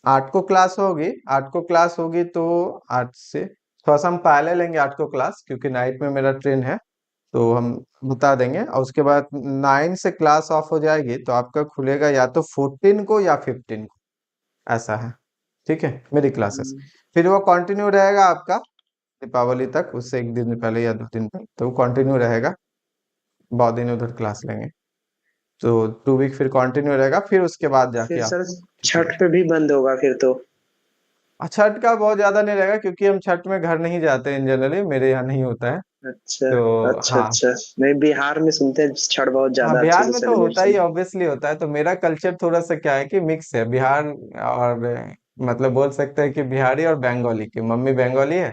8 को क्लास होगी, 8 को क्लास होगी तो 8 से थोड़ा सा हम पहले लेंगे 8 को क्लास, क्योंकि नाइट में मेरा ट्रेन है। तो हम बता देंगे, और उसके बाद 9 से क्लास ऑफ हो जाएगी तो आपका खुलेगा या तो 14 को या 15 को, ऐसा है। ठीक है, मेरी क्लासेस हम्म, फिर वो कंटिन्यू रहेगा आपका दीपावली तक, उससे एक दिन पहले या 2 दिन पहले तो वो कंटिन्यू रहेगा। बहुत दिन उधर क्लास लेंगे, तो 2 वीक फिर कंटिन्यू रहेगा, फिर उसके बाद जाके फिर आप सर छुट्टी छठ है। पे भी बंद होगा फिर तो। छठ का बहुत ज्यादा नहीं रहेगा, क्योंकि हम छठ में घर नहीं जाते हैं, जनरली मेरे यहाँ नहीं होता है। अच्छा तो अच्छा हाँ। अच्छा। नहीं, बिहार में सुनते हैं छठ बहुत हाँ, ज्यादा अच्छे बिहार से में तो होता ही सेलिब्रेशन। ऑब्वियसली होता है, तो मेरा कल्चर थोड़ा सा क्या है कि मिक्स है, बिहार और मतलब बोल सकते हैं कि बिहारी और बंगाली की मम्मी बंगाली है,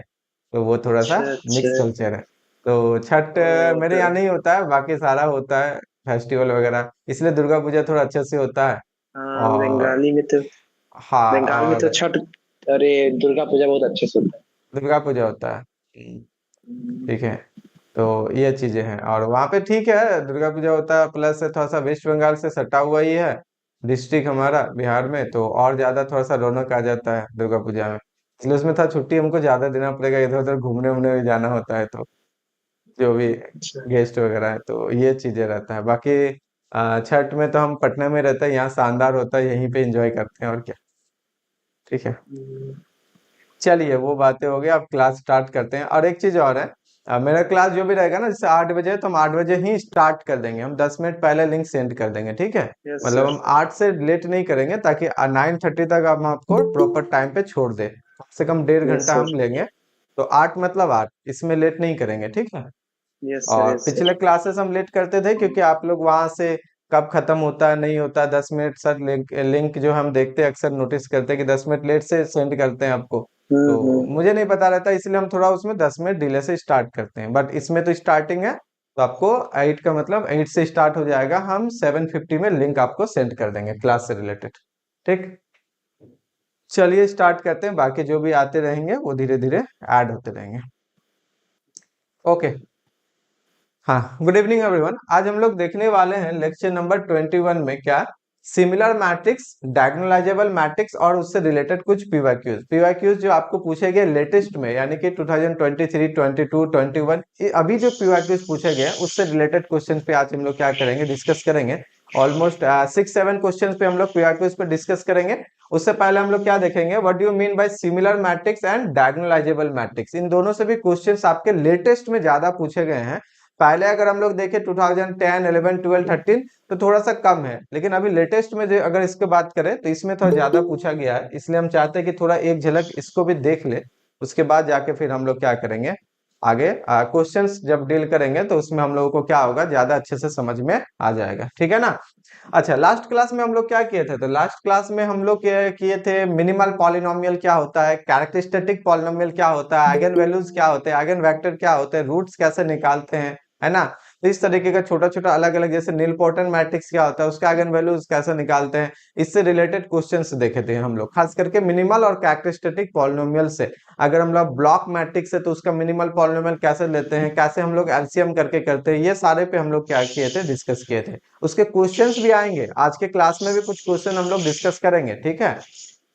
तो वो थोड़ा सा अच्छा अच्छा। मिक्स कल्चर है। तो छठ ओ मेरे तो यहाँ नहीं होता है, बाकी सारा होता है फेस्टिवल वगैरह, इसलिए दुर्गा पूजा थोड़ा अच्छे से होता है। हाँ, और बंगाली में तो, हाँ, बंगाल में तो और छठ, अरे दुर्गा पूजा बहुत अच्छे से होता दुर्गा पूजा होता है। है। ठीक है, तो ये चीजें हैं, और वहाँ पे ठीक है दुर्गा पूजा होता है, प्लस थोड़ा सा वेस्ट बंगाल से सटा हुआ ही है डिस्ट्रिक्ट हमारा बिहार में, तो और ज्यादा थोड़ा सा रौनक आ जाता है दुर्गा पूजा में। इसलिए उसमें था छुट्टी हमको ज्यादा देना पड़ेगा, इधर उधर घूमने वूमने भी जाना होता है, तो जो भी अच्छा। गेस्ट वगैरह है तो ये चीजें रहता है। बाकी छठ में तो हम पटना में रहते हैं, यहाँ शानदार होता है, यहीं पे एंजॉय करते हैं और क्या। ठीक है, हम्म, चलिए वो बातें हो गई, अब क्लास स्टार्ट करते हैं। और एक चीज और है, मेरा क्लास जो भी रहेगा ना, जैसे 8 बजे, तो हम 8 बजे ही स्टार्ट कर देंगे, हम 10 मिनट पहले लिंक सेंड कर देंगे, ठीक है। यस मतलब सर। हम 8 से लेट नहीं करेंगे, ताकि 9:30 तक हम आपको प्रॉपर टाइम पे छोड़ दें, कम से कम डेढ़ यस घंटा हम सर। लेंगे। तो 8 मतलब 8, इसमें लेट नहीं करेंगे, ठीक है। Yes sir. और यस पिछले सर। क्लासेस हम लेट करते थे, क्योंकि आप लोग वहां से कब खत्म होता है नहीं होता 10 मिनट, सर लिंक जो हम देखते हैं अक्सर नोटिस करते हैं कि 10 मिनट लेट से सेंड करते हैं आपको। तो हम्म। मुझे नहीं पता रहता, इसलिए हम थोड़ा उसमें 10 मिनट डिले से स्टार्ट करते हैं, बट इसमें तो स्टार्टिंग है, तो आपको 8 का मतलब 8 से स्टार्ट हो जाएगा, हम 7:50 में लिंक आपको सेंड कर देंगे क्लास से रिलेटेड। ठीक, चलिए स्टार्ट करते हैं, बाकी जो भी आते रहेंगे वो धीरे धीरे ऐड होते रहेंगे। ओके। हाँ, गुड इवनिंग एवरीवन। आज हम लोग देखने वाले हैं लेक्चर नंबर 21 में क्या, सिमिलर मैट्रिक्स, डायगोनलाइजेबल मैट्रिक्स और उससे रिलेटेड कुछ पीवाईक्यूज। पीवाईक्यूज जो आपको पूछे गए लेटेस्ट में, यानी कि 2023, 22, 21, अभी जो पीवाईक्यूज पूछे गए हैं उससे रिलेटेड क्वेश्चन पे आज हम लोग क्या करेंगे, डिस्कस करेंगे। ऑलमोस्ट 6-7 क्वेश्चन पे हम लोग पीवाईक्यूज पे डिस्कस करेंगे। उससे पहले हम लोग क्या देखेंगे, what do you mean by similar matrix and diagonalizable matrix. इन दोनों से भी क्वेश्चंस आपके लेटेस्ट में ज्यादा पूछे गए हैं। पहले अगर हम लोग देखें 2010, 11, 12, 13, तो थोड़ा सा कम है, लेकिन अभी लेटेस्ट में जो अगर इसके बात करें तो इसमें थोड़ा ज्यादा पूछा गया है, इसलिए हम चाहते हैं कि थोड़ा एक झलक इसको भी देख ले। उसके बाद जाके फिर हम लोग क्या करेंगे, आगे क्वेश्चंस जब डील करेंगे तो उसमें हम लोगों को क्या होगा, ज्यादा अच्छे से समझ में आ जाएगा, ठीक है ना। अच्छा, लास्ट क्लास में हम लोग क्या किए थे, तो लास्ट क्लास में हम लोग किए थे मिनिमल पॉलिनोमियल क्या होता है, कैरेक्टरिस्टिक पॉलिनोमियल क्या होता है, आइगन वैल्यूज क्या होते हैं, आइगन वेक्टर क्या होते हैं, रूट्स कैसे निकालते हैं, है ना। तो इस तरीके का छोटा छोटा अलग अलग, जैसे नीलपोर्टन मैट्रिक्स क्या होता है, उसका आइगन वैल्यूज कैसे निकालते हैं, इससे रिलेटेड क्वेश्चंस देखे थे हम लोग, खास करके मिनिमल और कैरेक्टरिस्टिक पॉलिनोमियल से। अगर हम लोग ब्लॉक मैट्रिक्स है तो उसका मिनिमल पॉलिनोमियल कैसे लेते हैं, कैसे हम लोग एलसीएम करके करते हैं, ये सारे पे हम लोग क्या किए थे, डिस्कस किए थे। उसके क्वेश्चंस भी आएंगे आज के क्लास में, भी कुछ क्वेश्चन हम लोग डिस्कस करेंगे, ठीक है।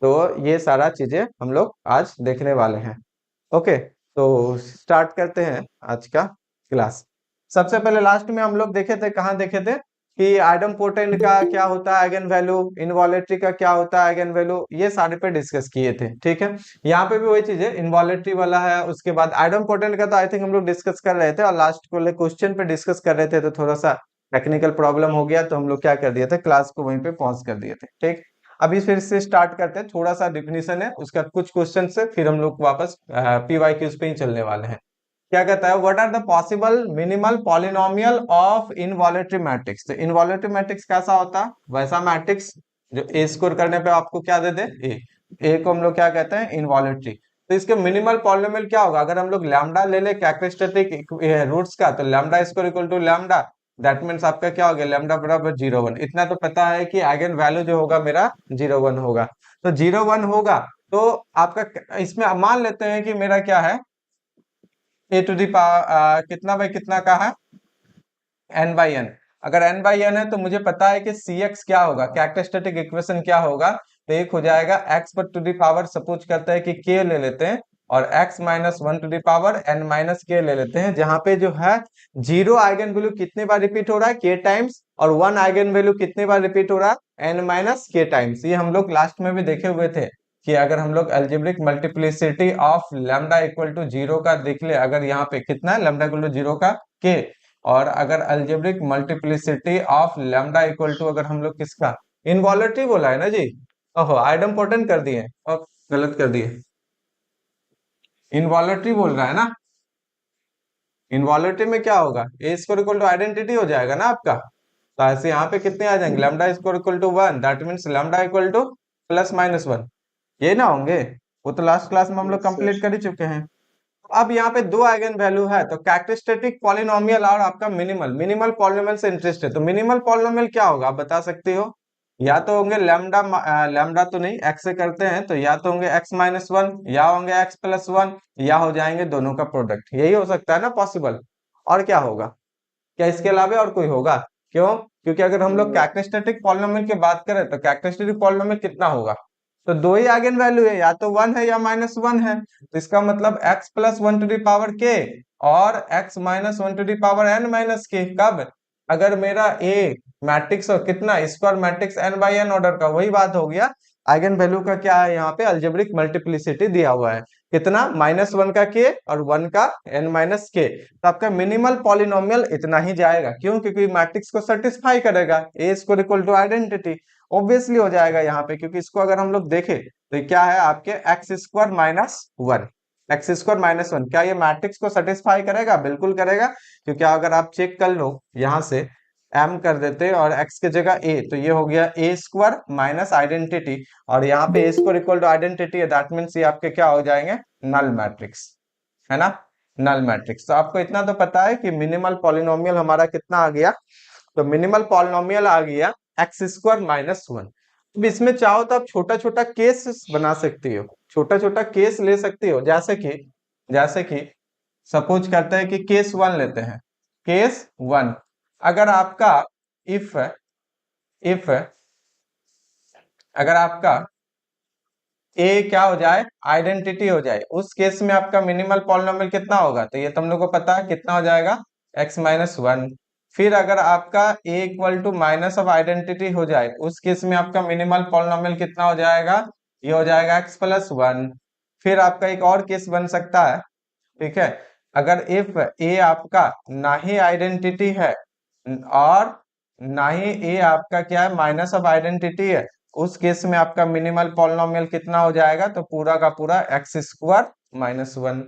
तो ये सारा चीजें हम लोग आज देखने वाले हैं। ओके, तो स्टार्ट करते हैं आज का क्लास। सबसे पहले लास्ट में हम लोग देखे थे, कहाँ देखे थे कि आइडम पोटेंट का क्या होता है आइगन वैल्यू, इनवॉलेटरी का क्या होता है आइगन वैल्यू, ये सारे पे डिस्कस किए थे, ठीक है। यहाँ पे भी वही चीज है, इनवॉलेटरी वाला है, उसके बाद आइडम पोटेंट का तो आई थिंक हम लोग डिस्कस कर रहे थे, और लास्ट वाले क्वेश्चन पे डिस्कस कर रहे थे, तो थोड़ा सा टेक्निकल प्रॉब्लम हो गया, तो हम लोग क्या कर दिए थे, क्लास को वहीं पे पॉज कर दिए थे, ठीक। अभी फिर से स्टार्ट करते हैं, थोड़ा सा डिफिनीशन है उसका, कुछ क्वेश्चन से फिर हम लोग वापस पीवाईक्यूज पे ही चलने वाले हैं। क्या कहता है, what are the possible minimal polynomial of involutory matrix. तो इनवॉलेटरी मैट्रिक्स कैसा होता है, वैसा मैट्रिक्स जो ए स्कोर करने पे आपको क्या दे दे, ए को हम लोग क्या कहते हैं, इनवॉलेटरी। तो इसके मिनिमल पॉलिनोमियल क्या होगा, अगर हम लोग लैम्डा ले ले कैरेक्टरिस्टिक रूट्स का, तो lambda square equal to lambda, that means आपका क्या हो गया, लैम्डा बराबर 0, 1। इतना तो पता है कि आइगन वैल्यू जो होगा मेरा 0, 1 होगा। तो 0, 1 होगा, तो आपका इसमें मान लेते हैं कि मेरा क्या है, ए टू दी पावर कितना बाई कितना का है, एन बाई एन। अगर एन बाई एन है तो मुझे पता है कि सी एक्स क्या होगा, कैरेक्टरिस्टिक इक्वेशन क्या होगा, तो एक हो जाएगा x पर टू द पावर, सपोज करते हैं कि k ले लेते हैं, और x minus one two the power n minus के ले लेते हैं, जहां पे जो है जीरो आइगन वैल्यू कितने बार रिपीट हो रहा है, k टाइम्स, और वन आइगन वैल्यू कितने बार रिपीट हो रहा है, n माइनस के टाइम्स। ये हम लोग लास्ट में भी देखे हुए थे कि अगर हम लोग algebraic multiplicity of lambda equal to zero का देख ले, अगर यहाँ पे कितना है लैम्डा इक्वल टू जीरो का k, और अगर algebraic multiplicity of lambda equal to अगर हम लोग किसका, इनवॉलेटरी बोला है ना जी, ओहो आइडम्पोर्टेंट कर दिए और गलत कर दिए, इनवॉलेटरी बोल रहा है ना। इनवॉलेटरी में क्या होगा, ए स्क्वायर इक्वल टू आइडेंटिटी हो जाएगा ना आपका, तो ऐसे यहाँ पे कितने आ जाएंगे, lambda square equal to one, that means lambda equal to plus minus one, ये ना होंगे, वो तो लास्ट क्लास में हम लोग यस सर। कंप्लीट कर ही चुके हैं। अब यहाँ पे दो आइगन वैल्यू है, तो कैरेक्टरिस्टिक पॉलिनोमियल और आपका मिनिमल, मिनिमल पॉलिनोमियल से इंटरेस्ट है, तो मिनिमल पॉलिनोमियल क्या होगा आप बता सकते हो, या तो होंगे लैम्डा, लैम्डा तो नहीं, एक्स से करते हैं, तो या तो होंगे एक्स माइनस वन, या होंगे एक्स प्लस वन, या हो जाएंगे दोनों का प्रोडक्ट, यही हो सकता है ना पॉसिबल, और क्या होगा, क्या इसके अलावा और कोई होगा, क्यों, क्योंकि अगर हम लोग कैरेक्टरिस्टिक पॉलिनोमियल की बात करें तो कैरेक्टरिस्टिक पॉलिनोमियल कितना होगा, तो दो ही आइगन वैल्यू है, या तो वन है या माइनस वन है, तो इसका मतलब x plus one two the power k और x minus one two the power n minus के, कब, अगर मेरा a मैट्रिक्स और कितना square matrix n by n order का, वही बात हो गया, आइगन वैल्यू का क्या है यहाँ पे अलजेब्रिक मल्टीप्लिसिटी दिया हुआ है, कितना, माइनस वन का k और वन का n माइनस के, तो आपका मिनिमल पॉलिनोमियल इतना ही जाएगा, क्यों, क्योंकि मैट्रिक्स को सेटिस्फाई करेगा, A square equal to identity, obviously हो जाएगा यहाँ पे, क्योंकि इसको अगर हम लोग देखें तो ये क्या है आपके x square minus one, x square minus one, क्या ये मैट्रिक्स को सेटिस्फाई करेगा, बिल्कुल करेगा, क्योंकि अगर आप चेक कर लो यहाँ से m कर देते और x की जगह a, तो ये हो गया a स्क्वायर माइनस आइडेंटिटी, और यहाँ पे a square equal to identity है, दैट मीन्स ये आपके क्या हो जाएंगे, नल मैट्रिक्स, है ना, नल मैट्रिक्स। तो आपको इतना तो पता है कि मिनिमल पॉलिनोमियल हमारा कितना आ गया, तो मिनिमल पॉलिनोमियल आ गया एक्स स्क्वायर माइनस वन। अब इसमें चाहो तो आप छोटा छोटा केस बना सकती हो, छोटा छोटा केस ले सकती हो, जैसे कि सपोज करते हैं कि केस वन लेते हैं, केस वन, अगर आपका इफ इफ अगर आपका ए क्या हो जाए, आइडेंटिटी हो जाए, उस केस में आपका मिनिमल पॉलिनोमियल कितना होगा, तो ये तुम लोग को पता है कितना हो जाएगा, x माइनस वन। फिर अगर आपका a equal to minus of identity हो जाए, उस केस में आपका मिनिमल पॉलिनोमियल कितना हो जाएगा, ये हो जाएगा x प्लस वन। फिर आपका एक और केस बन सकता है, ठीक है, अगर इफ a आपका ना ही आइडेंटिटी है और ना ही a आपका क्या है, माइनस ऑफ आइडेंटिटी है, उस केस में आपका मिनिमल पॉलिनोमियल कितना हो जाएगा, तो पूरा का पूरा x square minus one.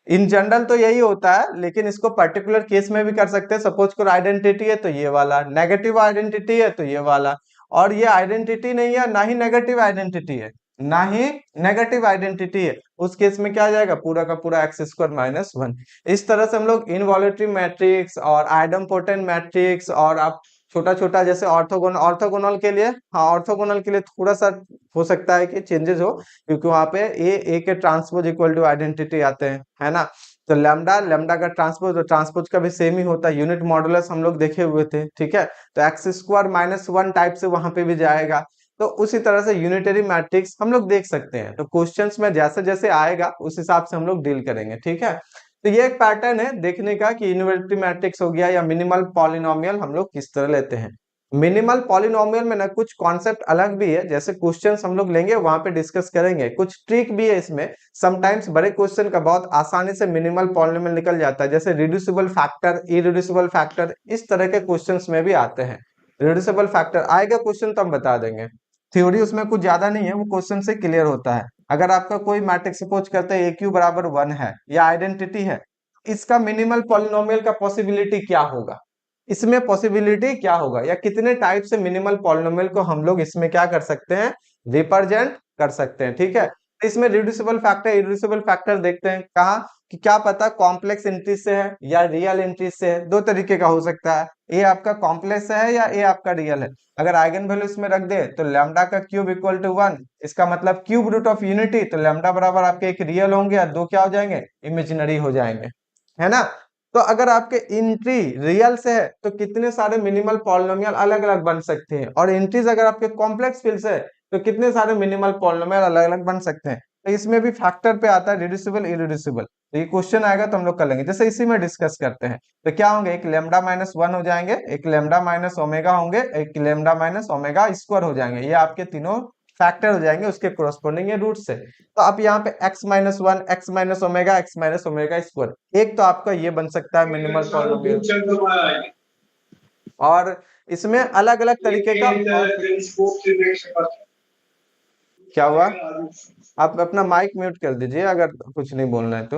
In general तो यही होता है, लेकिन इसको पर्टिकुलर केस में भी कर सकते हैं, सपोज कोई आइडेंटिटी है तो ये वाला, नेगेटिव आइडेंटिटी है तो ये वाला, और ये आइडेंटिटी नहीं है, ना ही नेगेटिव आइडेंटिटी है, ना ही नेगेटिव आइडेंटिटी है, उस केस में क्या आ जाएगा, पूरा का पूरा एक्स स्क्वायर माइनस वन। इस तरह से हम लोग इनवॉलेटरी मैट्रिक्स और आइडम्पोटेंट मैट्रिक्स, और आप छोटा छोटा जैसे ऑर्थोगोनल, ऑर्थोगोनल के लिए, हाँ ऑर्थोगोनल के लिए थोड़ा सा हो सकता है कि चेंजेस हो, क्योंकि वहां पे ए के ट्रांसपोज इक्वल टू आइडेंटिटी आते हैं, है ना, तो लैम्डा, लैम्डा का ट्रांसपोज, तो ट्रांसपोज का भी सेम ही होता है, यूनिट मॉडुलस हम लोग देखे हुए थे, ठीक है, तो x square minus one type से वहां पे भी जाएगा। तो उसी तरह से यूनिटरी मैट्रिक्स हम लोग देख सकते हैं, तो क्वेश्चंस में जैसे जैसे आएगा उस हिसाब से हम लोग डील करेंगे, ठीक है। तो ये एक पैटर्न है देखने का कि यूनिटरी मैट्रिक्स हो गया या मिनिमल पॉलिनोमियल हम लोग किस तरह लेते हैं। मिनिमल पॉलिनोमियल में ना कुछ कॉन्सेप्ट अलग भी है, जैसे क्वेश्चंस हम लोग लेंगे वहां पे डिस्कस करेंगे, कुछ ट्रिक भी है इसमें, समटाइम्स बड़े क्वेश्चन का बहुत आसानी से मिनिमल पॉलिनोमियल निकल जाता है, जैसे रिड्यूसिबल फैक्टर, इरिड्यूसिबल फैक्टर, इस तरह के क्वेश्चंस में भी आते हैं। रिड्यूसिबल फैक्टर आएगा क्वेश्चन तो हम बता देंगे, थ्योरी उसमें कुछ ज्यादा नहीं है, वो क्वेश्चन से क्लियर होता है। अगर आपका कोई मैट्रिक्स सपोज करते हैं ए क्यू बराबर वन है या आइडेंटिटी है, इसका मिनिमल पॉलिनोमियल का पॉसिबिलिटी क्या होगा, इसमें पॉसिबिलिटी क्या होगा, या कितने टाइप से मिनिमल पॉलिनोमियल को हम लोग इसमें क्या कर सकते हैं, रिप्रेजेंट कर सकते हैं, ठीक है। इसमें रिड्यूसिबल फैक्टर, इरिड्यूसिबल फैक्टर देखते हैं, कहा कि क्या पता कॉम्प्लेक्स इंट्रीज से है या रियल इंट्रीज से है, दो तरीके का हो सकता है, ए आपका कॉम्प्लेक्स है या ए आपका रियल है। अगर आइगन वैल्यू इसमें रख दे तो लैम्डा का क्यूब इक्वल टू वन, इसका मतलब क्यूब रूट ऑफ यूनिटी, तो लैम्डा बराबर आपके एक रियल होंगे या दो क्या हो जाएंगे, इमेजिनरी हो जाएंगे, है ना। तो अगर आपके इंट्री रियल से है तो कितने सारे मिनिमल पॉलिनोमियल अलग अलग बन सकते हैं, और इंट्रीज अगर आपके कॉम्प्लेक्स फील्ड से है तो कितने सारे मिनिमल पॉलिनोमियल अलग अलग बन सकते हैं। तो इसमें भी फैक्टर पे आता है, रिड्यूसिबल इरिड्यूसिबल। तो ये क्वेश्चन आएगा तो हम लोग कर लेंगे, जैसे इसी में डिस्कस करते हैं। तो क्या होंगे, एक लेमडा माइनस वन हो जाएंगे, एक लेमडा माइनस ओमेगा होंगे, एक लेमडा माइनस ओमेगा स्क्वायर हो जाएंगे। ये आपके तीनों फैक्टर हो जाएंगे उसके कोरस्पॉन्डिंग रूट से। तो आप यहाँ पे x minus one, x minus omega, x minus omega square, एक तो आपका ये बन सकता है मिनिमल पॉलिनोमियल। और इसमें अलग अलग तरीके का क्या हुआ, आप अपना माइक म्यूट कर दीजिए अगर कुछ नहीं बोलना है तो।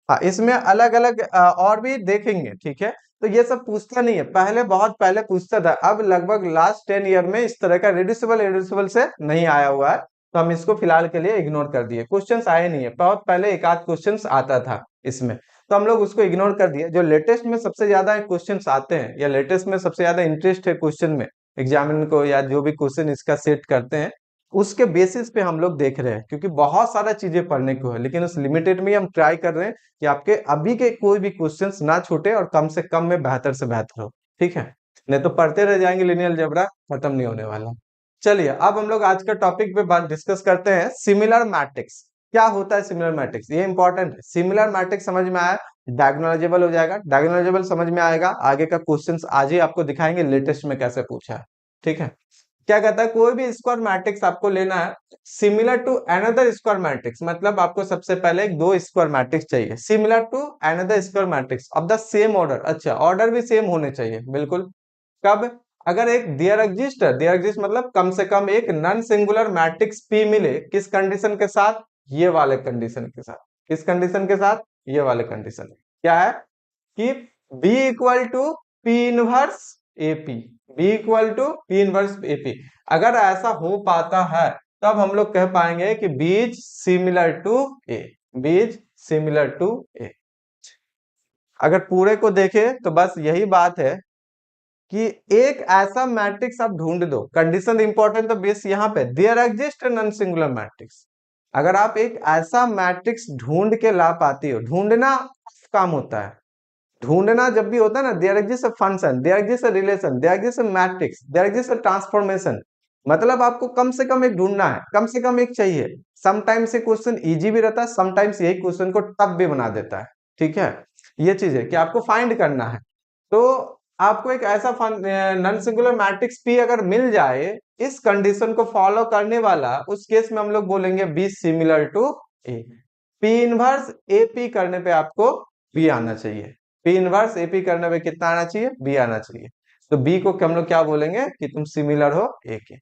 हाँ, इसमें अलग अलग और भी देखेंगे, ठीक है। तो ये सब पूछता नहीं है, पहले बहुत पहले पूछता था, अब लगभग लास्ट 10 ईयर में इस तरह का रिड्यूसिबल इरेड्यूसिबल से नहीं आया हुआ है। तो हम इसको फिलहाल के लिए इग्नोर कर दिए, क्वेश्चंस आए नहीं है। बहुत पहले एक आध क्वेश्चंस आता था इसमें, तो हम लोग उसको इग्नोर कर दिए। जो लेटेस्ट में सबसे ज्यादा क्वेश्चंस आते हैं, या लेटेस्ट में सबसे ज्यादा इंटरेस्ट है क्वेश्चन में, एग्जामिनर को, या जो भी क्वेश्चन इसका सेट करते हैं, उसके बेसिस पे हम लोग देख रहे हैं। क्योंकि बहुत सारा चीजें पढ़ने को है, लेकिन उस लिमिटेड में ही हम ट्राई कर रहे हैं कि आपके अभी के कोई भी क्वेश्चंस ना छूटे और कम से कम में बेहतर से बेहतर हो, ठीक है। नहीं तो पढ़ते रह जाएंगे, लिनियर अलजेब्रा खत्म नहीं होने वाला। चलिए अब हम लोग आज का टॉपिक पे बात डिस्कस करते हैं, सिमिलर मैट्रिक्स। क्या होता है सिमिलर मैट्रिक्स, ये इंपॉर्टेंट है। सिमिलर मैट्रिक्स समझ में आया, डायगोनलाइजेबल हो जाएगा, डायगोनलाइजेबल समझ में आएगा, आगे का क्वेश्चंस आज ही आपको दिखाएंगे लेटेस्ट में कैसे पूछा है, ठीक है। क्या कहता है, कोई भी स्क्वायर मैट्रिक्स आपको लेना है similar to another square matrix, मतलब आपको सबसे पहले एक दो स्क्वायर मैट्रिक्स चाहिए similar to another square matrix of the same order. अच्छा, ऑर्डर भी सेम होने चाहिए, बिल्कुल। कब, अगर एक देयर एग्जिस्ट मतलब कम से कम एक नॉन सिंगुलर मैट्रिक्स पी मिले, किस कंडीशन के साथ, ये वाले कंडीशन के साथ। किस कंडीशन के साथ, ये वाले कंडीशन। क्या है कि B equal to P inverse AP, B equal to P inverse AP. अगर ऐसा हो पाता है तब हम लोग कह पाएंगे कि B is similar to A, B is similar to A. अगर पूरे को देखें तो बस यही बात है कि एक ऐसा मैट्रिक्स आप ढूंढ दो, कंडीशन इंपॉर्टेंट तो बेस यहाँ पे, there exist non singular matrix. अगर आप एक ऐसा मैट्रिक्स ढूंढ के ला पाती हो, ढूंढना काम होता है, ढूंढना जब भी होता है ना, there exist a function, there exist a relation, there exist a matrix, there exist a transformation. मतलब आपको कम से कम एक ढूंढना है, कम से कम एक चाहिए। समटाइम्स ये क्वेश्चन इजी भी रहता है, समटाइम्स यही क्वेश्चन को टफ भी बना देता है, ठीक है। ये चीज है कि आपको फाइंड करना है। तो आपको एक ऐसा नॉन सिंगुलर मैट्रिक्स पी अगर मिल जाए इस कंडीशन को फॉलो करने वाला, उस केस में हम लोग बोलेंगे B similar to A. P inverse A P करने पे आपको बी आना चाहिए, पी इनवर्स ए पी करने पे कितना आना चाहिए, बी आना चाहिए। तो बी को हम लोग क्या बोलेंगे कि तुम सिमिलर हो ए के।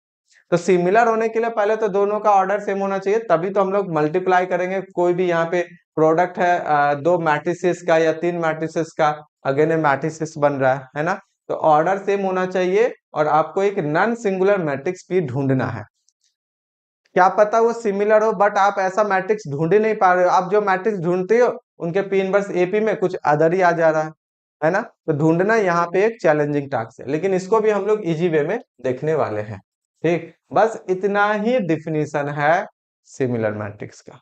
तो सिमिलर होने के लिए पहले तो दोनों का ऑर्डर सेम होना चाहिए, तभी तो हम लोग मल्टीप्लाई करेंगे। कोई भी यहाँ पे प्रोडक्ट है दो मैट्रिसेस का या तीन मैट्रिसेस का, अगेन ये मैट्रिसेस बन रहा है ना। तो ऑर्डर सेम होना चाहिए और आपको एक नॉन सिंगुलर मैट्रिक्स भी ढूंढना है। क्या पता वो सिमिलर हो बट आप ऐसा मैट्रिक्स ढूंढ ही नहीं पा रहे हो, आप जो मैट्रिक्स ढूंढते हो उनके पी इनवर्स एपी में कुछ अदर ही आ जा रहा है ना। तो ढूंढना यहाँ पे एक चैलेंजिंग टास्क है, लेकिन इसको भी हम लोग इजी वे में देखने वाले हैं, ठीक। बस इतना ही डिफिनीशन है सिमिलर मैट्रिक्स का,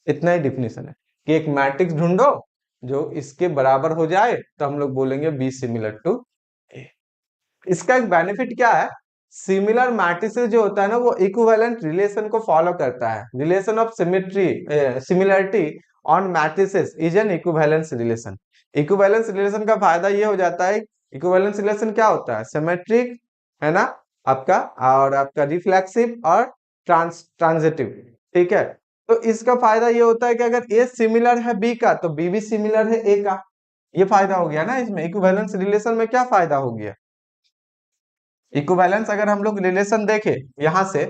इतना ही डिफिनीशन है कि एक मैट्रिक्स ढूंढो जो इसके बराबर हो जाए, तो हम लोग बोलेंगे बी सिमिलर टू ए। इसका एक बेनिफिट क्या है, सिमिलर मैट्रिसेस जो होता है ना, वो इक्विवेलेंट रिलेशन को फॉलो करता है। Relation of symmetry, similarity on matrices is an equivalence relation. Equivalence relation का फायदा ये हो जाता है, इक्विवेलेंस रिलेशन क्या होता है, सिमेट्रिक है ना आपका, और आपका रिफ्लेक्सिव और ट्रांजिटिव, ठीक है। तो इसका फायदा ये होता है कि अगर ए सिमिलर है बी का तो बी भी सिमिलर है ए का। ये फायदा हो गया ना इसमें, इक्विवेलेंस रिलेशन में क्या फायदा हो गया, इक्विवेलेंस अगर हम लोग रिलेशन देखें यहां से,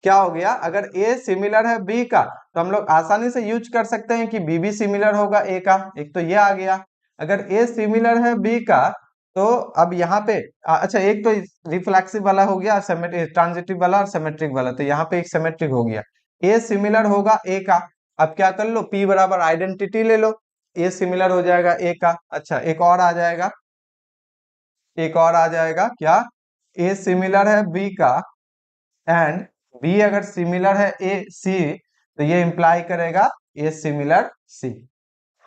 क्या हो गया, अगर ए सिमिलर है बी का तो हम लोग आसानी से यूज कर सकते हैं कि बी भी सिमिलर होगा ए का, एक तो ये आ गया। अगर ए सिमिलर है बी का तो अब यहाँ पे अच्छा, एक तो रिफ्लेक्सिव वाला हो गया, ट्रांजिटिव वाला और सिमेट्रिक वाला, तो यहाँ पे एक सिमेट्रिक हो गया। ए सिमिलर होगा ए का, अब क्या कर लो, पी बराबर आइडेंटिटी ले लो, ए सिमिलर हो जाएगा ए का। अच्छा, एक और आ जाएगा, एक और आ जाएगा क्या, ए सिमिलर है बी का एंड बी अगर सिमिलर है ए सी, तो ये इंप्लाई करेगा ए सिमिलर सी,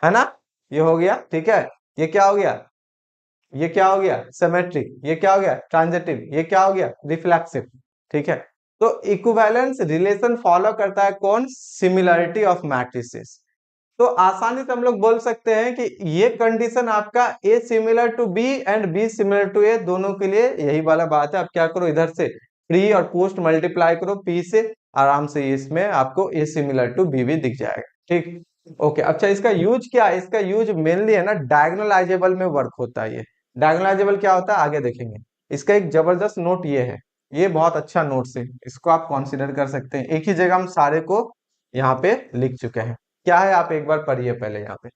है ना। ये हो गया, ठीक है। ये क्या हो गया, ये क्या हो गया सिमेट्रिक, ये क्या हो गया ट्रांजिटिव, ये क्या हो गया रिफ्लेक्सिव, ठीक है। तो इक्विवेलेंस रिलेशन फॉलो करता है कौन? Similarity of matrices. तो आसानी से हम लोग बोल सकते हैं कि ये कंडीशन आपका A similar to B and B similar to A दोनों के लिए यही वाला बात है। आप क्या करो, इधर से प्री और पोस्ट मल्टीप्लाई करो पी से, आराम से इसमें आपको ए सिमिलर टू बी भी दिख जाएगा। ठीक, ओके। अच्छा, इसका यूज क्या है? इसका यूज मेनली है ना डायगोनलाइजेबल में वर्क होता है। ये डायगोनलाइजेबल क्या होता है आगे देखेंगे। इसका एक जबरदस्त नोट ये है, ये बहुत अच्छा नोट है, इसको आप कंसीडर कर सकते हैं। एक ही जगह हम सारे को यहाँ पे लिख चुके हैं। क्या है आप एक बार पढ़िए पहले यहाँ पे।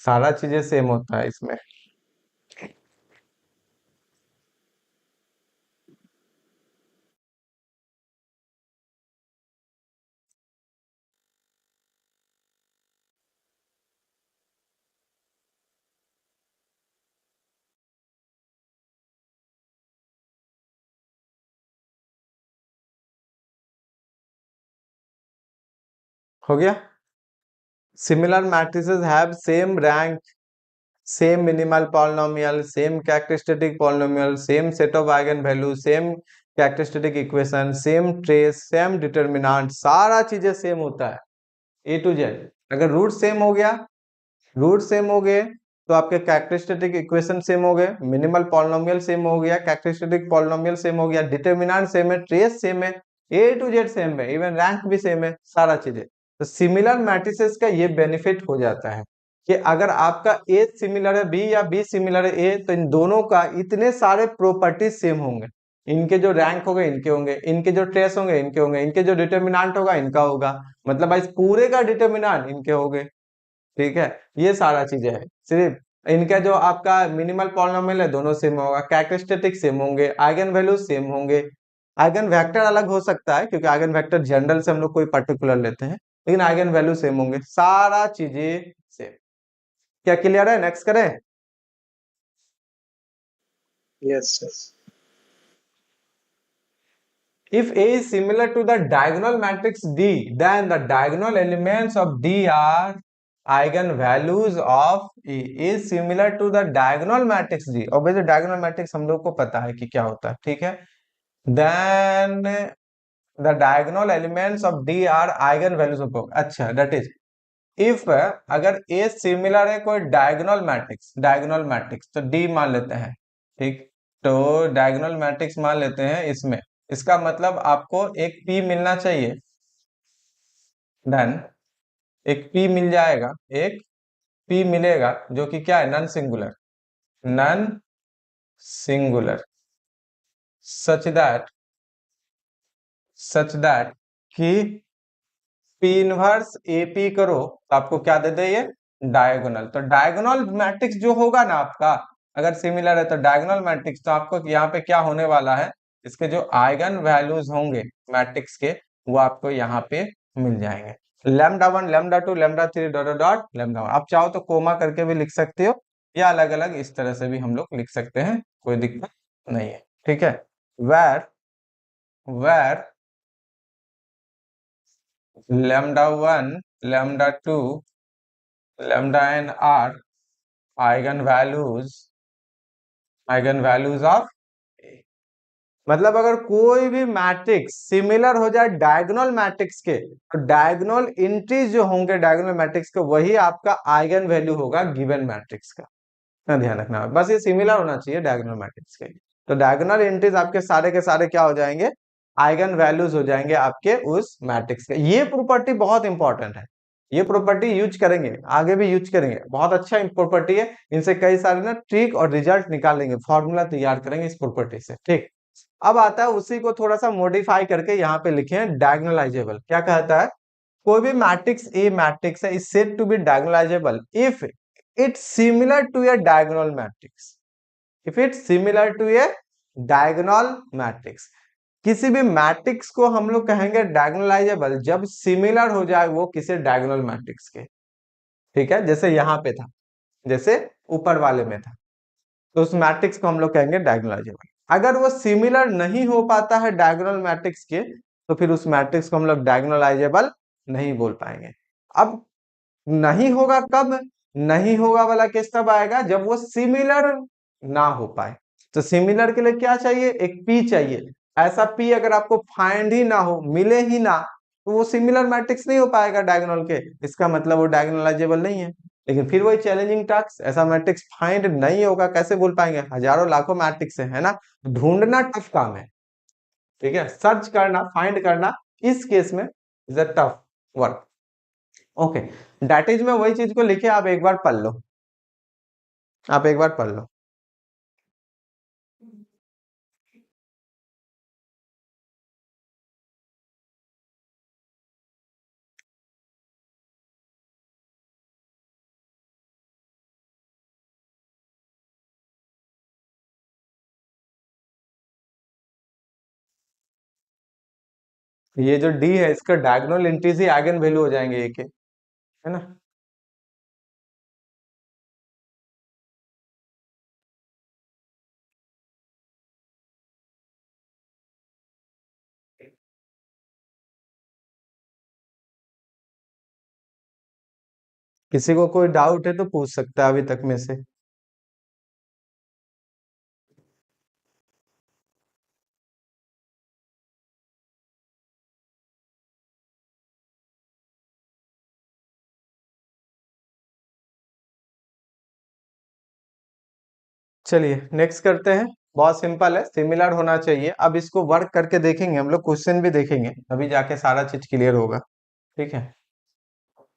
सारा चीजें सेम होता है इसमें। हो गया। Similar matrices have same rank, same minimal polynomial, same characteristic polynomial, same set of eigen value, same characteristic equation, same trace, same determinant, सारा चीजें सेम होता है ए टू जेड। अगर रूट सेम हो गया, रूट सेम हो गए तो आपके कैरेक्टरिस्टिक इक्वेशन सेम हो गए, मिनिमल पॉलिनोमियल सेम हो गया, कैरेक्टरिस्टिक पॉलिनोमियल सेम हो गया, डिटर्मिनेंट सेम है, ट्रेस सेम है, ए टू जेड सेम है, इवन रैंक भी सेम है, सारा चीजें। तो सिमिलर मैट्रिसेस का ये बेनिफिट हो जाता है कि अगर आपका ए सिमिलर है बी या बी सिमिलर है ए, तो इन दोनों का इतने सारे प्रॉपर्टीज सेम होंगे। इनके जो रैंक होंगे इनके होंगे, इनके जो ट्रेस होंगे इनके होंगे, इनके जो डिटर्मिनेंट होगा इनका होगा, मतलब इस पूरे का डिटर्मिनेंट इनके होंगे। ठीक है, ये सारा चीजें है। सिर्फ इनका जो आपका मिनिमल पॉलिनोमियल है दोनों सेम होगा, कैरेक्टरिस्टिक सेम होंगे, आइगन वैल्यू सेम होंगे। आइगन वेक्टर अलग हो सकता है क्योंकि आइगन वेक्टर जनरल से हम लोग कोई पर्टिकुलर लेते हैं, लेकिन आइगन वैल्यू सेम होंगे, सारा चीजें सेम। क्या क्लियर है? नेक्स्ट करें। Yes yes. If A is similar to the diagonal matrix D, then the diagonal elements of D are eigenvalues of A is similar to the diagonal matrix D। Obviously diagonal matrix हम लोग को पता है कि क्या होता है, ठीक है। Then the diagonal elements of D are eigenvalues of both। अच्छा, that is if अगर A सिमिलर है कोई डायगोनल मैट्रिक्स तो D मान लेते हैं, ठीक। तो डायगोनल मैट्रिक्स मान लेते हैं इसमें, इसका मतलब आपको एक P मिलना चाहिए। डन, एक P मिल जाएगा, एक P मिलेगा जो कि क्या है, non singular, non singular, such that कि P इनवर्स AP करो तो आपको क्या दे दे, ये डायगोनल। तो डायगोनल मैट्रिक्स जो होगा ना आपका, अगर सिमिलर है तो डायगोनल मैट्रिक्स, तो आपको यहाँ पे क्या होने वाला है, इसके जो आइगन वैल्यूज होंगे मैट्रिक्स के वो आपको यहाँ पे मिल जाएंगे। Lambda 1 lambda 2 lambda 3 dot dot dot lambda 1। आप चाहो तो कोमा करके भी लिख सकते हो, या अलग अलग इस तरह से भी हम लोग लिख सकते हैं, कोई दिक्कत नहीं है, ठीक है। Where where lambda 1 lambda 2 lambda n are eigenvalues of, मतलब अगर कोई भी मैट्रिक्स सिमिलर हो जाए डायगोनल मैट्रिक्स के, तो डायगोनल एंट्रीज जो होंगे डायगोनल मैट्रिक्स के वही आपका आइगन वैल्यू होगा गिवन मैट्रिक्स का। ना ध्यान रखना, बस ये सिमिलर होना चाहिए डायगोनल मैट्रिक्स के। तो डायगोनल एंट्रीज आपके सारे के सारे क्या हो जाएंगे, आइगन वैल्यूज हो जाएंगे आपके उस मैट्रिक्स के। ये प्रॉपर्टी बहुत इंपॉर्टेंट है, ये प्रॉपर्टी यूज करेंगे, आगे भी यूज करेंगे, बहुत अच्छा प्रॉपर्टी है। इनसे कई सारे ना ट्रिक और रिजल्ट निकालेंगे, फॉर्मूला तैयार करेंगे इस प्रॉपर्टी से, ठीक। अब आता है उसी को थोड़ा सा मॉडिफाई करके यहाँ पे लिखे डायगोनलाइजेबल। क्या कहता है, कोई भी मैट्रिक्स ए मैट्रिक्स है is said to be diagonalizable if it similar to a diagonal matrix, if it similar to a diagonal matrix. किसी भी मैट्रिक्स को हम लोग कहेंगे डायगोनलाइजेबल जब सिमिलर हो जाए वो किसी डायगोनल मैट्रिक्स के। ठीक है, जैसे यहाँ पे था, जैसे ऊपर वाले में था, तो उस मैट्रिक्स को हम लोग कहेंगे डायगोनलाइजेबल। अगर वो सिमिलर नहीं हो पाता है डायगोनल मैट्रिक्स के, तो फिर उस मैट्रिक्स को हम लोग डायगोनलाइजेबल नहीं बोल पाएंगे। अब नहीं होगा कब, नहीं होगा वाला केस तब आएगा जब वो सिमिलर ना हो पाए। तो सिमिलर के लिए क्या चाहिए, एक पी चाहिए। ऐसा पी अगर आपको फाइंड ही ना हो, मिले ही ना, तो वो सिमिलर मैट्रिक्स नहीं हो पाएगा डायगोनल के, इसका मतलब वो डायगोनलाइजेबल नहीं है। लेकिन फिर वही चैलेंजिंग टास्क, ऐसा मैट्रिक्स फाइंड नहीं होगा, कैसे बोल पाएंगे, हजारों लाखों मैट्रिक्स है ना, ढूंढना टफ काम है। ठीक है, सर्च करना, फाइंड करना, इस केस में is a tough work. Okay, that is में वही चीज को लिखे, आप एक बार पढ़ लो, आप एक बार पढ़ लो। ये जो डी है, इसका डायगोनल एंट्रीज ही आइगन वैल्यू हो जाएंगे एक है ना। किसी को कोई डाउट है तो पूछ सकता है अभी तक में से। चलिए नेक्स्ट करते हैं, बहुत सिंपल है, सिमिलर होना चाहिए। अब इसको वर्क करके देखेंगे हम लोग, क्वेश्चन भी देखेंगे, अभी जाके सारा चीज क्लियर होगा। ठीक है,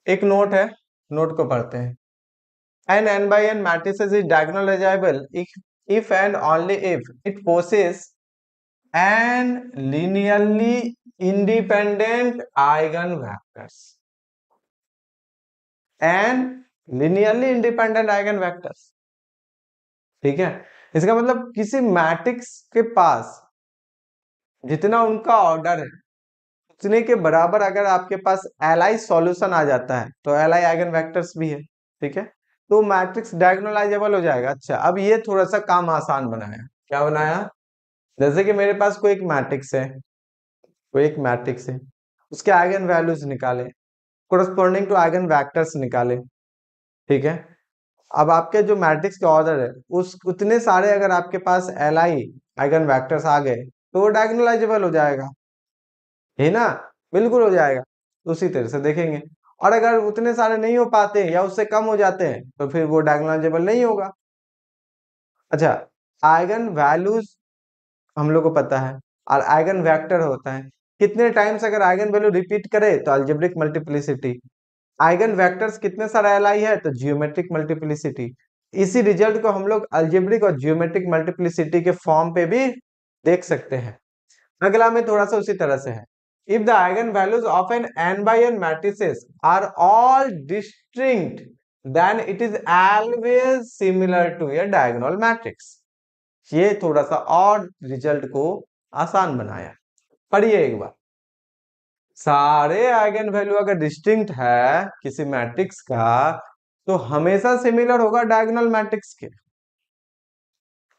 एक नोट है, नोट को पढ़ते हैं। An n by n matrices is diagonalizable if and only if it possesses an linearly independent eigenvectors and linearly independent eigenvectors। ठीक है, इसका मतलब किसी मैट्रिक्स के पास जितना उनका ऑर्डर है, उतने के बराबर अगर आपके पास एलआई सॉल्यूशन आ जाता है, तो एलआई आइगन वेक्टर्स भी है। ठीक है, तो मैट्रिक्स डायगोनलाइजेबल हो जाएगा। अच्छा, अब ये थोड़ा सा काम आसान बनाया, क्या बनाया, जैसे कि मेरे पास कोई एक मैट्रिक्स है, कोई एक मैट्रिक्स है, उसके आइगन वैल्यूज निकाले, कोरस्पॉन्डिंग टू आइगन वेक्टर्स निकाले। ठीक है, अब आपके जो मैट्रिक्स के ऑर्डर है, उस उतने सारे अगर आपके पास एल आई आइगन वैक्टर्स आ गए, तो वो डायगोनलाइजेबल हो जाएगा, है ना, बिल्कुल हो जाएगा। तो उसी तरह से देखेंगे, और अगर उतने सारे नहीं हो पाते या उससे कम हो जाते हैं, तो फिर वो डायगोनलाइजेबल नहीं होगा। अच्छा, आइगन वैल्यूज हम लोग को पता है, और आइगन वेक्टर होता है, कितने टाइम्स अगर आइगन वैल्यू रिपीट करे तो अल्जेब्रिक मल्टीप्लिसिटी, आइगन वेक्टर्स कितने सारा एल है तो जियोमेट्रिक मल्टीप्लिसिटी। इसी रिजल्ट को हम लोग अल्जेब्रिक और जियोमेट्रिक मल्टीप्लिसिटी के फॉर्म पे भी देख सकते हैं। अगला में थोड़ा सा उसी तरह से है, if the eigen values of n n by n matrices are all distinct then it is always similar to a diagonal matrix. ये थोड़ा सा और रिजल्ट को आसान बनाया। पढ़िए एक बार, सारे आइगन वैल्यू अगर डिस्टिंक्ट है किसी मैट्रिक्स का, तो हमेशा सिमिलर होगा डायगोनल मैट्रिक्स के।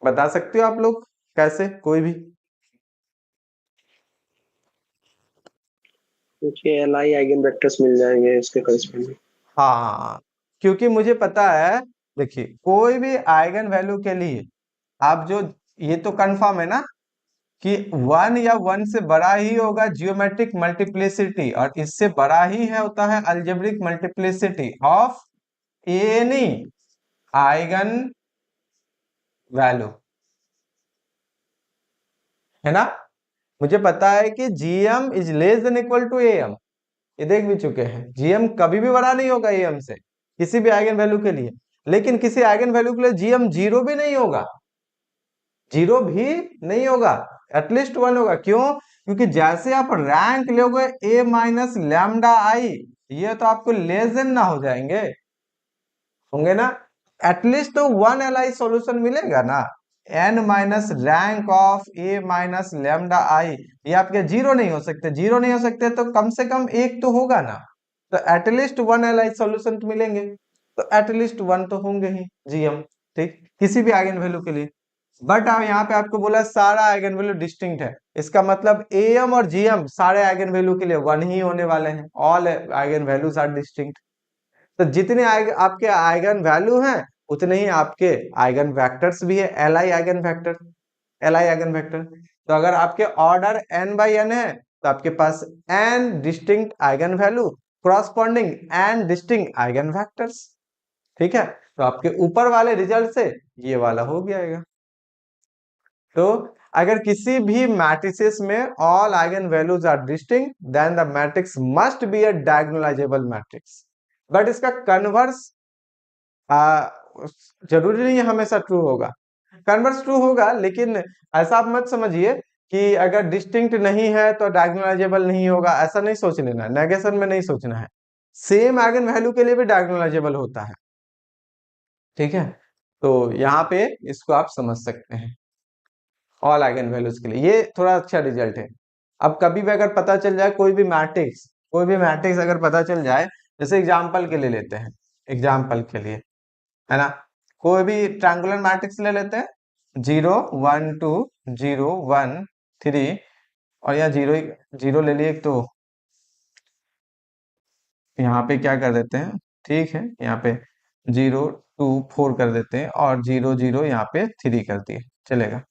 बता सकते हो आप लोग कैसे, कोई भी? क्योंकि एल आई आइगन वेक्टर्स मिल जाएंगे इसके करस्पॉन्डिंग। हाँ, क्योंकि मुझे पता है, देखिए कोई भी आइगन वैल्यू के लिए आप जो, ये तो कंफर्म है ना कि वन या वन से बड़ा ही होगा जियोमेट्रिक मल्टीप्लिसिटी, और इससे बड़ा ही है होता है algebraic multiplicity of any eigen value, है ना। मुझे पता है कि GM is less than equal to M, ये देख भी चुके हैं, जीएम कभी भी बड़ा नहीं होगा एम से किसी भी आइगन वैल्यू के लिए। लेकिन किसी आइगन वैल्यू के लिए जीएम जीरो भी नहीं होगा, जीरो भी नहीं होगा, एटलीस्ट वन होगा। क्यों? क्योंकि जैसे आप रैंक लोगे ए माइनस लैम्डा आई, ये तो आपको लेस देन ना हो जाएंगे, होंगे ना, एटलीस्ट तो वन एल आई सोल्यूशन मिलेगा ना। N minus rank of A minus lambda I, ये आपके जीरो नहीं हो सकते, जीरो नहीं हो सकते तो कम से कम एक तो होगा ना, तो at least one L I solution तो मिलेंगे। तो एटलीस्ट 1 तो होंगे ही जीएम, ठीक, किसी भी आइगन वैल्यू के लिए। बट अब यहाँ पे आपको बोला सारा आइगन वैल्यू डिस्टिंक्ट है, इसका मतलब एम और जीएम सारे आइगन वैल्यू के लिए 1 ही होने वाले हैं, all eigen values are distinct. तो जितने आपके आइगन वैल्यू हैं उतने ही आपके आइगन वेक्टर्स भी है, L I eigen vector, L I eigen vector. तो अगर आपके ऑर्डर n बाई n है तो आपके पास n distinct eigen value corresponding n distinct eigen vectors, ठीक है। तो आपके ऊपर वाले रिजल्ट से ये वाला हो गया। तो अगर किसी भी मैट्रिसेस में all eigen values are distinct then the matrix must be a diagonalizable matrix. But इसका कन्वर्स जरूरी नहीं है हमेशा ट्रू होगा, कन्वर्स ट्रू होगा, लेकिन ऐसा आप मत समझिए कि अगर डिस्टिंक्ट नहीं है तो डायगोनलाइजेबल नहीं होगा, ऐसा नहीं सोच लेना, नेगेशन में नहीं सोचना है। सेम आइगन वैल्यू के लिए भी डायगोनलाइजेबल होता है, ठीक है। तो यहाँ पे इसको आप समझ सकते हैं ऑल आइगन वैल्यूज के लिए, ये थोड़ा अच्छा रिजल्ट है। अब कभी भी अगर पता चल जाए कोई भी मैट्रिक्स अगर पता चल जाए, जैसे एग्जांपल के लिए लेते हैं, एग्जांपल के लिए, है ना, कोई भी ट्रायंगुलर मैट्रिक्स ले लेते हैं, 0 1 2 0 1 3, और यहाँ जीरो जीरो ले लिए, तो यहाँ पे क्या कर देते हैं, ठीक है, यहाँ पे 0 2 4 कर देते हैं और 0 0 यहाँ पे 3 कर दिए, चलेगा,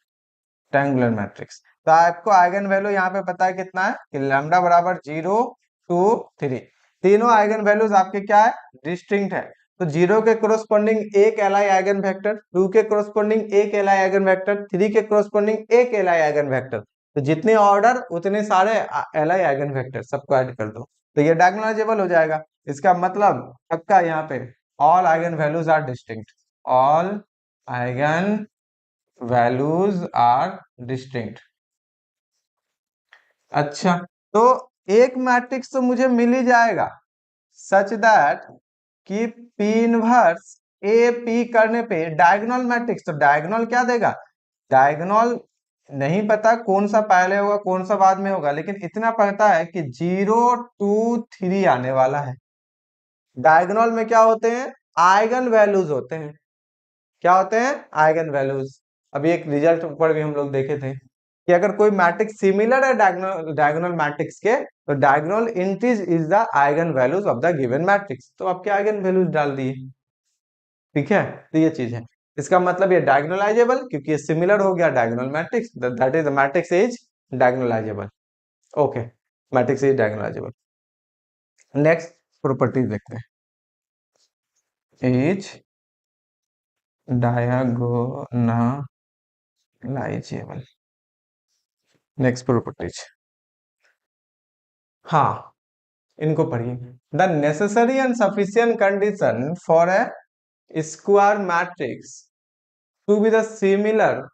ट्रायंगुलर मैट्रिक्स। तो आपको आइगन वैल्यू यहाँ पे पता है कितना है कि लैम्डा बराबर 0 2 3, तीनों आइगन वैल्यूज आपके क्या है, डिस्टिंक्ट है। तो 0 के कोरोस्पोंडिंग एक एल आई आइगन वेक्टर, 2 के कोरोस्पोंडिंग एक एल आई आइगन वेक्टर, 3 के कोरोस्पोंडिंग एक एल आई आइगन वेक्टर। तो जितने ऑर्डर उतने सारे एल आई आइगन वेक्टर, सबको ऐड कर दो तो ये डायगोनलाइजेबल हो जाएगा। इसका मतलब पक्का यहाँ पे all eigen values are distinct, all eigen values are distinct. अच्छा, तो एक मैट्रिक्स तो मुझे मिल ही जाएगा सच दैट कि पी इनवर्स ए पी करने पे डायगोनल मैट्रिक्स, तो डायगोनल क्या देगा, डायगोनल नहीं पता कौन सा पहले होगा कौन सा बाद में होगा, लेकिन इतना पता है कि 0 2 3 आने वाला है। डायगोनल में क्या होते हैं, आइगन वैल्यूज होते हैं, क्या होते हैं, आइगन वैल्यूज। अभी एक रिजल्ट ऊपर भी हम लोग देखे थे कि अगर कोई मैट्रिक्स सिमिलर है डायगोनल डायगोनल मैट्रिक्स के, तो diagonal entries is the eigen values of the given matrix, तो आपके आइगन वैल्यूज डाल दिए, ठीक है। तो ये चीज है, इसका मतलब ये डायगोनलाइजेबल, क्योंकि ये सिमिलर हो गया diagonal matrix, that is the matrix is diagonalizable. Okay, matrix is diagonalizable. Next properties देखते हैं, इज डायगोनलाइजेबल। नेक्स्ट प्रॉपर्टीज, हाँ, इनको पढ़िए। The necessary and sufficient condition for a square matrix to be the similar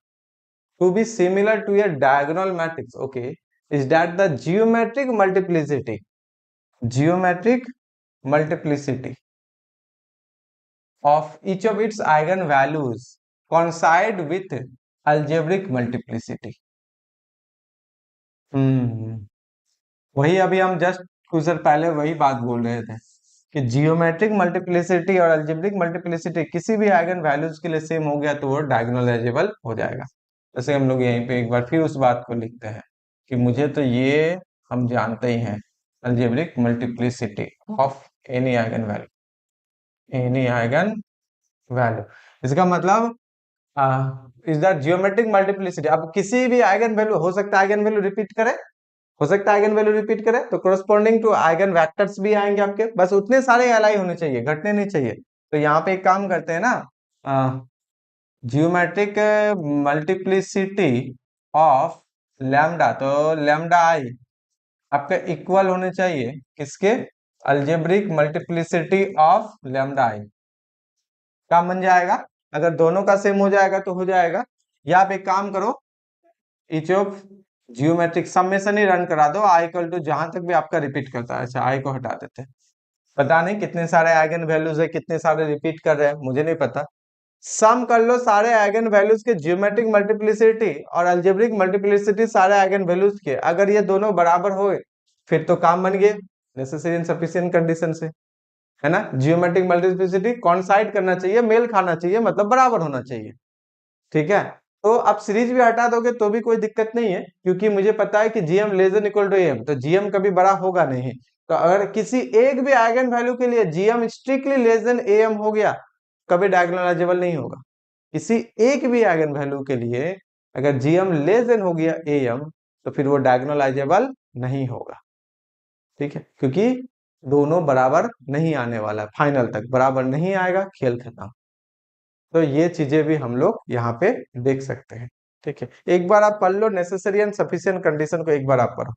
to be similar to a diagonal matrix, okay, is that the geometric multiplicity of each of its eigen values coincide with algebraic multiplicity। वही अभी हम just कुछ देर पहले वही बात बोल रहे थे कि जियोमेट्रिक मल्टीप्लिसिटी और अलजेब्रिक मल्टीप्लिसिटी किसी भी आइगन वैल्यूज के लिए सेम हो गया तो वो डायगोनलाइजेबल हो जाएगा। जैसे हम लोग यहीं पे एक बार फिर उस बात को लिखते हैं कि मुझे तो ये हम जानते ही हैं, algebraic multiplicity of any eigen value, इसका मतलब इज द जियोमेट्रिक मल्टीप्लिसिटी। अब किसी भी आइगन वैल्यू हो सकता है, आइगन वैल्यू रिपीट करे, हो सकता है आइगन वैल्यू रिपीट करे, तो कोरस्पॉन्डिंग टू आइगन वेक्टर्स भी आएंगे आपके, बस उतने सारे एलाई होने चाहिए, घटने नहीं चाहिए। तो यहाँ पे एक काम करते हैं ना, जियोमेट्रिक मल्टीप्लिसिटी ऑफ लैम्डा, तो लैम्डा आई आपका इक्वल होने चाहिए किसके, अलजेब्रिक मल्टीप्लिसिटी ऑफ लैम्डा आई। काम बन जाएगा, अगर दोनों का सेम हो जाएगा तो हो जाएगा। या आप एक काम करो, each of geometric summation he run करा दो, आई इक्वल टू जहां तक भी आपका रिपीट करता है। अच्छा, आई को हटा देते हैं, पता नहीं कितने सारे आइगन वैल्यूज है, कितने सारे रिपीट कर रहे हैं, मुझे नहीं पता। सम कर लो सारे आइगन वैल्यूज के जियोमेट्रिक मल्टीप्लिसिटी और अलजेब्रिक मल्टीप्लिसिटी सारे आइगन वैल्यूज के, अगर ये दोनों बराबर हो फिर तो काम बन गए नेसेसरी एंड सफिशिएंट कंडीशन से, है ना। जियोमेट्रिक मल्टीप्लिसिटी कॉन्साइड करना चाहिए, मेल खाना चाहिए, मतलब बराबर होना चाहिए। ठीक है, तो आप सीरीज भी हटा दोगे तो भी कोई दिक्कत नहीं है, क्योंकि मुझे पता है कि GM less than equal to M, तो जीएम कभी बड़ा होगा नहीं। तो अगर किसी एक भी आइगन वैल्यू के लिए GM strictly less than M हो गया, कभी डायगोनलाइजेबल नहीं होगा। किसी एक भी आइगन वैल्यू के लिए अगर जीएम लेस देन हो गया एम, तो फिर वो डायगोनलाइजेबल नहीं होगा। ठीक है, क्योंकि दोनों बराबर नहीं आने वाला है, फाइनल तक बराबर नहीं आएगा, खेल खत्म। तो ये चीजें भी हम लोग यहाँ पे देख सकते हैं। ठीक है, एक बार आप पढ़ लो नेसेसरी एंड सफिशिएंट कंडीशन को, एक बार आप पढ़ो।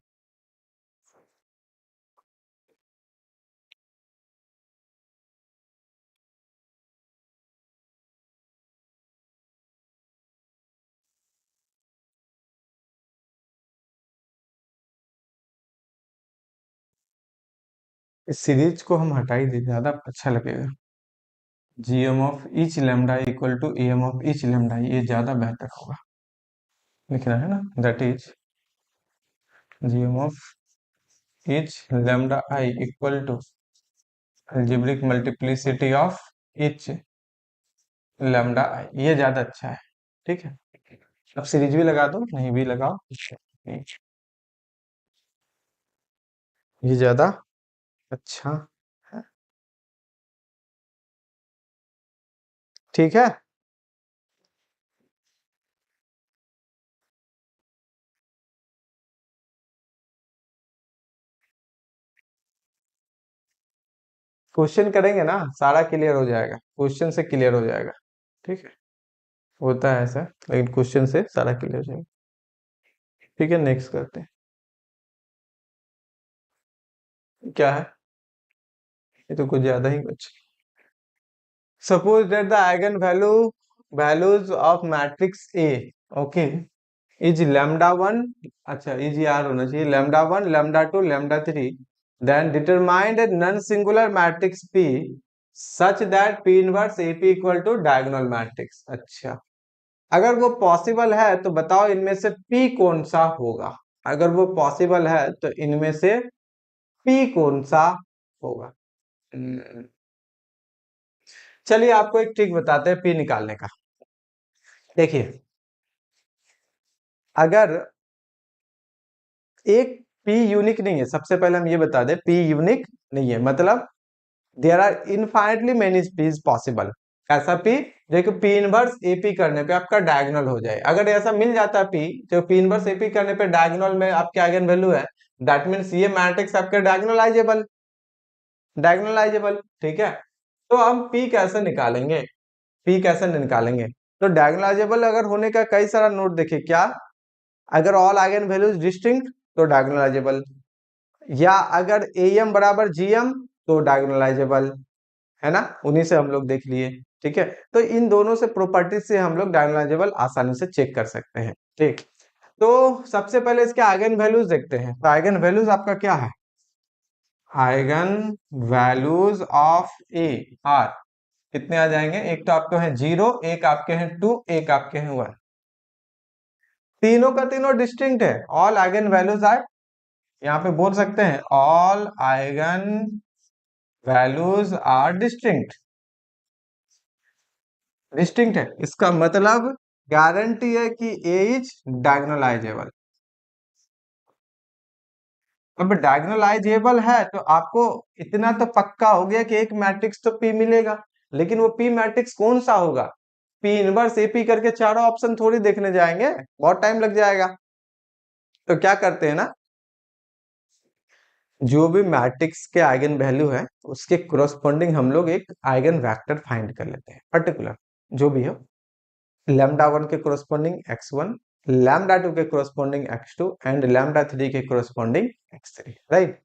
इस सीरीज को हम हटा ही दे, ज्यादा अच्छा लगेगा। GM of each lambda equal to M of each lambda, ये ज्यादा बेहतर होगा लिखना, है ना। That is GM of each lambda i equal to algebraic multiplicity of each lambda i, ये ज्यादा अच्छा है। ठीक है, अब सीरीज भी लगा दो, नहीं भी लगाओ, ये ज्यादा अच्छा है। ठीक है, क्वेश्चन करेंगे ना सारा क्लियर हो जाएगा, क्वेश्चन से क्लियर हो जाएगा। ठीक है, होता है ऐसा, लेकिन क्वेश्चन से सारा क्लियर हो जाएगा। ठीक है, नेक्स्ट करते हैं। क्या है, ये तो कुछ ज्यादा ही कुछ। Suppose that the eigen values of matrix A, okay, is lambda one, अच्छा इज आर होना चाहिए, lambda one, lambda two, lambda three, then determined a non singular matrix P such that P inverse A P equal to diagonal matrix. अच्छा, अगर वो possible है तो बताओ इनमें से पी कौन सा होगा। अगर वो पॉसिबल है तो इनमें से पी कौन सा होगा। हम्म, चलिए आपको एक ट्रिक बताते हैं पी निकालने का। देखिए, अगर एक पी यूनिक नहीं है, सबसे पहले हम ये बता दें पी यूनिक नहीं है, मतलब there are infinitely many Ps possible. ऐसा पी जो कि पी इनवर्स एपी करने पे आपका डायगोनल हो जाए, अगर ऐसा मिल जाता है पी जो पी इनवर्स एपी करने पे डायगोनल में आपके आइगन वैल्यू है, दैट मीन्स ये मैट्रिक्स आपका डायगोनलाइजेबल, डायगोनलाइजेबल। ठीक है, तो हम पी कैसे निकालेंगे, पी कैसे निकालेंगे। तो डायगोनलाइजेबल अगर होने का कई सारा नोट देखिए, क्या, अगर ऑल आइगन वैल्यूज डिस्टिंक्ट तो डायगोनलाइजेबल, या अगर एम बराबर जीएम तो डायगोनलाइजेबल, है ना, उन्हीं से हम लोग देख लिए। ठीक है, तो इन दोनों से प्रॉपर्टी से हम लोग डायगोनलाइजेबल आसानी से चेक कर सकते हैं। ठीक, तो सबसे पहले इसके आइगन वैल्यूज देखते हैं। तो आइगन वैल्यूज आपका क्या है, eigen values of A R कितने आ जाएंगे, एक तो आपके हैं जीरो, एक आपके हैं टू, एक आपके हैं वन, तीनों का तीनों डिस्टिंक्ट है। ऑल आइगन वैल्यूज आर, यहाँ पे बोल सकते हैं all eigen values are distinct, distinct है, इसका मतलब गारंटी है कि ए इज डायगोनलाइजेबल। अब डायगोनलाइजेबल है तो आपको इतना तो पक्का हो गया कि एक मैट्रिक्स तो पी मिलेगा, लेकिन वो पी मैट्रिक्स कौन सा होगा, पी इनवर्स एपी करके चारों ऑप्शन थोड़ी देखने जाएंगे, बहुत टाइम लग जाएगा। तो क्या करते हैं ना, जो भी मैट्रिक्स के आइगन वैल्यू है उसके कोरस्पॉन्डिंग हम लोग एक आइगन वेक्टर फाइंड कर लेते हैं, पर्टिकुलर जो भी हो, लैम्डा वन के corresponding X one, lambda two के corresponding X two and lambda three के कोरस्पॉन्डिंग एक्स थ्री, राइट।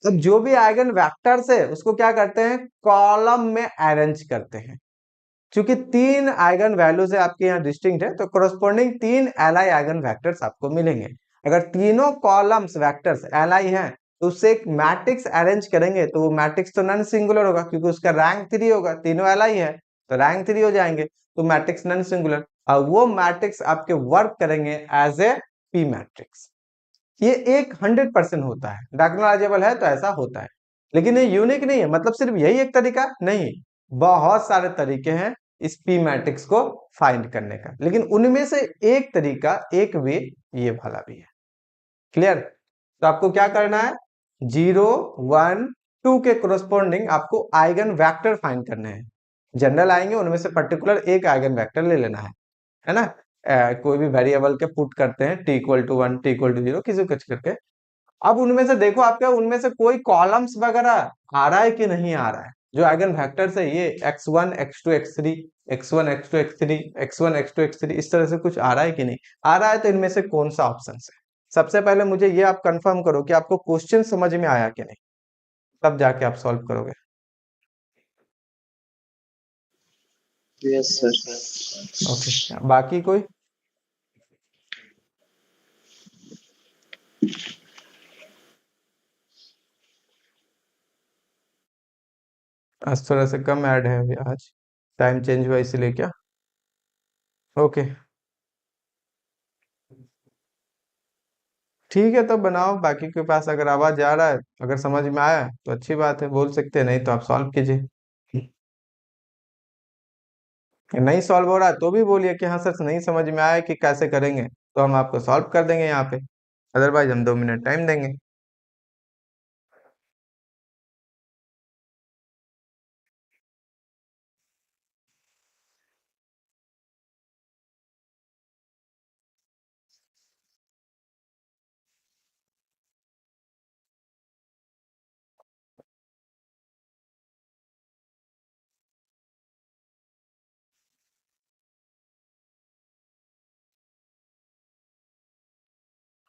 अब जो भी आइगन वेक्टर्स है उसको क्या करते हैं, कॉलम में अरेंज करते हैं। क्योंकि तीन आइगन वैल्यूज है आपके यहाँ डिस्टिंक्ट है, तो कोरस्पॉन्डिंग तीन एलआई आइगन वेक्टर्स आपको मिलेंगे। अगर तीनों कॉलम्स वेक्टर्स एलआई हैं तो उससे एक मैट्रिक्स अरेंज करेंगे, तो वो मैट्रिक्स तो नॉन सिंगुलर होगा क्योंकि उसका रैंक थ्री होगा, तीनों एलआई है तो रैंक थ्री हो जाएंगे, तो मैट्रिक्स नॉन सिंगुलर, और वो मैट्रिक्स आपके वर्क करेंगे एज ए पी मैट्रिक्स। ये एक 100% होता है, डायगोनलाइजेबल है तो ऐसा होता है। लेकिन ये यूनिक नहीं है, मतलब सिर्फ यही एक तरीका नहीं, बहुत सारे तरीके हैं इस पी मैट्रिक्स को फाइंड करने का, लेकिन उनमें से एक तरीका, एक वे ये वाला भी है। क्लियर? तो आपको क्या करना है, 0 1 2 के कोरस्पॉन्डिंग आपको आइगन वेक्टर फाइंड करने हैं। जनरल आएंगे, उनमें से पर्टिकुलर एक आइगन वेक्टर ले लेना है ना। कोई भी वेरिएबल के पुट करते हैं, t equal to 1, t equal to 0, किसी कुछ करके। अब उनमें से देखो आपका, उनमें से कोई कॉलम्स वगैरह आ रहा है कि नहीं आ रहा है, जो आइगन वेक्टर्स है ये x1 x2 x3, x1 x2 x3, x1 x2 x3, इस तरह से कुछ आ रहा है कि नहीं आ रहा है, तो इनमें से कौन सा ऑप्शन है। सबसे पहले मुझे ये आप कंफर्म करो कि आपको क्वेश्चन समझ में आया कि नहीं, तब जाके आप सॉल्व करोगे। Yes sir. ओके, बाकी कोई? आज थोड़ा सा कम ऐड है अभी, आज टाइम चेंज हुआ इसीलिए क्या। ओके ठीक है, तो बनाओ, बाकी के पास अगर आवाज जा रहा है, अगर समझ में आया तो अच्छी बात है, बोल सकते हैं, नहीं तो आप सॉल्व कीजिए। नहीं सॉल्व हो रहा है तो भी बोलिए कि हाँ सर नहीं समझ में आया कि कैसे करेंगे, तो हम आपको सॉल्व कर देंगे यहाँ पे, अदरवाइज हम 2 मिनट टाइम देंगे।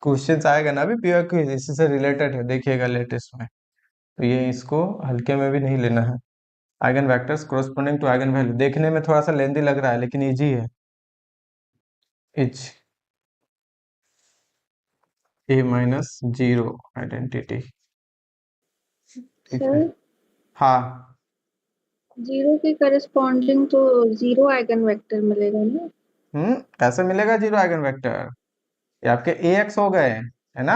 क्वेश्चंस आएगा ना अभी प्योर क्विज, इसी से रिलेटेड है, देखिएगा लेटेस्ट में, तो ये इसको हल्के में भी नहीं लेना है। Eigen vectors corresponding to eigen value, देखने में थोड़ा सा लेंदी लग रहा है लेकिन इजी है। इच ए माइनस जीरो आइडेंटिटी, ठीक है। सर हाँ, 0 के करस्पॉन्डिंग तो 0 आइगन वेक्टर मिलेगा ना। कैसे मिलेगा जीरो आइगन वेक्टर, ये आपके ए एक्स हो गए है ना,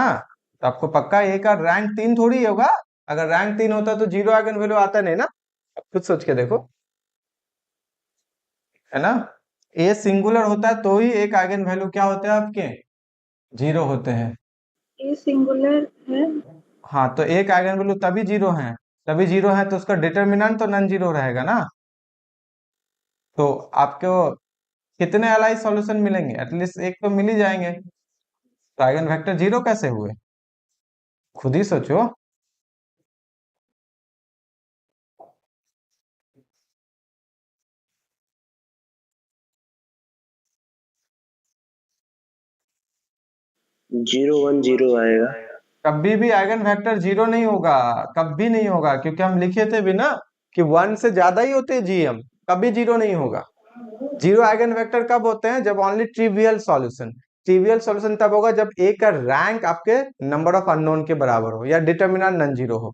तो आपको पक्का ए का रैंक 3 थोड़ी होगा, अगर रैंक 3 होता तो जीरो आइगन वैल्यू आता नहीं ना, आप खुद सोच के देखो, है ना। ए सिंगुलर होता है तो ही एक आइगन वैल्यू क्या होते हैं आपके, जीरो होते हैं। ये सिंगुलर है। हाँ, तो एक आइगन वैल्यू तभी जीरो है, तभी जीरो है तो उसका डिटर्मिनेंट तो नॉन जीरो रहेगा ना। तो आपको कितने अलाइ सॉल्यूशन मिलेंगे, एटलीस्ट एक तो मिल ही जाएंगे, तो आइगन वेक्टर जीरो कैसे हुए, खुद ही सोचो। 0 1 0 आएगा। कभी भी आइगन वेक्टर जीरो नहीं होगा, कभी नहीं होगा, क्योंकि हम लिखे थे भी ना कि 1 से ज्यादा ही होते हैं जीएम, कभी जीरो नहीं होगा। जीरो आइगन वेक्टर कब होते हैं, जब only trivial solution, trivial solution तब होगा जब ए का रैंक आपके नंबर ऑफ अननोन के बराबर हो या डिटर्मिनेंट नॉन जीरो हो,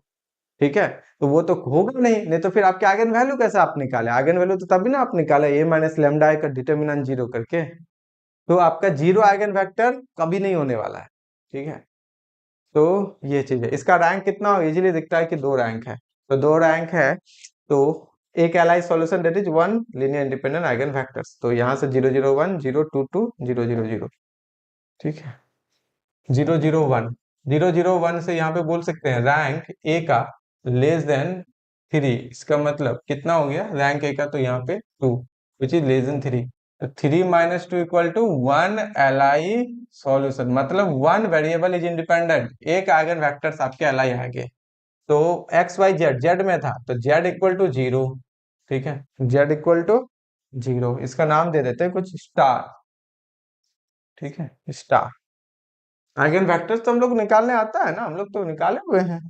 ठीक है। तो वो तो होगा नहीं, नहीं तो फिर आपके आइगन वैल्यू कैसे आप निकाले, आइगन वैल्यू तो तभी ना आप निकाले ए माइनस लेमडा का डिटर्मिनेंट जीरो करके, तो आपका जीरो आइगन वेक्टर कभी नहीं होने वाला है, ठीक है। तो ये चीज है, इसका रैंक कितना इजीली दिखता है कि 2 रैंक है, तो 2 रैंक है, तो एक allies solution that is 1 linear independent eigen vectors, तो यहाँ से 0 0 1 0 2 2 0 0 0, ठीक है। 0 0 1 0 0 1 से यहाँ पे बोल सकते हैं रैंक ए का लेस देन 3, इसका मतलब कितना हो गया रैंक ए का, तो यहाँ पे 2 which is less than 3, 3 minus 2 equal to 1 LI solution, मतलब 1 वेरिएबल इज इंडिपेंडेंट, एक आइगन वेक्टर्स आपके एलआई आगे, तो एक्स वाई जेड, जेड में था तो जेड इक्वल टू 0, ठीक है, जेड इक्वल टू 0, इसका नाम दे देते हैं कुछ स्टार, ठीक है, स्टार। आइगन वेक्टर्स तो हम लोग निकालने आता है ना, हम लोग तो निकाले हुए हैं।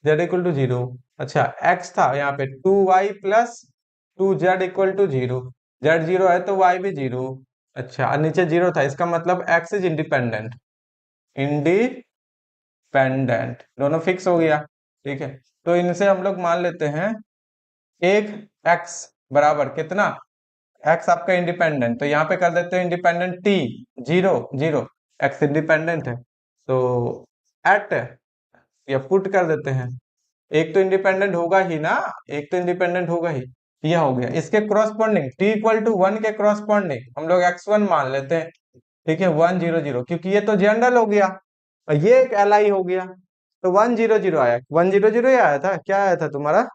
जेड इक्वल टू 0, अच्छा एक्स था यहाँ पे 2y plus 2z equal to 0, Z 0 है तो y भी 0, अच्छा और नीचे 0 था, इसका मतलब x इज इंडिपेंडेंट, इंडिपेंडेंट दोनों फिक्स हो गया, ठीक है। तो इनसे हम लोग मान लेते हैं एक x बराबर कितना, x आपका इंडिपेंडेंट, तो यहाँ पे कर देते हैं इंडिपेंडेंट t 0 0, x इंडिपेंडेंट है, तो एट या पुट कर देते हैं, एक तो इंडिपेंडेंट होगा ही ना, एक तो इंडिपेंडेंट होगा ही। यह हो गया इसके क्रॉसपॉन्डिंग, t इक्वल टू 1 के क्रॉसपॉन्डिंग हम लोग x1 मान लेते हैं, ठीक है 1 0 0, क्योंकि ये तो जनरल हो गया और ये एक एल हो गया, तो 1 0 0 आया, 1 0 0 ही आया था, क्या आया था तुम्हारा?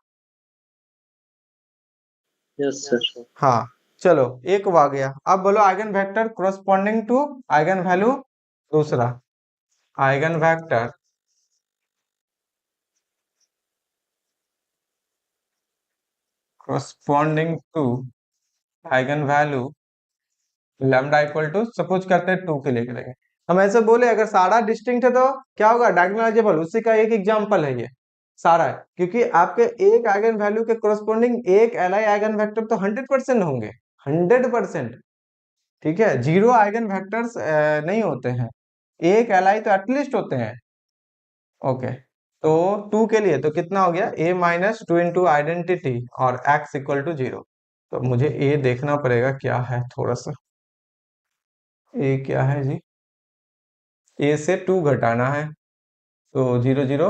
Yes sir. हाँ चलो एक वो आ गया। अब बोलो eigen vector corresponding to eigen value दूसरा, eigen vector corresponding to eigen value lambda equal to, suppose करते हैं 2 के लिए करेंगे। हम ऐसे बोले अगर सारा डिस्टिंक्ट है तो क्या होगा, डायगोनलाइजेबल, उसी का एक एग्जांपल है ये सारा है, क्योंकि आपके एक आइगन वैल्यू के कोरस्पोंडिंग एक एलआई आइगन वेक्टर तो 100% होंगे, 100%। ठीक है, जीरो आइगन वेक्टर्स नहीं होते हैं, एक एलआई तो एटलीस्ट होते हैं। ओके, तो 2 के लिए तो कितना हो गया, a माइनस 2 इंटू आइडेंटिटी और x इक्वल टू 0। तो मुझे a देखना पड़ेगा क्या है, थोड़ा सा a क्या है जी, a से 2 घटाना है, तो 0 0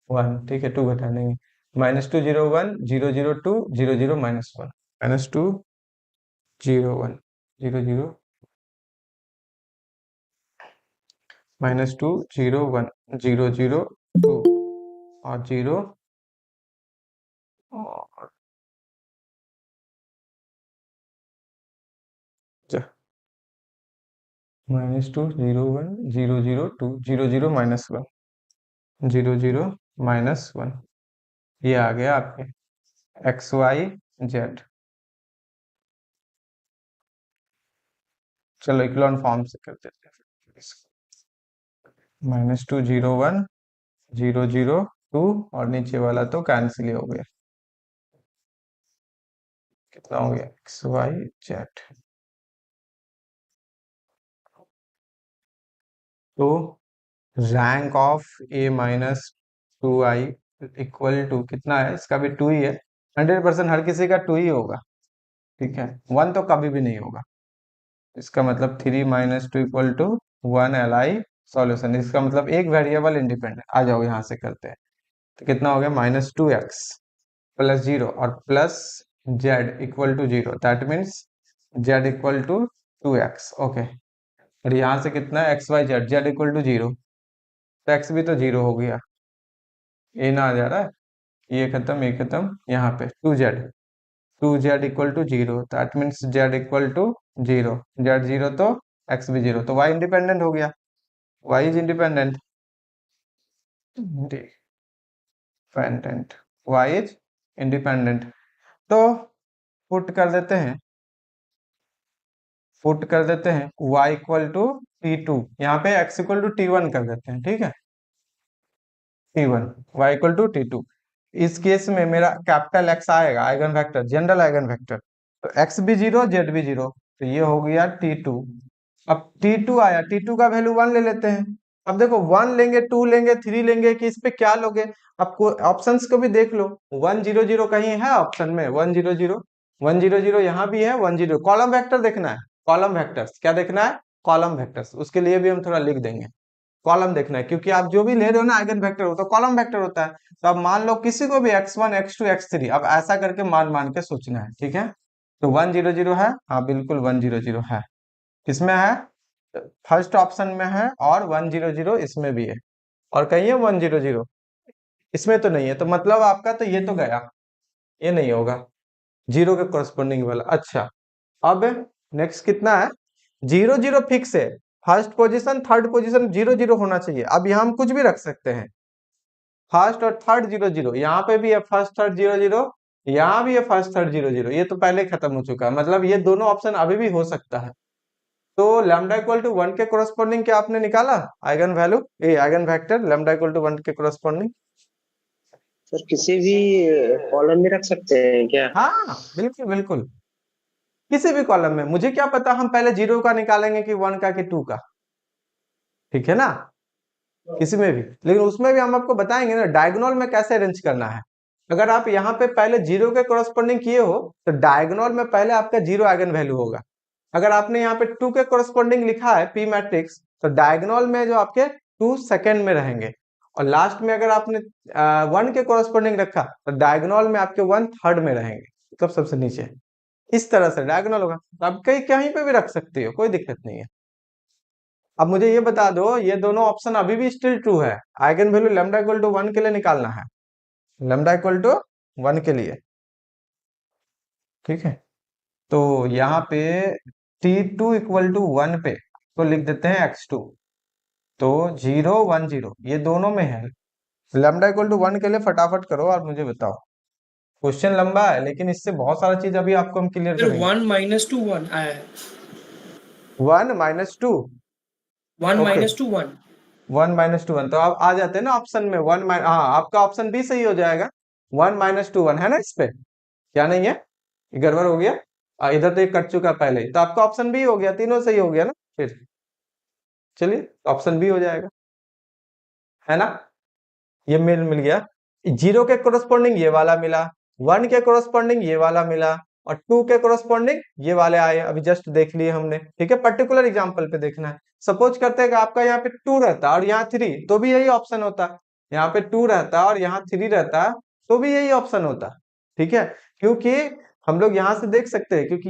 1, ठीक है 2 घटा देंगे, माइनस 2 0 1 0 0 2 0 0 माइनस 1, माइनस 2 0 1 0 0 माइनस 2 0 1 0 0 2 और 0 और माइनस 2 0 1 0 0 2 0 0 माइनस 1 0 0 माइनस 1, ये आ गया आपके एक्स वाई जेड। चलो इक्लोन फॉर्म से कर देते हैं, माइनस 2 0 1 0 0 2 और नीचे वाला तो कैंसिल ही हो गया, कितना हो गया एक्स वाई जेड। तो rank of A minus 2i equal to कितना है, इसका भी 2 ही है, 100% हर किसी का 2 ही होगा, ठीक है 1 तो कभी भी नहीं होगा। इसका मतलब 3 minus 2 equal to 1 L I solution, इसका मतलब एक वेरिएबल इंडिपेंडेंट। आ जाओ यहाँ से करते हैं, तो कितना हो गया माइनस 2x प्लस 0 और plus z equal to 0, that means z equal to 2x। Okay, और यहाँ से कितना है x y z, z equal to 0, तो एक्स भी तो 0 हो गया, ए ना आ जा रहा है, ये खत्म, यहाँ पे 2z, 2z equal to 0, that means z equal to 0, z 0 तो x भी 0, तो y इंडिपेंडेंट हो गया, y is independent, independent, y is independent. तो पुट कर देते हैं, y इक्वल टू t2, यहाँ पे x इक्वल टू t1 कर देते हैं, ठीक है t1, y equal to t2। इस केस में मेरा कैपिटल X आएगा eigen vector, general eigen vector, तो x भी 0 z भी 0, तो ये हो गया t2। अब t2 आया, t2 का वैल्यू 1 ले लेते हैं। अब देखो 1 लेंगे, 2 लेंगे, 3 लेंगे कि इस पे क्या लोगे, आपको ऑप्शंस को भी देख लो, 1 0 0 कहीं है ऑप्शन में, 1 0 0 1 0 0 यहाँ भी है, 1 0, कॉलम वेक्टर देखना है, कॉलम वेक्टर्स क्या देखना है, कॉलम वेक्टर्स, उसके लिए भी हम थोड़ा लिख देंगे, कॉलम देखना है, क्योंकि आप जो भी ले रहे हो ना आइगन वेक्टर हो तो कॉलम वेक्टर होता है। तो अब मान लो किसी को भी x1 x2 x3, अब ऐसा करके मान मान के सोचना है, ठीक है। तो 1 0 0 है, हाँ बिल्कुल 1 0 0 है, किसमें है, फर्स्ट ऑप्शन में है, और 1 0 0 इसमें भी है, और कहीं है 1 0 0, इसमें तो नहीं है, तो मतलब आपका तो ये तो गया, ये नहीं होगा जीरो के कोरस्पोंडिंग वाला। अच्छा, अब नेक्स्ट कितना है, 0 0 फिक्स है, फर्स्ट पोजीशन थर्ड पोजीशन 0 0 होना चाहिए। अब यहाँ हम कुछ भी रख सकते हैं, फर्स्ट और थर्ड 0 0, यहाँ पे भी है फर्स्ट थर्ड 0 0, यहाँ भी है फर्स्ट थर्ड 0 0, ये तो पहले खत्म हो चुका है, मतलब ये दोनों ऑप्शन अभी भी हो सकता है। तो लैम्डा इक्वल टू 1 के कोरस्पोंडिंग क्या आपने निकाला, आइगन वैल्यू, ये eigen vector lambda equal to 1 के कोरस्पोंडिंग। सर किसी भी कॉलम में रख सकते हैं क्या? हाँ बिल्कुल बिल्कुल, किसी भी कॉलम में, मुझे क्या पता, हम पहले 0 का निकालेंगे कि 1 का कि 2 का, ठीक है ना, किसी में भी, लेकिन उसमें भी हम आपको बताएंगे ना डायगोनल में कैसे अरेंज करना है। अगर आप यहाँ पे पहले 0 के कोरस्पोंडिंग किए हो तो डायगोनल में पहले आपका 0 आइगन वैल्यू होगा। अगर आपने यहाँ पे 2 के कोरस्पोंडिंग लिखा है पी मैट्रिक्स, तो डायगोनल में जो आपके 2 सेकंड में रहेंगे, और लास्ट में अगर आपने 1 के कोरस्पॉन्डिंग रखा तो डायगोनल में आपके 1/3 में रहेंगे, मतलब सबसे नीचे। इस तरह से डायगोनल होगा, तो आप कहीं पे भी रख सकते हो, कोई दिक्कत नहीं है। अब मुझे ये बता दो, ये दोनों ऑप्शन अभी भी स्टिल ट्रू है। Eigen value lambda equal to 1 के लिए निकालना है, लैम्डा इक्वल टू 1 के लिए, ठीक है। तो यहाँ पे t2 इक्वल टू 1 पे तो लिख देते हैं x2, तो 0 1 0 ये दोनों में है। लैम्डा इक्वल टू 1 के लिए फटाफट करो और मुझे बताओ। क्वेश्चन लंबा है लेकिन इससे बहुत सारा चीज अभी आपको हम क्लियर सर करेंगे। 1 - 2 1 आया है। 1 - 2 1 ओके, - 2 1। 1 - 2 1 तो आप आ जाते हैं ना ऑप्शन में। हाँ, आपका ऑप्शन बी सही हो जाएगा। 1 - 2 1 है ना इस पे, क्या नहीं है, ये गड़बड़ हो गया। इधर तो ये कट चुका पहले ही, तो आपका ऑप्शन बी हो गया, तीनों सही हो गया ना। फिर चलिए ऑप्शन बी हो जाएगा, है ना। ये मिल गया। 0 के कोरस्पॉन्डिंग ये वाला मिला, 1 के कोरस्पॉन्डिंग ये वाला मिला, और 2 के कोरस्पॉन्डिंग ये वाले आए, अभी जस्ट देख लिए हमने, ठीक है। पर्टिकुलर एग्जांपल पे देखना है। सपोज करते हैं कि आपका यहाँ पे 2 रहता और यहाँ 3, तो भी यही ऑप्शन होता। यहाँ पे 2 रहता और यहाँ 3 रहता, तो भी यही ऑप्शन होता, ठीक है। क्योंकि हम लोग यहाँ से देख सकते हैं, क्योंकि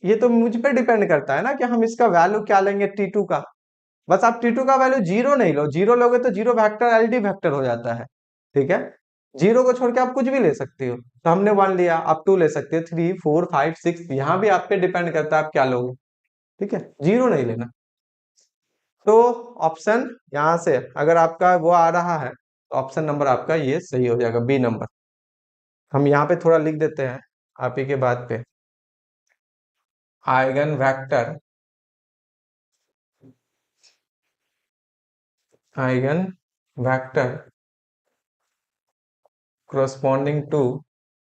ये तो मुझ पे डिपेंड करता है ना कि हम इसका वैल्यू क्या लेंगे t2 का। बस आप t2 का वैल्यू 0 नहीं लो, 0 लोगे तो 0 वेक्टर एलडी वेक्टर हो जाता है, ठीक है। 0 को छोड़ के आप कुछ भी ले सकते हो, तो हमने 1 लिया, आप 2 ले सकते हो, 3 4 5 6, यहाँ भी आप पे डिपेंड करता है आप क्या लोगे, ठीक है। 0 नहीं लेना। तो ऑप्शन यहाँ से अगर आपका वो आ रहा है तो ऑप्शन नंबर आपका ये सही हो जाएगा, बी नंबर। हम यहाँ पे थोड़ा लिख देते हैं आप ही के बात पे, eigen vector, eigen vector corresponding to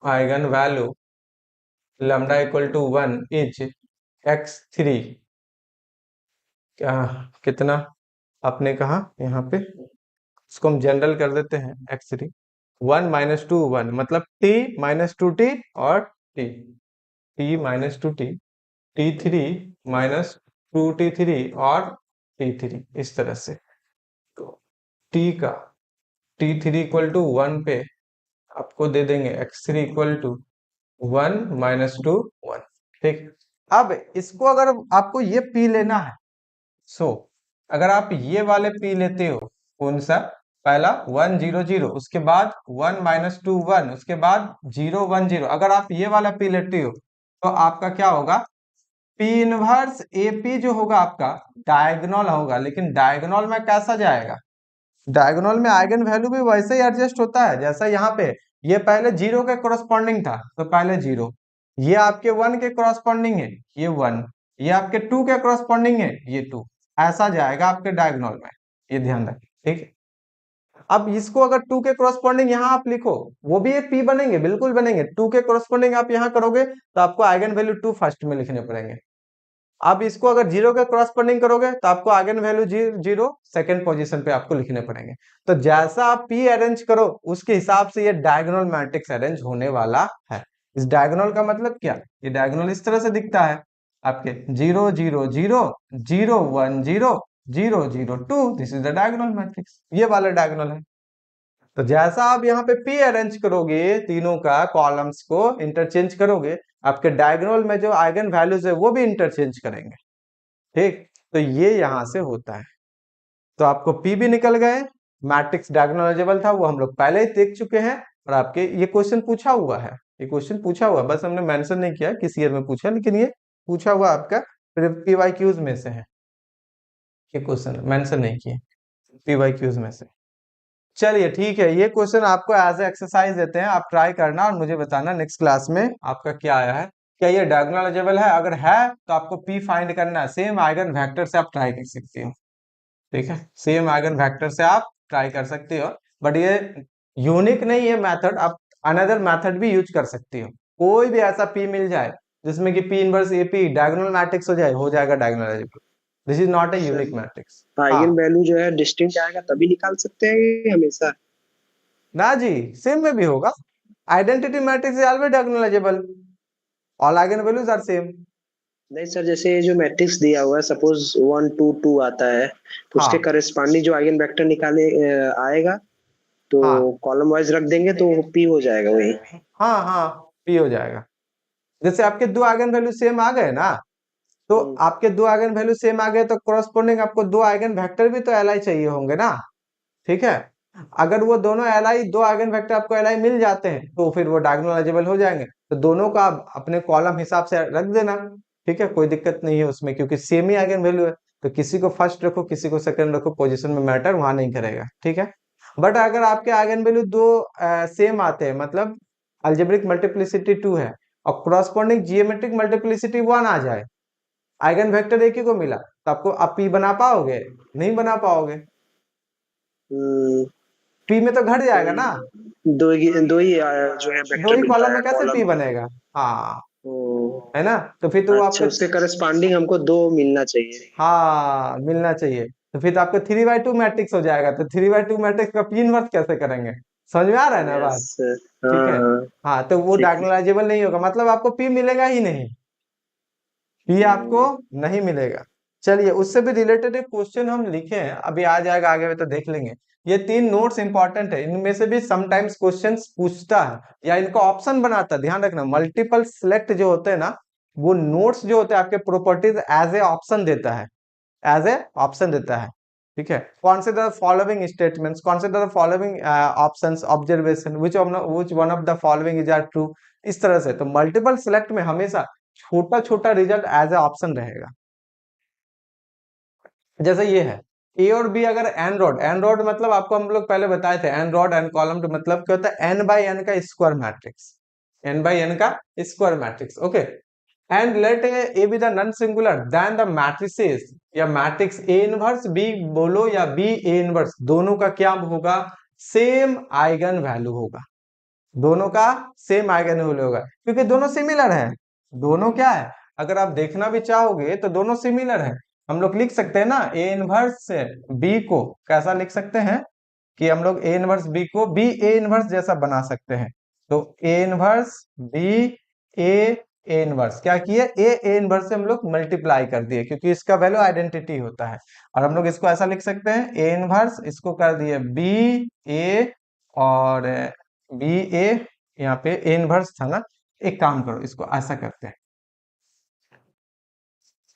eigen value lambda equal to 1 is x3। क्या कितना आपने कहा यहाँ पे, इसको हम जनरल कर देते हैं x3। 1 - 2 1 मतलब t - 2t और t, t - 2t, t3 - 2t3 और t3, इस तरह से। तो t का t3 इक्वल टू 1 पे आपको दे देंगे x3 इक्वल टू 1 - 2 1, ठीक। अब इसको अगर आपको ये पी लेना है, सो अगर आप ये वाले पी लेते हो, कौन सा, पहला 1 0 0, उसके बाद 1 - 2 1, उसके बाद 0 1 0, अगर आप ये वाला पी लेते हो तो आपका क्या होगा, पी इनवर्स एपी जो होगा आपका डायगोनल होगा। लेकिन डायगोनल में कैसा जाएगा, डायगोनल में आइगन वैल्यू भी वैसे ही एडजस्ट होता है जैसा यहाँ पे। ये पहले 0 के कोरस्पॉन्डिंग था तो पहले 0, ये आपके 1 के कोरस्पॉन्डिंग है ये 1, ये आपके 2 के कोरस्पॉन्डिंग है ये 2, ऐसा जाएगा आपके डायगोनल में, ये ध्यान रखें, ठीक है। अब इसको अगर 2 के कोरस्पॉन्डिंग यहाँ आप लिखो, वो भी एक पी बनेंगे, बिल्कुल बनेंगे। 2 के कोरस्पॉन्डिंग आप यहाँ करोगे तो आपको आइगन वैल्यू 2 फर्स्ट में लिखने पड़ेंगे। अब इसको अगर 0 के क्रॉसपॉन्डिंग करोगे तो आपको आइगन वैल्यू 0 सेकंड पोजीशन पे आपको लिखने पड़ेंगे। तो जैसा आप पी अरेंज करो उसके हिसाब से ये डायगोनल मैट्रिक्स अरेंज होने वाला है। इस डायगोनल का मतलब क्या, ये डायगोनल इस तरह से दिखता है आपके 0 0 0 0 1 0 0 0 2, this is the diagonal matrix, ये वाला डायगोनल है। तो जैसा आप यहाँ पे पी अरेंज करोगे, तीनों का कॉलम्स को इंटरचेंज करोगे, आपके डायगोनल में जो आइगन वैल्यूज है वो भी इंटरचेंज करेंगे, ठीक। तो ये यहां से होता है। तो आपको पी भी निकल गए, मैट्रिक्स डायगोनलाइजेबल था वो हम लोग पहले ही देख चुके हैं, और आपके ये क्वेश्चन पूछा हुआ है, ये क्वेश्चन पूछा हुआ, बस हमने मेंशन नहीं किया किस ईयर में पूछा, लेकिन ये पूछा हुआ आपका पीवाईक्यूज में से है, ये क्वेश्चन मेंशन नहीं किए, पीवाईक्यूज में से। चलिए ठीक है, ये क्वेश्चन आपको एज ए एक्सरसाइज देते हैं, आप ट्राई करना और मुझे बताना नेक्स्ट क्लास में आपका क्या आया है, क्या ये डायगोनलाइजेबल है। अगर है तो आपको पी फाइंड करना है, सेम आइगन वेक्टर से आप ट्राई कर सकते हो, ठीक है। सेम आइगन वेक्टर से आप ट्राई कर सकते हो, बट ये यूनिक नहीं है मेथड, आप अनदर मेथड भी यूज कर सकते हो। कोई भी ऐसा पी मिल जाए जिसमें कि P inverse AP diagonal matrix हो जाएगा diagonalisable. This is not a unique matrix. Eigen value जो है डिस्टिंक्ट आएगा तभी निकाल सकते हैं हमेशा। ना जी, सेम में भी होगा। Identity matrix is always diagonalizable, all eigen values are same. नहीं सर, जैसे ये जो मैट्रिक्स दिया हुआ है, सपोज 1 2 2 आता है, तो उसके हाँ करस्पॉन्डिंग जो आइगन वेक्टर निकाले आएगा, तो हाँ कॉलम वाइज रख देंगे तो पी हो जाएगा वही। हाँ हाँ, पी हो जाएगा। जैसे आपके दो आइगन वैल्यू सेम आ गए ना, तो हम्म, आपके दो आइगन वैल्यू सेम आ गए तो कोरस्पोंडिंग आपको दो आइगन वेक्टर भी तो एल चाहिए होंगे ना। ठीक है, अगर वो दोनों एल दो आइगन वेक्टर आपको एल मिल जाते हैं तो फिर वो डायगोनलाइजेबल हो जाएंगे, तो दोनों का आप अपने कॉलम हिसाब से रख देना। ठीक है, कोई दिक्कत नहीं है उसमें, क्योंकि सेम ही आइगन वैल्यू है, तो किसी को फर्स्ट रखो किसी को सेकंड रखो, पोजीशन में मैटर वहां नहीं करेगा। ठीक है, बट अगर आपके आइगन वैल्यू दो सेम आते हैं, मतलब अलजेब्रिक मल्टीप्लिसिटी 2 है और क्रॉसपोंडिंग जियोमेट्रिक मल्टीप्लिसिटी 1 आ जाए, आइगन वेक्टर एक ही को मिला, तो आपको आप पी बना पाओगे? नहीं बना पाओगे, हम्म, पी में तो घट तो जाएगा ना। दो ही जो है दो वेक्टर ही मिलता कॉलम है में कैसे पी कॉलम। बनेगा? हाँ, ओ, है ना, तो फिर तो वो अच्छा, आपको, उसके करस्पॉन्डिंग हमको दो मिलना चाहिए। हाँ मिलना चाहिए, तो फिर तो आपको 3/2 मैट्रिक्स हो जाएगा, तो 3/2 मैट्रिक्स का पी इनवर्स कैसे करेंगे? समझ में आ रहा है ना यस। बात? हाँ ठीक है, हाँ, हाँ तो वो ठीक है। डायगोनलाइजेबल नहीं होगा, मतलब आपको पी मिलेगा ही नहीं, पी आपको हम्म, नहीं मिलेगा। चलिए, उससे भी रिलेटेड एक क्वेश्चन हम लिखे हैं, अभी आ जाएगा आगे में तो देख लेंगे। ये तीन नोट्स इंपॉर्टेंट है, इनमें से भी समटाइम्स क्वेश्चंस पूछता है या इनको ऑप्शन बनाता है, ध्यान रखना। मल्टीपल सिलेक्ट जो होते हैं ना, वो नोट्स जो होते हैं आपके प्रॉपर्टीज एज ए ऑप्शन देता है, एज ए ऑप्शन देता है। ठीक है, consider following statements, consider following options, observation, which one of the following is are true, इस तरह से। तो मल्टीपल सिलेक्ट में हमेशा छोटा छोटा रिजल्ट एज ए ऑप्शन रहेगा। जैसे ये है ए और बी, अगर एन रॉड मतलब आपको हम लोग पहले बताए थे, एन रॉड एन कॉलम तो मतलब क्या होता है, एन बाई एन का square matrix, n by n का square matrix. Okay, and let A B the non singular then the matrices या मैट्रिक्स ए इनवर्स बी बोलो या बी ए इनवर्स, दोनों का क्या होगा? सेम आइगन वैल्यू होगा, दोनों का सेम आइगन वैल्यू होगा, क्योंकि दोनों सिमिलर है। दोनों क्या है, अगर आप देखना भी चाहोगे तो दोनों सिमिलर है। हम लोग लिख सकते हैं ना ए इनवर्स बी को, कैसा लिख सकते हैं कि हम लोग ए इनवर्स बी को बी ए इनवर्स जैसा बना सकते हैं। तो A inverse B A A inverse क्या किए, ए इनवर्स से हम लोग मल्टीप्लाई कर दिए, क्योंकि इसका वैल्यू आइडेंटिटी होता है। और हम लोग इसको ऐसा लिख सकते हैं, ए इनवर्स इसको कर दिए बी ए और बी ए, यहाँ पे ए इनवर्स था ना, एक काम करो इसको ऐसा करते हैं,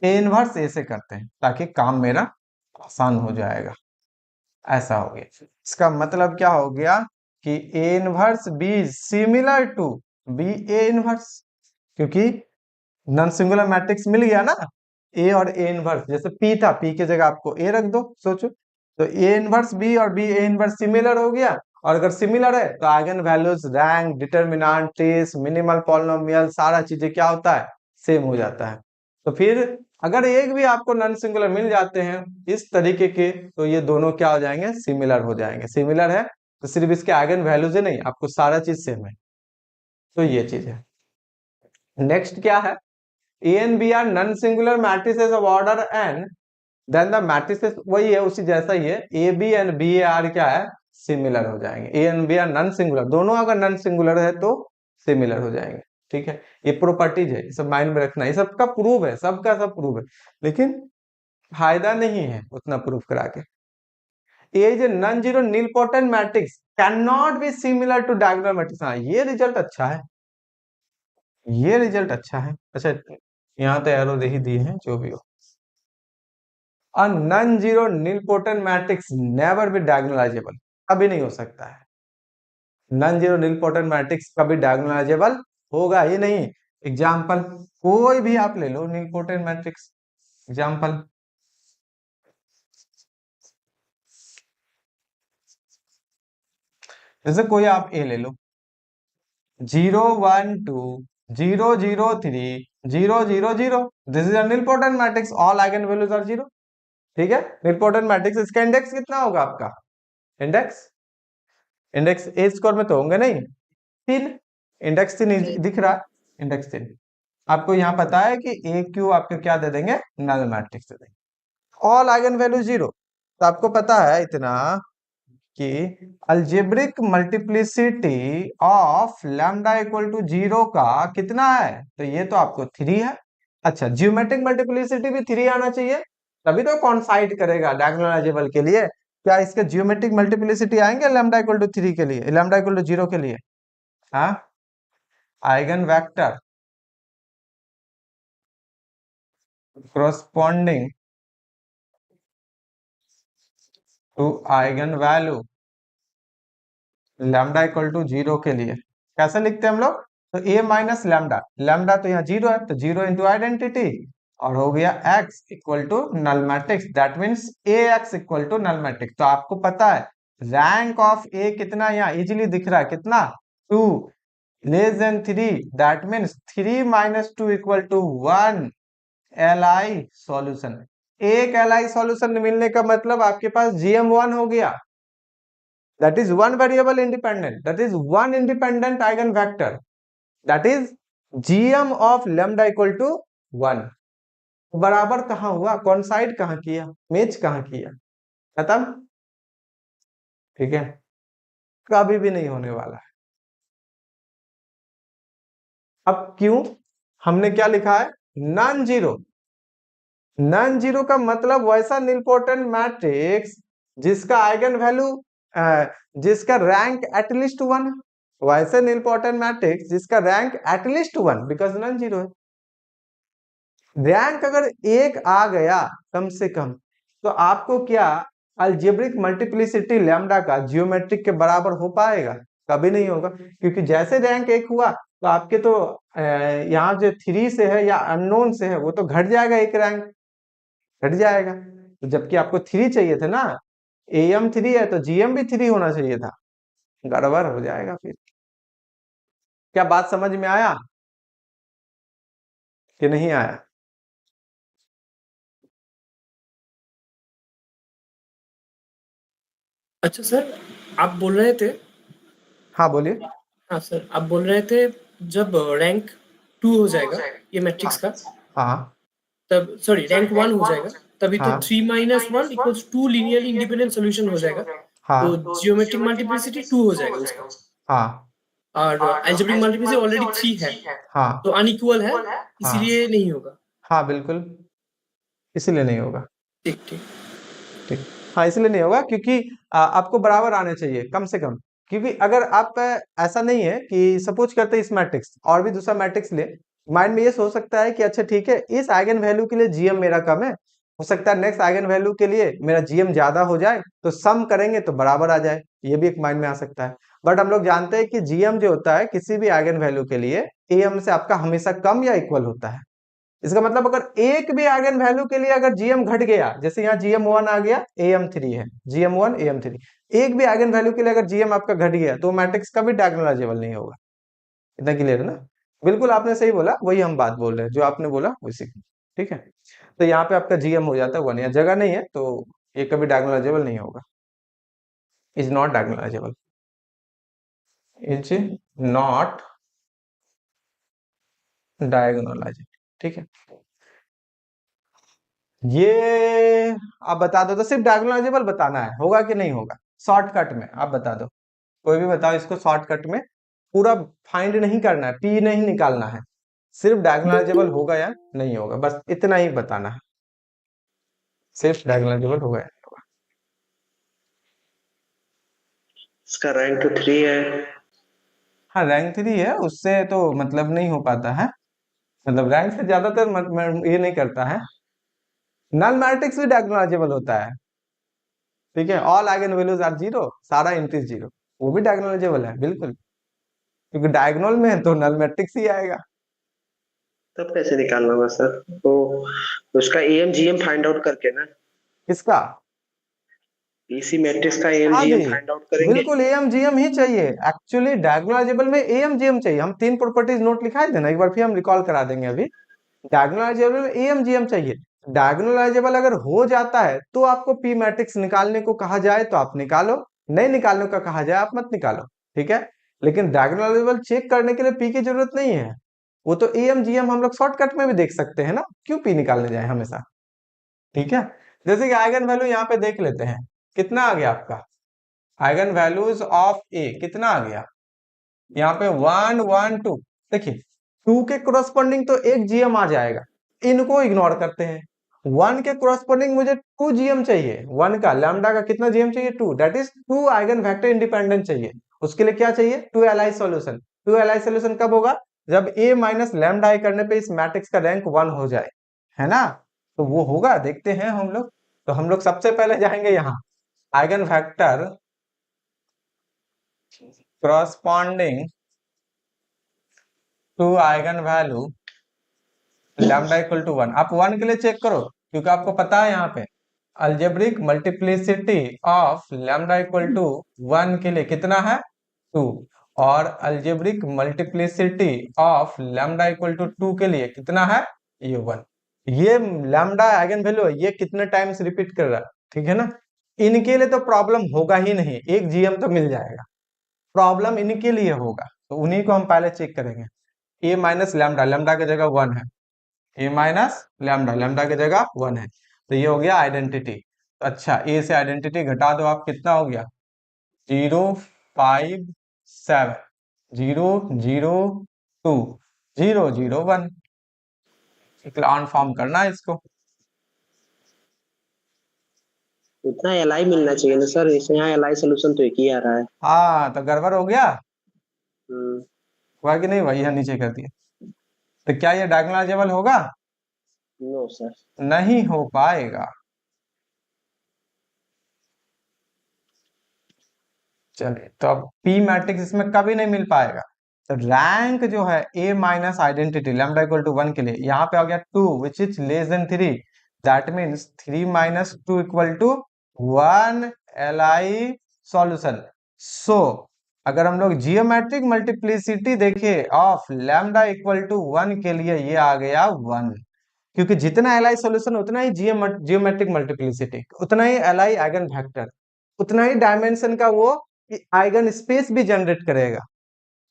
ए इनवर्स ए से करते हैं ताकि काम मेरा आसान हो जाएगा। ऐसा हो गया, इसका मतलब क्या हो गया कि A inverse B similar to B A inverse, क्योंकि नॉन सिंगुलर मैट्रिक्स मिल गया ना, ए और ए इनवर्स। जैसे पी था, पी की जगह आपको ए रख दो, सोचो, तो ए इनवर्स बी और बी ए इनवर्स सिमिलर हो गया। और अगर सिमिलर है तो eigen values, rank, determinant, trace, minimal polynomial, सारा चीजें क्या होता है, सेम हो जाता है। तो फिर अगर एक भी आपको नॉन सिंगुलर मिल जाते हैं इस तरीके के, तो ये दोनों क्या हो जाएंगे, सिमिलर हो जाएंगे। सिमिलर है तो सिर्फ इसके आइगन वैल्यूज ही नहीं, आपको सारा चीज सेम है। तो ये चीज है। नेक्स्ट क्या है, A and B are non singular matrices of order n, then the matrices वही है, उसी जैसा ही है, A B and B A are क्या है, सिमिलर हो जाएंगे। A and B are non singular, दोनों अगर नॉन सिंगुलर है तो सिमिलर हो जाएंगे। ठीक है, ये प्रॉपर्टीज है, ये सब माइंड में रखना, ये सबका प्रूफ है, सबका सब प्रूफ है, लेकिन फायदा नहीं है उतना प्रूफ करा के। A is a non zero nilpotent matrix can not be similar to diagonal matrix. हाँ, ये रिजल्ट अच्छा है, ये रिजल्ट अच्छा है। अच्छा, यहाँ तो एरो दे ही दिए हैं, जो भी हो। A non-zero nilpotent matrix never be diagonalizable, कभी नहीं हो सकता है। नॉन जीरो nilpotent मैट्रिक्स कभी डायगोनलाइजेबल होगा ही नहीं। एग्जाम्पल कोई भी आप ले लो nilpotent मैट्रिक्स, एग्जाम्पल जैसे कोई आप ए ले लो, 0 1 2 0 0 3 0 0 0, this is a nilpotent matrix, all eigen values are zero. ठीक है, nilpotent मैट्रिक्स, इसका इंडेक्स कितना होगा आपका, इंडेक्स इंडेक्स ए स्क्वायर में तो होंगे नहीं, 3, इंडेक्स 3 दिख रहा है, इंडेक्स 3। आपको यहाँ पता है कि ए क्यू आपको क्या दे देंगे, नल मैट्रिक्स दे देंगे, ऑल आइगन वैल्यू जीरो। तो आपको पता है इतना कि algebraic multiplicity of lambda equal to 0 का कितना है, तो ये तो आपको 3 है। अच्छा, जियोमेट्रिक मल्टीप्लिसिटी भी 3 आना चाहिए, तभी तो कॉन्साइड करेगा डायगोनल अलजेबल के लिए। क्या इसके जियोमेट्रिक मल्टीप्लिसिटी आएंगे लैम्डा इक्वल टू 3 के लिए, लैम्डा इक्वल टू 0 के लिए? हाँ, eigen vector corresponding to eigen value lambda equal to 0 के लिए कैसे लिखते हैं हम लोग? तो a माइनस लैम्डा, लैम्डा तो यहाँ 0 है, तो 0 इंटू आइडेंटिटी, और हो गया x equal to null matrix, that means ax equal to null matrix. तो आपको पता है रैंक ऑफ a कितना, यहाँ इजीली दिख रहा है कितना, 2 less than 3, that means 3 minus 2 equal to 1 LI solution. एक LI सॉल्यूशन मिलने का मतलब आपके पास GM1 हो गया, that is one variable independent, that is one independent eigenvector, that is gm of lambda equal to 1। बराबर कहां हुआ, कॉन्साइड कहां किया, मैच कहां किया, खत्म। ठीक है, कभी भी नहीं होने वाला है। अब क्यों, हमने क्या लिखा है, नॉन जीरो। नॉन जीरो का मतलब वैसा निलपोर्टेंट मैट्रिक्स जिसका आइगन वैल्यू जिसका रैंक एटलीस्ट 1 है, वैसे निलपोर्टेंट मैट्रिक्स जिसका rank at least 1, because non zero है। रैंक अगर 1 आ गया कम से कम, तो आपको क्या अलजेब्रिक मल्टीप्लिसिटी लैम्डा का जियोमेट्रिक के बराबर हो पाएगा? कभी नहीं होगा, क्योंकि जैसे रैंक 1 हुआ तो आपके तो यहाँ जो 3 से है या अननोन से है वो तो घट जाएगा, एक रैंक घट जाएगा। तो जबकि आपको 3 चाहिए थे ना, AM 3 है तो GM भी 3 होना चाहिए था, गड़बड़ हो जाएगा फिर। क्या बात समझ में आया कि नहीं आया? अच्छा सर, आप बोल रहे थे, हाँ बोलिए। हाँ सर, आप बोल रहे थे जब रैंक 2 हो जाएगा ये मैट्रिक्स का, हाँ तब सॉरी रैंक 1 हो जाएगा, तभी तो हाँ 3 minus 1 equals 2 linearly independent solution हो जाएगा। तो हाँ जियोमेट्रिक मल्टीप्लिसिटी 2 हो जाएगा उसका, हाँ और अलजेब्रिक मल्टीप्लिसिटी ऑलरेडी 3 है, हाँ तो अनइक्वल है, हाँ इसीलिए नहीं होगा। हाँ बिल्कुल, इसीलिए नहीं होगा। ठीक ठीक। ठीक, हाँ इसलिए नहीं होगा क्योंकि आपको बराबर आने चाहिए कम से कम। क्योंकि अगर आप ऐसा नहीं है कि सपोज करते हैं इस मैट्रिक्स और भी दूसरा मैट्रिक्स ले, माइंड में ये सोच सकता है कि अच्छा ठीक है इस आइगन वैल्यू के लिए जीएम मेरा कम है, हो सकता है नेक्स्ट आइगन वैल्यू के लिए मेरा जीएम ज्यादा हो जाए, तो सम करेंगे तो बराबर आ जाए, ये भी एक माइंड में आ सकता है। बट हम लोग जानते हैं कि जीएम जो होता है किसी भी आइगन वैल्यू के लिए एएम से आपका हमेशा कम या इक्वल होता है। इसका मतलब अगर एक भी आइगन वैल्यू के लिए अगर जीएम घट गया, जैसे यहाँ GM1 आ गया, AM3 है, GM1 AM3, एक भी आइगन वैल्यू के लिए अगर जीएम आपका घट गया तो मैट्रिक्स कभी डायगोनलाइजेबल नहीं होगा। इतना क्लियर है ना? बिल्कुल आपने सही बोला, वही हम बात बोल रहे हैं, जो आपने बोला वैसे। ठीक है, तो यहाँ पे आपका जीएम हो जाता है 1, या जगह नहीं है तो ये कभी डायगोनलाइजेबल नहीं होगा, is not diagonalisable, is not diagonalisable. ठीक है, ये आप बता दो, तो सिर्फ डायगोनलाइजेबल बताना है, होगा कि नहीं होगा? शॉर्टकट में आप बता दो, कोई भी बताओ इसको शॉर्टकट में, पूरा फाइंड नहीं करना है, पी नहीं निकालना है, सिर्फ डायगोनलाइजेबल होगा या नहीं होगा, बस इतना ही बताना है, सिर्फ डायगोनलाइजेबल होगा या नहीं होगा। इसका रैंक तो 3 है। हाँ रैंक 3 है, उससे तो मतलब नहीं हो पाता है, मतलब रैंक से ज्यादातर ये नहीं करता है। नल मैट्रिक्स भी डायगोनलाइजेबल होता है, ठीक है, ऑल आइगन वैल्यूज आर 0, सारा इंटीज 0, वो भी डायगोनलाइजेबल है बिल्कुल, क्योंकि डायगोनल में है तो नल मैट्रिक्स ही आएगा। तब कैसे निकालना होगा सर? तो उसका एम जीएम फाइंड आउट करके ना, किसका? इसी मैट्रिक्स का एम हाँ जीएम जी, फाइंड आउट करेंगे। बिल्कुल एएम जीएम ही चाहिए, एक्चुअली डायगोनलाइजेबल में एएम जीएम चाहिए। हम 3 प्रॉपर्टीज नोट लिखाए थे ना, एक बार फिर हम रिकॉल करा देंगे। अभी डायगोनलाइजेबल में एएम जीएम चाहिए, डायगोनलाइजेबल अगर हो जाता है तो आपको पी मैट्रिक्स निकालने को कहा जाए तो आप निकालो, नहीं निकालने का कहा जाए आप मत निकालो, ठीक है। लेकिन डायगोनलाइजेबल चेक करने के लिए पी की जरूरत नहीं है, वो तो एएम जीएम हम लोग शॉर्टकट में भी देख सकते हैं ना, क्यों पी निकालने जाए हमेशा। ठीक है, जैसे कि आइगन वैल्यू यहाँ पे देख लेते हैं, कितना आ गया आपका आइगन वैल्यूज ऑफ ए, कितना आ गया यहाँ पे 1 1 2। देखिए 2 के कोरस्पॉन्डिंग तो एक जीएम आ जाएगा, इनको इग्नोर करते हैं। 1 के कोरस्पॉन्डिंग मुझे 2 जीएम चाहिए, 1 का लैम्डा का कितना जीएम चाहिए 2, that is 2 eigen vector independent चाहिए। उसके लिए क्या चाहिए 2 Li सॉल्यूशन। 2 Li सॉल्यूशन कब होगा जब a माइनस लैम्डा आई करने पे इस मैट्रिक्स का रैंक 1 हो जाए, है ना। तो वो होगा, देखते हैं हम लोग। तो हम लोग सबसे पहले जाएंगे यहाँ eigen vector corresponding to eigen value lambda equal to 1। आप 1 के लिए चेक करो क्योंकि आपको पता है यहाँ पे algebraic multiplicity of lambda equal to 1 के लिए कितना है 2, और algebraic multiplicity of lambda equal to 2 के लिए कितना है ये 1। ये लैम्डा आइगन वैल्यू है, ये कितने टाइम्स रिपीट कर रहा है, ठीक है ना। इनके लिए तो प्रॉब्लम होगा ही नहीं, एक जीएम तो मिल जाएगा, प्रॉब्लम इनके लिए होगा, तो उन्हीं को हम पहले चेक करेंगे। ए माइनस लैम्डा, लैम्डा की जगह 1 है, ए माइनस लैम्डा, लैम्डा की जगह 1 है, तो ये हो गया आइडेंटिटी। अच्छा ए से आइडेंटिटी घटा दो आप, कितना हो गया 0 5 7 0 0 2 0 0 1। ऑन फॉर्म करना है इसको। उतना Li मिलना चाहिए ना सर, इसे यहाँ Li सोल्यूशन तो एक ही आ रहा है। हाँ तो गड़बड़ हो गया, हम्म, हुआ कि नहीं, वही नीचे कर दिया। तो क्या ये डायगोनलाइजेबल होगा, नो सर। नहीं हो पाएगा। चलिए तो अब पी मैट्रिक्स इसमें कभी नहीं मिल पाएगा। तो रैंक जो है A minus identity lambda equal to 1 के लिए यहाँ पे आ गया 2 which is less than 3, that means 3 minus 2 equal to 1 Li solution. So अगर हम लोग जियोमेट्रिक मल्टीप्लिसिटी देखें ऑफ लैम्डा इक्वल टू 1 के लिए ये आ गया 1, क्योंकि जितना Li सॉल्यूशन उतना ही जियोमेट्रिक मल्टीप्लिसिटी, उतना ही Li आइगन वेक्टर, उतना ही डायमेंशन का वो आइगन स्पेस भी जनरेट करेगा,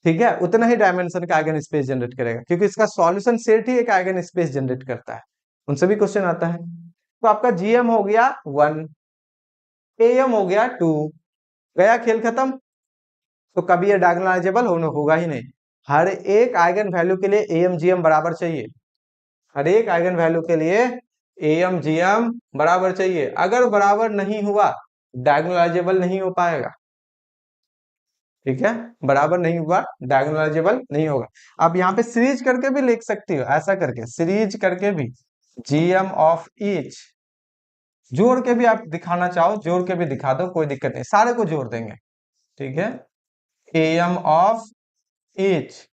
ठीक है, उतना ही डायमेंशन का आइगन स्पेस जनरेट करेगा, क्योंकि इसका सॉल्यूशन सेट ही एक आइगन स्पेस जनरेट करता है। उनसे भी क्वेश्चन आता है। तो आपका जीएम हो गया 1, एएम हो गया 2, गया खेल खत्म। तो कभी ये डायगोनलाइजेबल होगा ही नहीं। हर एक आइगन वैल्यू के लिए एएम जीएम बराबर चाहिए, हर एक आइगन वैल्यू के लिए एएम जीएम बराबर चाहिए। अगर बराबर नहीं हुआ डायगोनलाइजेबल नहीं हो पाएगा, ठीक है, बराबर नहीं हुआ डायगोनलाइजेबल नहीं होगा। आप यहाँ पे सीरीज करके भी लिख सकती हो, ऐसा करके सीरीज करके भी जीएम ऑफ ईच, जोड़ के भी आप दिखाना चाहो जोड़ के भी दिखा दो, कोई दिक्कत नहीं, सारे को जोड़ देंगे, ठीक है, एएम ऑफ ईच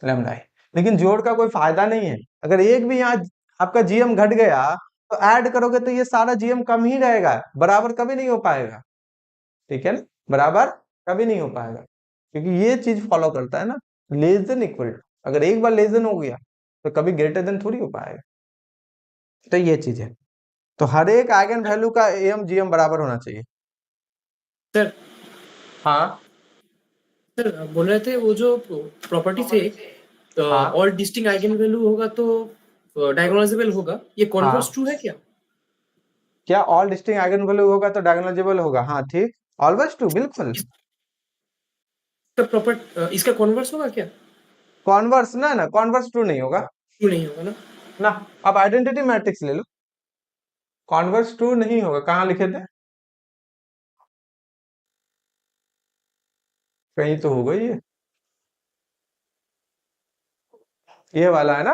लैम्डा। लेकिन जोड़ का कोई फायदा नहीं है, अगर एक भी यहाँ आपका जीएम घट गया तो ऐड करोगे तो ये सारा जीएम कम ही रहेगा, बराबर कभी नहीं हो पाएगा, ठीक है ना, बराबर कभी नहीं हो पाएगा, क्योंकि ये चीज फॉलो करता है ना लेस देन इक्वल टू। अगर एक बार लेस देन हो गया तो कभी ग्रेटर देन थोड़ी हो पाएगा, तो ये चीज है। तो हर एक आइगन वैल्यू का एम जीएम बराबर होना चाहिए। सर हाँ सर आप बोल रहे थे वो जो प्रॉपर्टी थे हाँ ऑल डिस्टिंक्ट आइगन वैल्यू होगा तो डायगोनलाइजेबल होगा, ये कॉन्वर्स ट्रू है क्या? क्या ऑल डिस्टिंक्ट आइगन वैल्यू होगा तो डायगोनलाइजेबल होगा, हाँ ठीक, ऑलवेज ट्रू, बिल्कुल इसका कॉन्वर्स होगा क्या? कॉन्वर्स ना कॉन्वर्स ट्रू नहीं होगा ट्रू नहीं होगा ना। अब आइडेंटिटी मैट्रिक्स ले लो, कॉन्वर्स ट्रू नहीं होगा, कहाँ लिखे थे, कहीं तो होगा ये वाला है ना,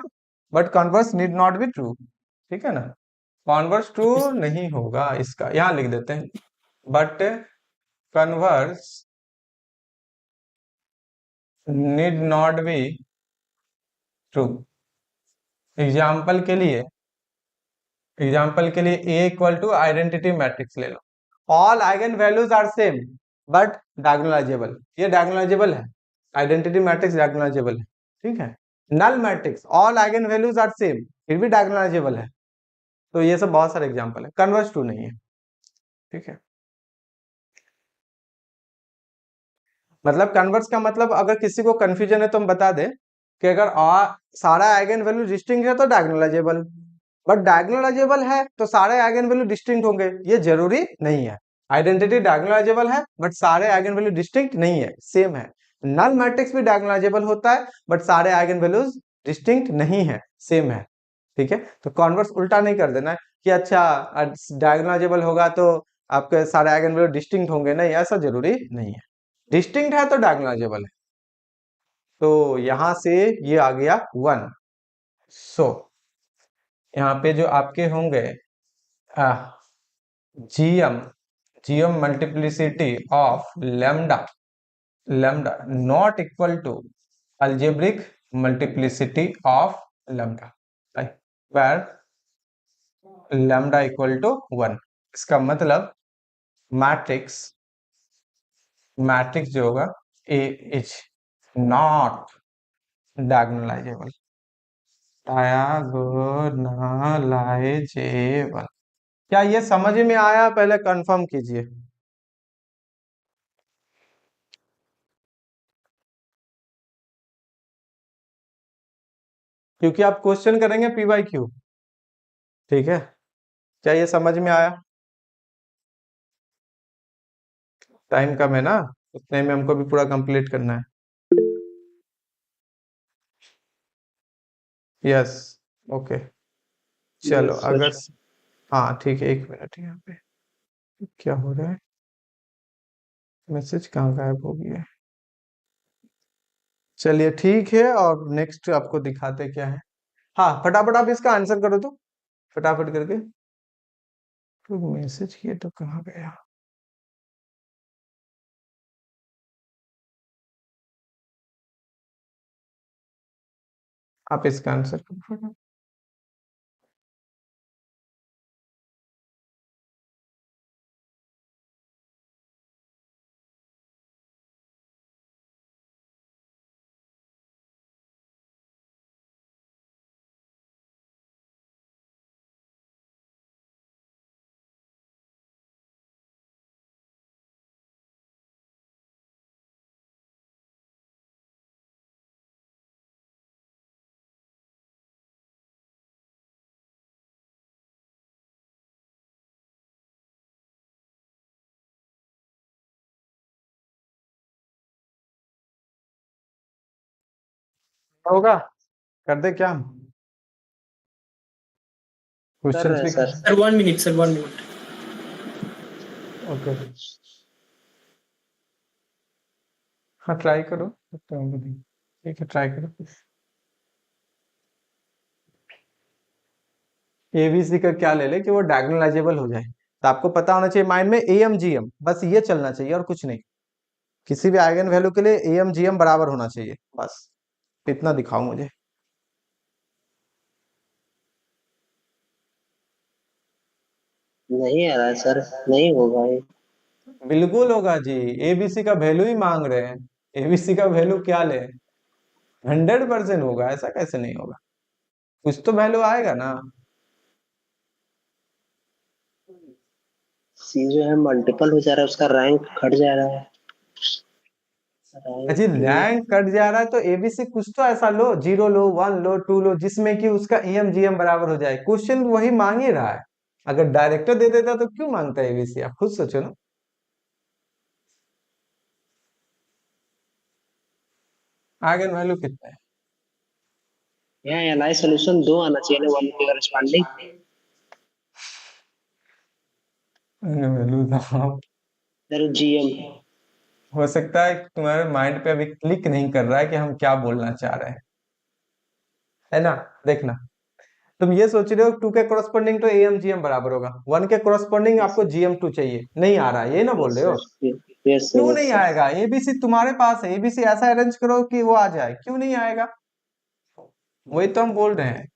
but converse need not be true, ठीक है ना, कॉन्वर्स ट्रू नहीं होगा इसका, यहां लिख देते हैं, but converse need not be true. Example के लिए A equal to identity matrix ले लो, all eigen values are same but diagonalizable, ये डायगोनलाइजेबल है, आइडेंटिटी मैट्रिक्स डायगोनलाइजेबल है, ठीक है। Null matrix all eigen values are same फिर भी डायगोनलाइजेबल है। तो ये सब बहुत सारे एग्जांपल है, कन्वर्स ट्रू नहीं है, ठीक है। मतलब कन्वर्स का मतलब अगर किसी को कंफ्यूजन है तो हम बता दें कि अगर सारा आइगन वैल्यू डिस्टिंक्ट है तो डायगोनलाइजेबल, बट डायगोनलाइजेबल है तो सारे आइगन वैल्यू डिस्टिंक्ट होंगे, ये जरूरी नहीं है। आइडेंटिटी डायगोनलाइजेबल है बट सारे आइगन वैल्यू डिस्टिंक्ट नहीं है, सेम है। नल मैट्रिक्स भी डायगोनलाइजेबल होता है बट सारे आइगन वैल्यूज डिस्टिंक्ट नहीं है, सेम है। ठीक है, तो कॉन्वर्स उल्टा नहीं कर देना है कि अच्छा डायगोनालाइजेबल होगा तो आपके सारे आइगन वैल्यू डिस्टिंक्ट होंगे, नहीं ऐसा जरूरी नहीं है। डिस्टिंक्ट है तो डायगोनालाइजेबल है, तो यहां से ये आ गया 1। सो यहाँ पे जो आपके होंगे GM GM multiplicity of lambda lambda not equal to algebraic multiplicity of lambda, where lambda equal to 1। इसका मतलब मैट्रिक्स मैट्रिक्स जो होगा A is not diagonalizable, diagonalizable. क्या ये समझ में आया? पहले कंफर्म कीजिए। क्योंकि आप क्वेश्चन करेंगे पी बाई क्यू, ठीक है। क्या ये समझ में आया? टाइम कम है ना, उतने में हमको भी पूरा कंप्लीट करना है। यस, ओके, चलो Yes, sir. अगर हाँ ठीक है, 1 मिनट यहाँ पे क्या हो रहा है, मैसेज कहाँ गायब हो गया है। चलिए ठीक है, और नेक्स्ट आपको दिखाते क्या है। हाँ फटाफट आप इसका आंसर करो तो, फटाफट करके। तो मैसेज किए तो कहाँ गया? आप इसका आंसर करो फटाफट। होगा, कर दे क्या हम कर क्वेश्चंस रहे भी हैं sir. Sir 1 minute sir, 1 minute. Okay हाँ ट्राई करो, ठीक है ट्राई करो। एबीसी का क्या ले ले कि वो डायगोनलाइजेबल हो जाए, तो आपको पता होना चाहिए माइंड में एम जी एम, बस ये चलना चाहिए और कुछ नहीं। किसी भी आइगन वैल्यू के लिए एम जी एम बराबर होना चाहिए, बस इतना दिखाओ मुझे। नहीं आ रहा है सर, नहीं होगा ये। बिल्कुल होगा जी, एबीसी का वैल्यू ही मांग रहे हैं, एबीसी का वैल्यू क्या ले, 100% होगा, ऐसा कैसे नहीं होगा, कुछ तो वैल्यू आएगा ना। सी जो है मल्टीपल हो जा रहा है, उसका रैंक घट जा रहा है। अजी रैंक रैंक कट जा रहा है तो एबीसी कुछ तो ऐसा लो, 0 लो, 1 लो, 2 लो, जिसमें कि उसका एम जीएम बराबर हो जाए। क्वेश्चन वही मांग ही रहा है, अगर डायरेक्टर दे देता तो क्यों मांगता है एबीसी, आप खुद सोचो ना। आइगन वैल्यू कितना है? यहाँ एलआई सॉल्यूशन 2 आना चाहिए ना, 1 के corresponding. Eigen value sir GM. हो सकता है कि तुम्हारे माइंड पे अभी क्लिक नहीं कर रहा है कि हम क्या बोलना चाह रहे हैं, है ना। देखना, तुम ये सोच रहे हो 2 के कोरस्पॉन्डिंग तो एम जीएम बराबर होगा, 1 के कोरस्पॉन्डिंग आपको जीएम 2 चाहिए, नहीं आ रहा है, ये ना बोल यस रहे हो। सर, यस सर, क्यों यस नहीं सर। आएगा? एबीसी तुम्हारे पास है, एबीसी ऐसा अरेंज करो कि वो आ जाए, क्यों नहीं आएगा? वही तो हम बोल रहे हैं,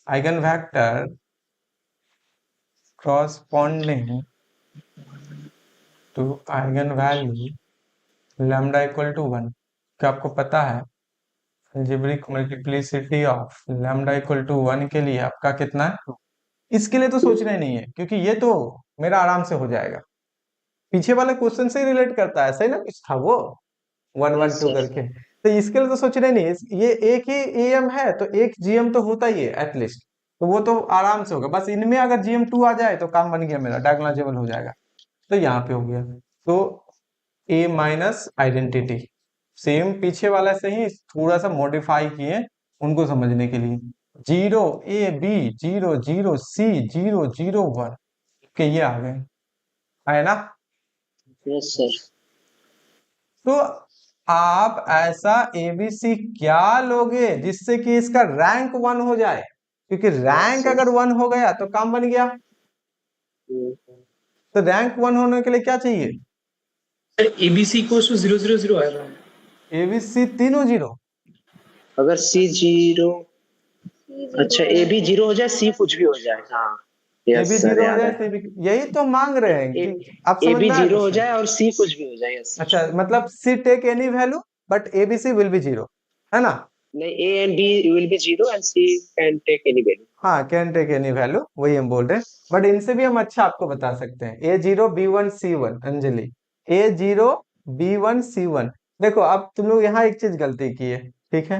eigen vector corresponding to eigen value lambda equal to 1। क्या आपको पता है algebraic multiplicity of lambda equal to 1 के लिए आपका कितना है? इसके लिए तो सोचना ही नहीं है, क्योंकि ये तो मेरा आराम से हो जाएगा, पीछे वाले क्वेश्चन से रिलेट करता है, सही ना कुछ था वो 1 1 यस 2 सर। करके। तो इसके लिए तो सोचना ही नहीं है, ये एक ही एम है तो एक जीएम तो होता ही है एटलीस्ट, तो वो तो आराम से होगा। बस इनमें अगर जीएम 2 आ जाए तो काम बन गया, मेरा डायगोनलाइजेबल हो जाएगा। तो यहाँ पे हो गया, तो ए माइनस आइडेंटिटी सेम पीछे वाला से ही थोड़ा सा मॉडिफाई किए उनको समझने के लिए। 0 ए बी 0 0 सी 0 0 1 के ये आ गए, है ना। Yes sir. तो आप ऐसा एबीसी क्या लोगे जिससे कि इसका रैंक 1 हो जाए, क्योंकि रैंक sir. अगर 1 हो गया तो काम बन गया। तो रैंक 1 होने के लिए क्या चाहिए? सर एबीसी इक्वल्स टू 0 0 0 आ रहा है। एबीसी तीनों 0। अगर सी 0, C0 अच्छा ए भी 0 हो जाए, सी कुछ भी हो जाए। हाँ ए यस भी सर, 0 हो याद जाए, है। सी भी, यही तो मांग रहे हैं कि आप ए समझ भी में आया 0 हो क्वेश्चन? जाए और सी कुछ भी हो जाए। Yes sir. अच्छा, मतलब C take any value but ABC will be 0, है ना। नहीं, A and B will be 0 and C can take any value. हाँ, कैन टेक एनी वैल्यू, वही हम बोल रहे हैं। बट इनसे भी हम अच्छा आपको बता सकते हैं, A0 B1 C1, Anjali A0 B1 C1। देखो अब तुम लोग यहाँ एक चीज गलती की है, ठीक है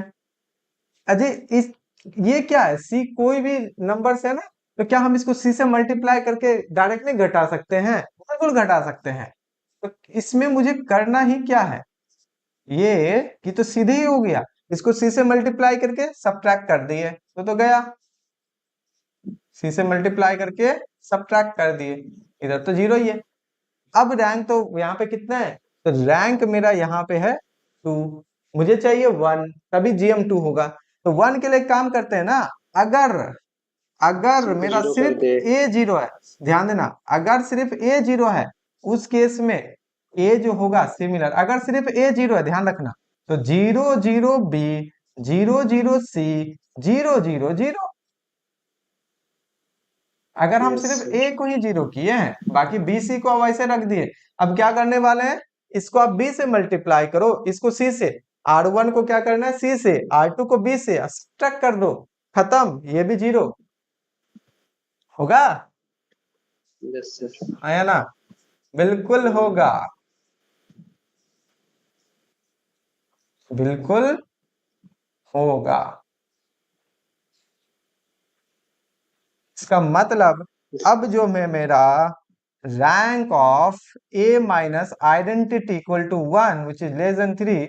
अजय, इस ये क्या है, सी कोई भी नंबर से है ना, तो क्या हम इसको सी से मल्टीप्लाई करके डायरेक्टली घटा सकते हैं? बिल्कुल घटा सकते हैं। तो इसमें मुझे करना ही क्या है, ये तो सीधे ही हो गया, इसको सी से मल्टीप्लाई करके सब्ट्रैक्ट कर दिए तो गया, सी से मल्टीप्लाई करके सब्ट्रैक्ट कर दिए, इधर तो 0 ही है। अब रैंक तो यहाँ पे कितना है, तो रैंक मेरा यहाँ पे है 2, मुझे चाहिए 1, तभी GM2 होगा। तो 1 के लिए काम करते हैं ना, अगर अगर मेरा जीरो कर सिर्फ दे। A0 है, ध्यान देना, अगर सिर्फ A0 है उस केस में A जो होगा सिमिलर, अगर सिर्फ A0 है, ध्यान रखना, तो 0 0 B 0 0 C 0 0 0। अगर हम यस सिर्फ सर। A को ही 0 किए हैं, बाकी B C को वैसे रख दिए, अब क्या करने वाले हैं, इसको आप B से मल्टीप्लाई करो, इसको C से, R1 को क्या करना है, C से, R2 को B से, सब्ट्रैक्ट कर दो, खत्म, ये भी 0 होगा, यस सर। आया ना, बिल्कुल होगा, बिल्कुल होगा। इसका मतलब अब जो मैं मेरा rank of A minus identity equal to 1 which is less than 3,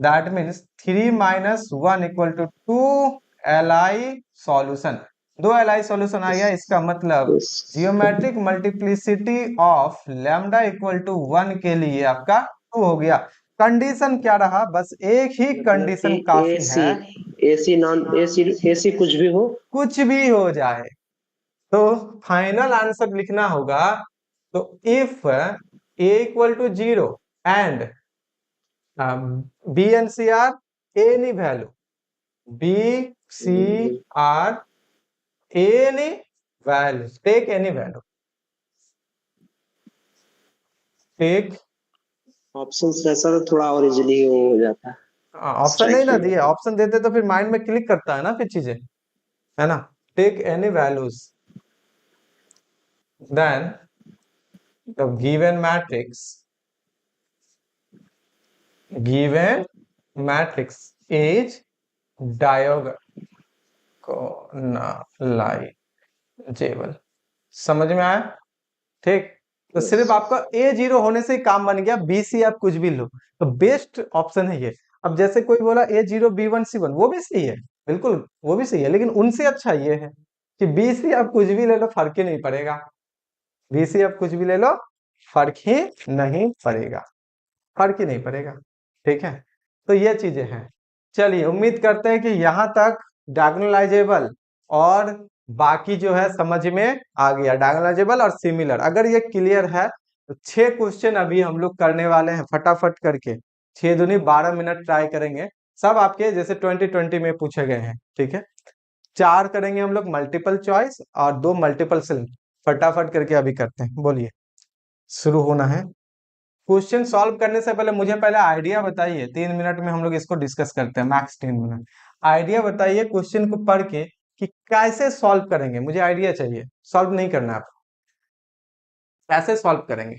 that means 3 minus 1 equal to 2 Li solution, 2 Li solution आ गया। इसका मतलब geometric multiplicity of lambda equal to 1 के लिए आपका 2 हो गया। कंडीशन क्या रहा, बस एक ही कंडीशन काफी है, एसी नॉन एसी, एसी कुछ भी हो, कुछ भी हो जाए। तो फाइनल आंसर लिखना होगा, तो if A equal to 0 and B and C are any value, B C are any value, take any value, take options रहता तो थोड़ा और इजीली हो जाता। ऑप्शन नहीं ना दिए, ऑप्शन देते तो फिर माइंड में क्लिक करता है ना फिर चीजें, है ना। Take any values, then the given matrix is diagonalizable. समझ में आया? ठीक, तो सिर्फ आपका A0 होने से ही काम बन गया, BC आप कुछ भी लो, तो बेस्ट ऑप्शन है ये। अब जैसे कोई बोला A0 B1 C1, वो भी सही है, बिल्कुल वो भी सही है, लेकिन उनसे अच्छा ये है कि BC आप कुछ भी ले लो, फर्क ही नहीं पड़ेगा, BC आप कुछ भी ले लो, फर्क ही नहीं पड़ेगा, फर्क ही नहीं पड़ेगा, ठीक है। तो ये चीजें हैं। चलिए, उम्मीद करते हैं कि यहां तक डायगोनलाइजेबल और बाकी जो है समझ में आ गया, डायगोनलाइजेबल और सिमिलर। अगर ये क्लियर है तो 6 क्वेश्चन अभी हम लोग करने वाले हैं फटाफट करके, 6 दूनी 12 मिनट ट्राई करेंगे, सब आपके जैसे 2020 में पूछे गए हैं, ठीक है। 4 करेंगे हम लोग मल्टीपल चॉइस और 2 मल्टीपल सिलेक्ट, फटाफट करके अभी करते हैं। बोलिए, शुरू होना है। क्वेश्चन सॉल्व करने से पहले मुझे पहले आइडिया बताइए, 3 मिनट में हम लोग इसको डिस्कस करते हैं, मैक्स 3 मिनट। आइडिया बताइए क्वेश्चन को पढ़ के कि कैसे सॉल्व करेंगे, मुझे आइडिया चाहिए, सॉल्व नहीं करना आप, कैसे सॉल्व करेंगे।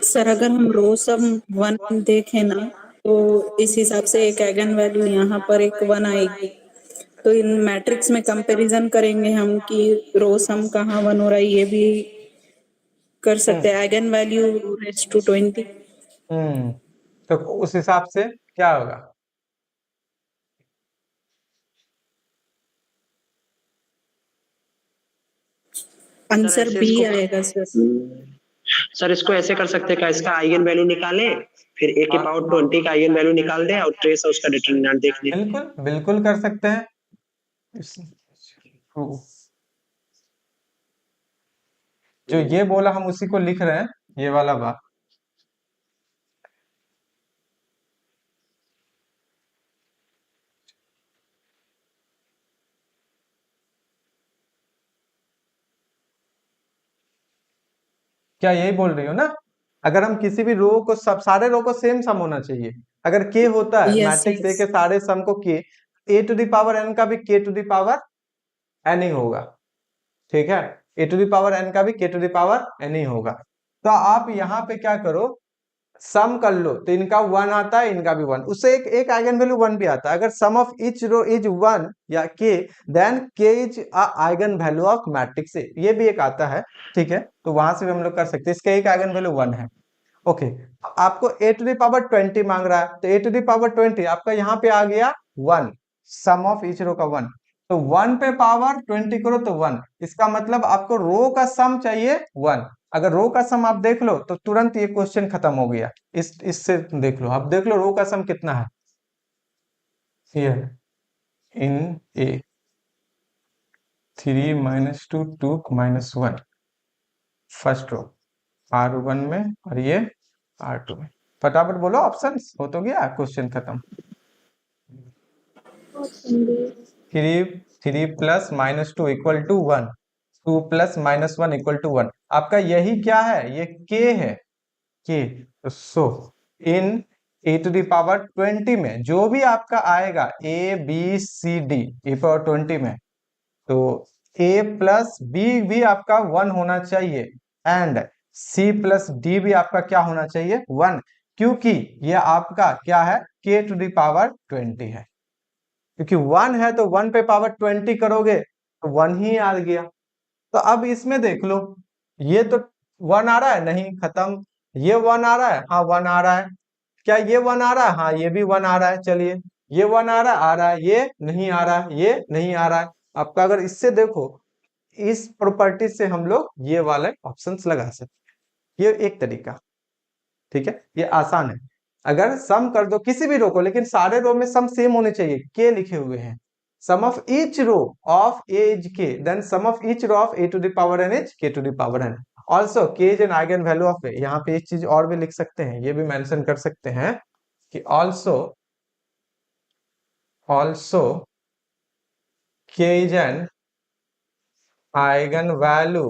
सर अगर हम रो सम 1 देखें ना, तो इस हिसाब से एक आइगन वैल्यू यहाँ पर एक 1 आएगी, तो इन मैट्रिक्स में कंपैरिजन करेंगे हम कि रो सम कहाँ 1 हो रहा है, ये भी कर सकते हैं। Eigen value raise to 20। तो उस हिसाब से क्या होगा? आंसर ऐसे बी इसको आएगा सर। सर इसको ऐसे कर सकते हैं क्या, इसका आइगन वैल्यू निकालें, फिर ए के पावर 20 का आइगन वैल्यू निकाल दें और ट्रेस उसका डिटरमिनेंट देख लें। बिल्कुल बिल्कुल कर सकते हैं। जो ये बोला हम उसी को लिख रहे हैं, ये वाला बात। क्या यही बोल रही हो ना? अगर हम किसी भी रो को, सब सारे रो को सेम सम होना चाहिए। अगर के होता है यस मैट्रिक्स ए यस। के सारे सम को के, ए टू द पावर एन का भी के टू द पावर एन ही होगा। ठीक है, ए टू द पावर एन का भी के टू द पावर एन ही होगा। तो आप यहाँ पे क्या करो, सम कर लो, तो इनका वन आता है, इनका भी वन, उससे एक एक आइगन वैल्यू वन भी आता है। अगर sum of each row is one या k, then k is a eigen value of matrix A, ये भी एक आता है। ठीक है, तो वहां से भी हम लोग कर सकते हैं, इसका एक आइगन वैल्यू वन है। ओके, आपको ए टू द पावर 20 मांग रहा है, तो ए टू द पावर 20 आपका यहाँ पे आ गया one, sum of each row का वन, तो वन पे पावर 20 करो तो वन, इसका मतलब आपको रो का सम चाहिए वन। अगर रो का सम आप देख लो तो तुरंत ये क्वेश्चन खत्म हो गया। इससे देख लो, आप देख लो रो का सम कितना है। Here in A 3 - 2 2 -1 first row R1 में, और ये R2 में। फटाफट बोलो ऑप्शंस, हो तो गया क्वेश्चन खत्म। 3 plus -2 equal to 1, 2 plus -1 equal to 1। आपका यही क्या है, ये के है, k. So in A to the power 20 में जो भी आपका आएगा A B C D A power 20 में, तो a प्लस बी भी आपका वन होना चाहिए, एंड c प्लस डी भी आपका क्या होना चाहिए, वन, क्योंकि ये आपका क्या है, k टू द पावर 20 है। क्योंकि वन है तो वन पे पावर 20 करोगे तो वन ही आ गया। तो अब इसमें देख लो, ये तो वन आ रहा है, नहीं खत्म। ये वन आ रहा है, हाँ वन आ रहा है। क्या ये वन आ रहा है, हाँ ये भी वन आ रहा है। चलिए, ये वन आ रहा है, ये नहीं आ रहा है, ये नहीं आ रहा है। आपका अगर इससे देखो, इस प्रॉपर्टी से हम लोग ये वाले ऑप्शंस लगा सकते हैं, ये एक तरीका। ठीक है, ये आसान है। अगर सम कर दो किसी भी रो को, लेकिन सारे रो में सम सेम होने चाहिए, के लिखे हुए हैं, sum of each row of A is k, then sum of each row of A to the power n is k to the power n. Also k is an eigen value of A. यहाँ पे एक चीज और भी लिख सकते हैं, ये भी मेंशन कर सकते हैं कि also k is an eigen value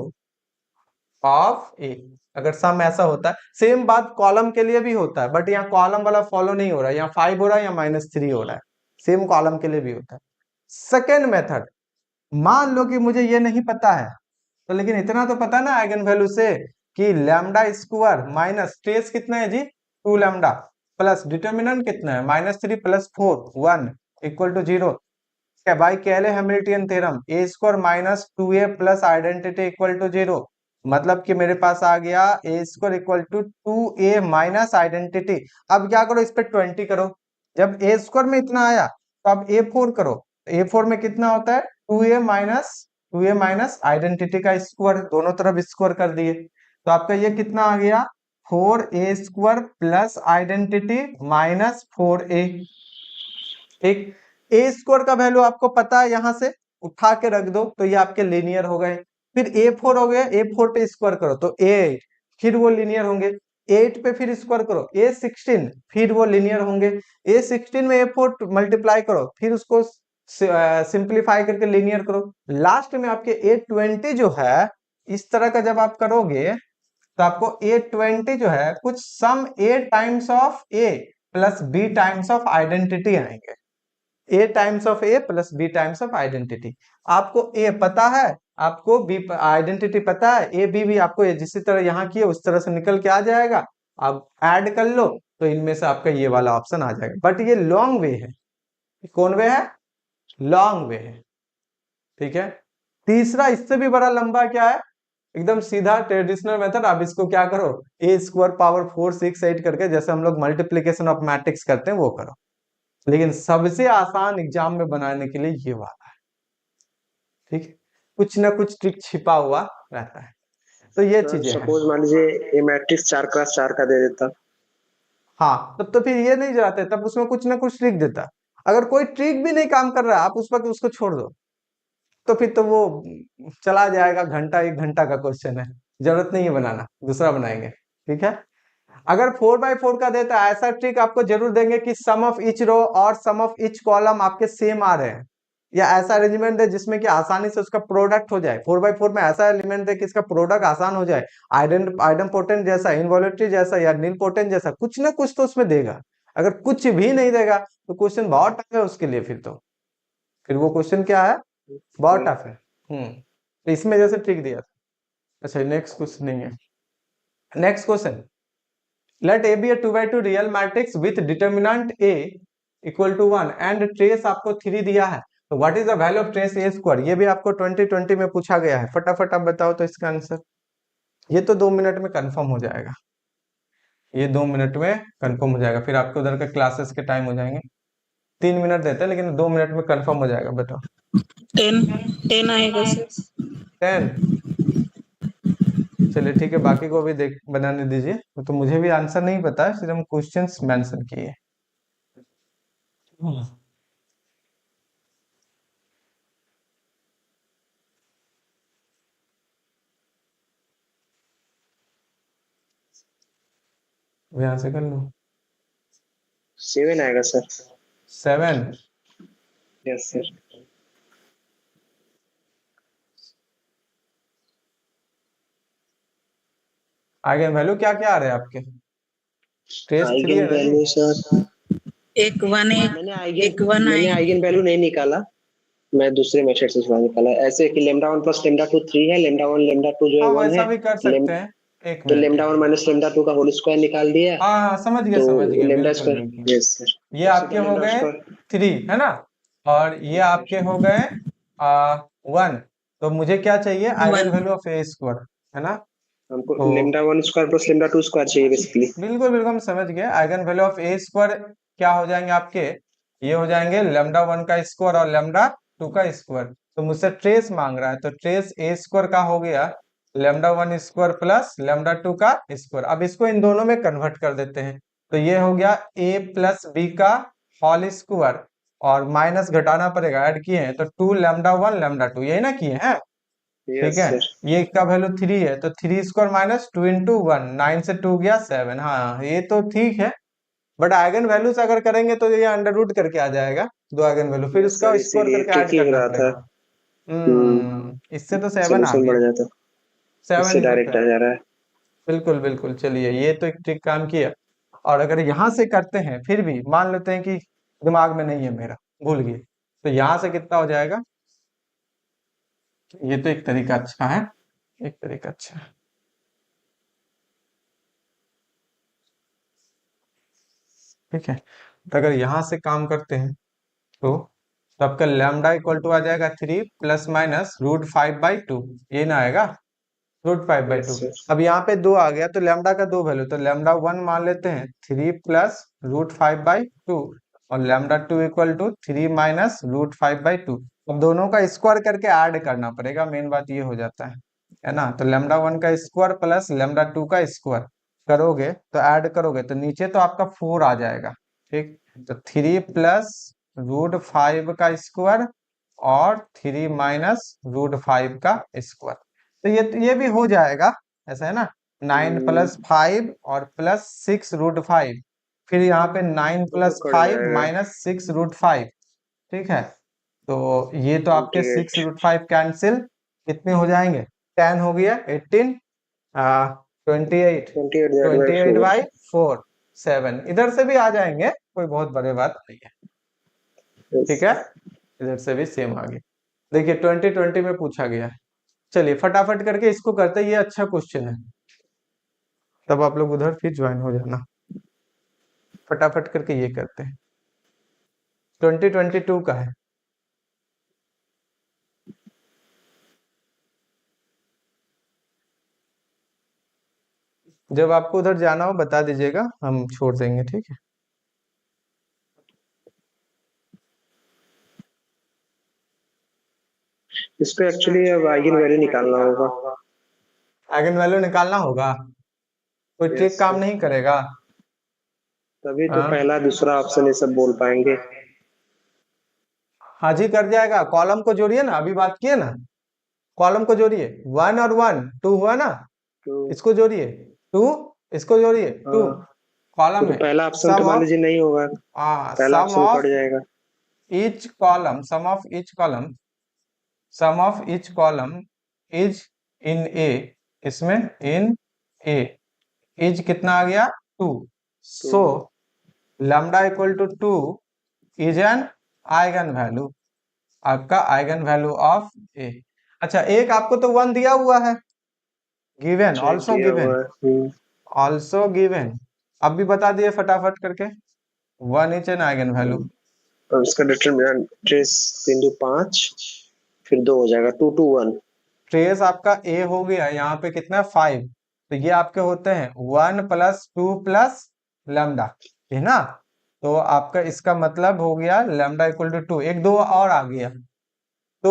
of A. अगर सम ऐसा होता है, सेम बात कॉलम के लिए भी होता है, बट यहाँ कॉलम वाला फॉलो नहीं हो रहा है, यहाँ 5 हो रहा है या -3 हो रहा है। सेम कॉलम के लिए भी होता है। सेकेंड मेथड, मान लो कि मुझे ये नहीं पता है, तो लेकिन इतना तो पता ना आइगन वैल्यू से कि लैम्डा स्क्वायर माइनस ट्रेस कितना है जी, 2 लैम्डा, प्लस डिटर्मिनेंट कितना है, -3 + 4 1 equal to 0। By Cayley Hamilton theorem, A square minus 2a plus identity equal to 0। मतलब कि मेरे पास आ गया A square equal to 2a minus identity. अब क्या करो, इस पे 20 करो। जब ए स्क्वायर में इतना आया तो अब a4 करो, a4 में कितना होता है, 2a माइनस आइडेंटिटी का स्क्वायर, दोनों तरफ स्क्वायर कर दिए, तो आपका ये कितना आ गया, 4a square plus identity -4a। ठीक, ए स्क्वायर का वैल्यू आपको पता है, यहां से उठा के रख दो तो ये आपके लीनियर हो गए। फिर A4 हो गया, A4 पे स्क्वायर करो तो A8, फिर वो लीनियर होंगे। 8 पे फिर स्क्वायर करो, A16, फिर वो लीनियर होंगे। A16 में A4 मल्टीप्लाई करो, फिर उसको सिंप्लीफाई करके लीनियर करो। लास्ट में आपके A20 जो है, इस तरह का जब आप करोगे तो आपको A20 जो है कुछ सम A times of A plus B times of identity आएंगे। A times of A plus B times of identity. आपको A पता है, आपको B आइडेंटिटी पता है, A B भी आपको जिस तरह यहाँ किए उस तरह से निकल के आ जाएगा। आप ऐड कर लो तो इनमें से आपका ये वाला ऑप्शन आ जाएगा। बट ये लॉन्ग वे है। कौन वे है, लॉन्ग वे है। ठीक है, तीसरा इससे भी बड़ा लंबा क्या है, एकदम सीधा ट्रेडिशनल मेथड। आप इसको क्या करो, ए स्क्वायर पावर 4 6 8 करके, जैसे हम लोग मल्टीप्लीकेशन ऑफ मैट्रिक्स करते हैं वो करो। लेकिन सबसे आसान एग्जाम में बनाने के लिए ये वाला है, ठीक है। कुछ ना कुछ ट्रिक छिपा हुआ रहता है, तो ये चीजें हैं। सपोज मान लीजिए ये मैट्रिक्स 4x4 का दे देता, हाँ, तब तो फिर ये नहीं जाते, तब उसमें कुछ ना कुछ ट्रिक देता। अगर कोई ट्रिक भी नहीं काम कर रहा है, आप उस वक्त उसको छोड़ दो, तो फिर तो वो चला जाएगा, घंटा 1 घंटा का क्वेश्चन है, जरूरत नहीं है बनाना, दूसरा बनाएंगे, ठीक है। अगर 4x4 का देता है, ऐसा ट्रिक आपको जरूर देंगे कि सम ऑफ ईच रो और सम ऑफ ईच कॉलम आपके सेम आ रहे हैं, या ऐसा अरेंजमेंट दे जिसमें कि आसानी से उसका प्रोडक्ट हो जाए। 4x4 में ऐसा एलिमेंट दे कि इसका प्रोडक्ट आसान हो जाए, आइडेम्पोटेंट जैसा, इनवॉल्यूटरी जैसा या नीलपोटेंट जैसा, कुछ ना कुछ तो उसमें देगा। अगर कुछ भी नहीं देगा तो क्वेश्चन बहुत टफ है उसके लिए, फिर वो क्वेश्चन क्या है, बहुत टफ है। तो इसमें जैसे ट्रिक दिया था। अच्छा, नेक्स्ट क्वेश्चन नहीं है। Next question, let A be a 2x2 real matrix with determinant A equal to 1 and trace आपको 3 दिया है, तो what is the value of trace A square. ये भी आपको 2020 में पूछा गया है। फटाफट आप बताओ तो इसका आंसर। ये तो 2 मिनट में कंफर्म हो जाएगा, ये 2 मिनट में कंफर्म हो जाएगा, फिर आपके उधर के क्लासेस के टाइम हो जाएंगे। 3 मिनट देते हैं, लेकिन 2 मिनट में कंफर्म हो जाएगा। बताओ। 10 आएगा सर। 10। चलिए ठीक है, बाकी को भी देख बनाने दीजिए। तो मुझे भी आंसर नहीं पता है, सिर्फ हम क्वेश्चंस मेंशन किए। यहाँ से कर लो। 7 आएगा सर। 7। Yes sir. आगे वैल्यू क्या क्या आ रहे हैं आपके? ट्रेस 3 आइगन है ना जी? वैल्यू सर, एक 1 मैंने आइगन वैल्यू नहीं निकाला, मैं दूसरे मेथड से उसका निकाला। ऐसे कि लेमडा 1 प्लस लेमडा 2 3 है, लेमडा 1 लेमडा 2 जो है हाँ, 1 वैसा है, भी कर सकते हैं। एक तो मिनट, लेमडा 1 माइनस लेमडा 2 का होल स्क्वायर निकाल दिया, हाँ हाँ, समझ गए तो समझ गए, लेमडा बिल्कुल स्क्वायर। बिल्कुल। Yes sir. ये आपके हो गए 3 है ना, और ये आपके हो गए 1। तो मुझे क्या चाहिए, eigen 1 value of A square, है ना। हमको तो lambda 1 square plus lambda 2 square चाहिए बेसिकली। बिल्कुल बिल्कुल हम समझ गए। Eigen value of A square क्या हो जाएंगे आपके, ये हो जाएंगे लेमडा 1 का स्क्वायर और लेमडा 2 का स्क्वायर। तो मुझसे ट्रेस मांग रहा है, तो ट्रेस ए स्क्वायर का हो गया लेमडा 1 स्क्वायर प्लस लेमडा 2 का स्क्वायर। अब इसको इन दोनों में कन्वर्ट कर देते हैं, तो ये हो गया ए प्लस बी का होल स्क्वायर, और माइनस घटाना पड़ेगा, ऐड किए हैं तो 2 लेमडा 1 लेमडा 2, यही ना किए हैं, ठीक यस है। सर। ये का वैल्यू 3 है, तो 3 स्क्वायर माइनस 2 इंटू 1, 9 से 2 गया 7। हाँ, ये तो ठीक है, बट आइगन वैल्यूज अगर करेंगे तो ये अंडर रूट करके आ जाएगा, 2 आइगन वैल्यू, फिर यस उसका सर, स्क्वायर इसीलिए करके ऐड ट्रिकी हो करना रहा था। पड़ेगा। इससे तो 7 आ सोल्यूशन गया, बढ़ जाता, 7 इससे ही तो डायरेक्ट आ है। जा रहा है। बिल्कुल बिल्कुल, चलिए ये तो एक ट्रिक काम किया। और अगर यहाँ से करते हैं, फिर भी मान लेते हैं कि दिमाग में नहीं है मेरा, भूल गए, तो यहाँ से कितना हो जाएगा। ये तो एक तरीका अच्छा है, एक तरीका अच्छा है, ठीक है। तो अगर यहाँ से काम करते हैं तो आपका लैम्डा इक्वल टू आ जाएगा 3 प्लस माइनस √5/2, ये ना आएगा, √5/2। Yes sir. अब यहाँ पे 2 आ गया, तो लैम्डा का 2 वैल्यू, तो लैम्डा 1 मान लेते हैं 3 प्लस √5/2, और लैम्डा 2 इक्वल टू 3 माइनस √5/2। अब दोनों का स्क्वायर करके ऐड करना पड़ेगा, मेन बात ये हो जाता है ना। तो लैम्डा 1 का स्क्वायर प्लस लैम्डा 2 का स्क्वायर करोगे, तो ऐड करोगे तो नीचे तो आपका 4 आ जाएगा, ठीक। तो 3 प्लस √5 का स्क्वायर और 3 माइनस √5 का स्क्वायर, तो ये भी हो जाएगा, ऐसा है ना। 9 प्लस 5 और प्लस 6 √5, फिर यहाँ पे 9 तो प्लस कट 5 जाएगा माइनस 6 √5, ठीक है। तो ये तो आपके 28। 6 √5 कैंसिल, कितने हो जाएंगे, 10 हो गया, 18, 28, 28 डिवाइड बाय 28/4, 7 इधर से भी आ जाएंगे, कोई बहुत बड़ी बात नहीं है, 4। ठीक है। इधर से भी सेम आ गया, देखिए 2020 में पूछा गया है। चलिए फटाफट करके इसको करते हैं, ये अच्छा क्वेश्चन है, तब आप लोग उधर फिर ज्वाइन हो जाना। फटाफट करके ये करते हैं, 2022 का है। जब आपको उधर जाना हो बता दीजिएगा, हम छोड़ देंगे, ठीक है। इसको एक्चुअली अब आइगन वैल्यू निकालना होगा। आइगन वैल्यू निकालना होगा, कोई ट्रिक यस काम सर, नहीं करेगा। तभी तो हाँ पहला दूसरा ऑप्शन ये सब बोल पाएंगे। हाँ जी, कर जाएगा। कॉलम को जोड़िए ना, अभी बात किए ना, कॉलम को जोड़िए। 1 और 1 2 हुआ ना, तो इसको जोड़िए 2, इसको जोड़िए 2, हाँ, कॉलम तो है। पहला ऑप्शन तो सम मान ऑफ लीजिए नहीं होगा, पहला सम ऑप्शन ऑफ कट जाएगा। each column, sum of each column, sum of each column is in A, इसमें in A is कितना आ गया 2, so lambda equal to 2 is an eigen value, आपका आइगन वैल्यू ऑफ A। अच्छा, एक आपको तो 1 दिया हुआ है, गिवन, चेक ऑल्सो दिया गिवन, हुआ है। Also given. अब भी बता दिए फटाफट करके, 1 इज एन आइगन वैल्यू। और इसका डिटरमिनेंट ट्रेस बिंदु 5, फिर 2 हो जाएगा, 2 2 1। ट्रेस आपका ए हो गया, यहाँ पे कितना 5, तो ये आपके होते हैं 1 + 2 + लैम्डा, है ना। तो आपका इसका मतलब हो गया लैम्डा इक्वल टू 2, एक दो और आ गया। तो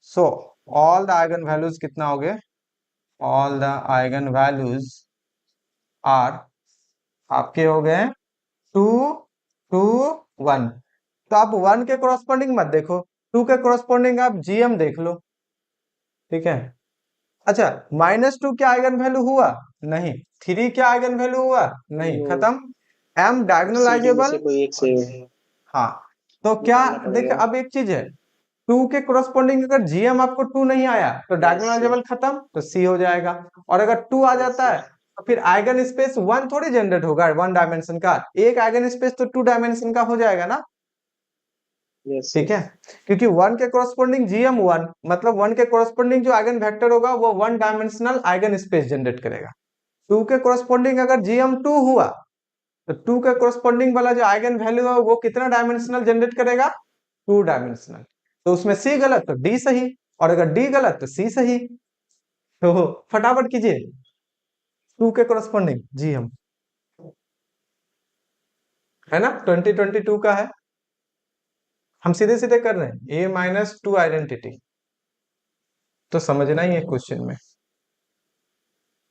so all the eigen values कितना हो गए, all the eigen values are आपके हो गए 2 2 1। तो आप 1 के कोरस्पॉन्डिंग मत देखो, 2 के कोरस्पॉन्डिंग आप जीएम देख लो, ठीक है। अच्छा, -2 क्या आइगन वैल्यू हुआ, नहीं। 3 क्या आइगन वैल्यू हुआ, नहीं, खत्म। एम सीडी में से डायगोनलाइजेबल, कोई एक से हाँ। तो क्या, निकालना देख पड़ेगा। अब एक चीज है, 2 के कोरस्पॉन्डिंग अगर जीएम आपको 2 नहीं आया तो डायगोनलाइजेबल खत्म, तो सी हो जाएगा। और अगर 2 आ जाता है तो फिर आइगन स्पेस 1 थोड़ी जनरेट होगा 1 डायमेंशन का, एक आइगन स्पेस तो 2 डायमेंशन का हो जाएगा ना, यस ठीक है। क्योंकि 1 के कोरस्पॉन्डिंग जीएम 1, मतलब 1 के कोरस्पॉन्डिंग जो आइगन वेक्टर होगा वो 1 डायमेंशनल आइगन स्पेस जनरेट करेगा। 2 के कोरस्पॉन्डिंग अगर जीएम 2 हुआ तो 2 के कोरस्पॉन्डिंग वाला जो आइगन वैल्यू है वो कितना डायमेंशनल जनरेट करेगा, 2 डायमेंशनल। तो उसमें सी गलत तो डी सही, और अगर डी गलत तो सी सही। तो फटाफट कीजिए, 2 के कोरस्पॉन्डिंग जीएम है ना, 2022 का है। हम सीधे सीधे कर रहे हैं, A-2 आइडेंटिटी, तो समझना ही है क्वेश्चन में।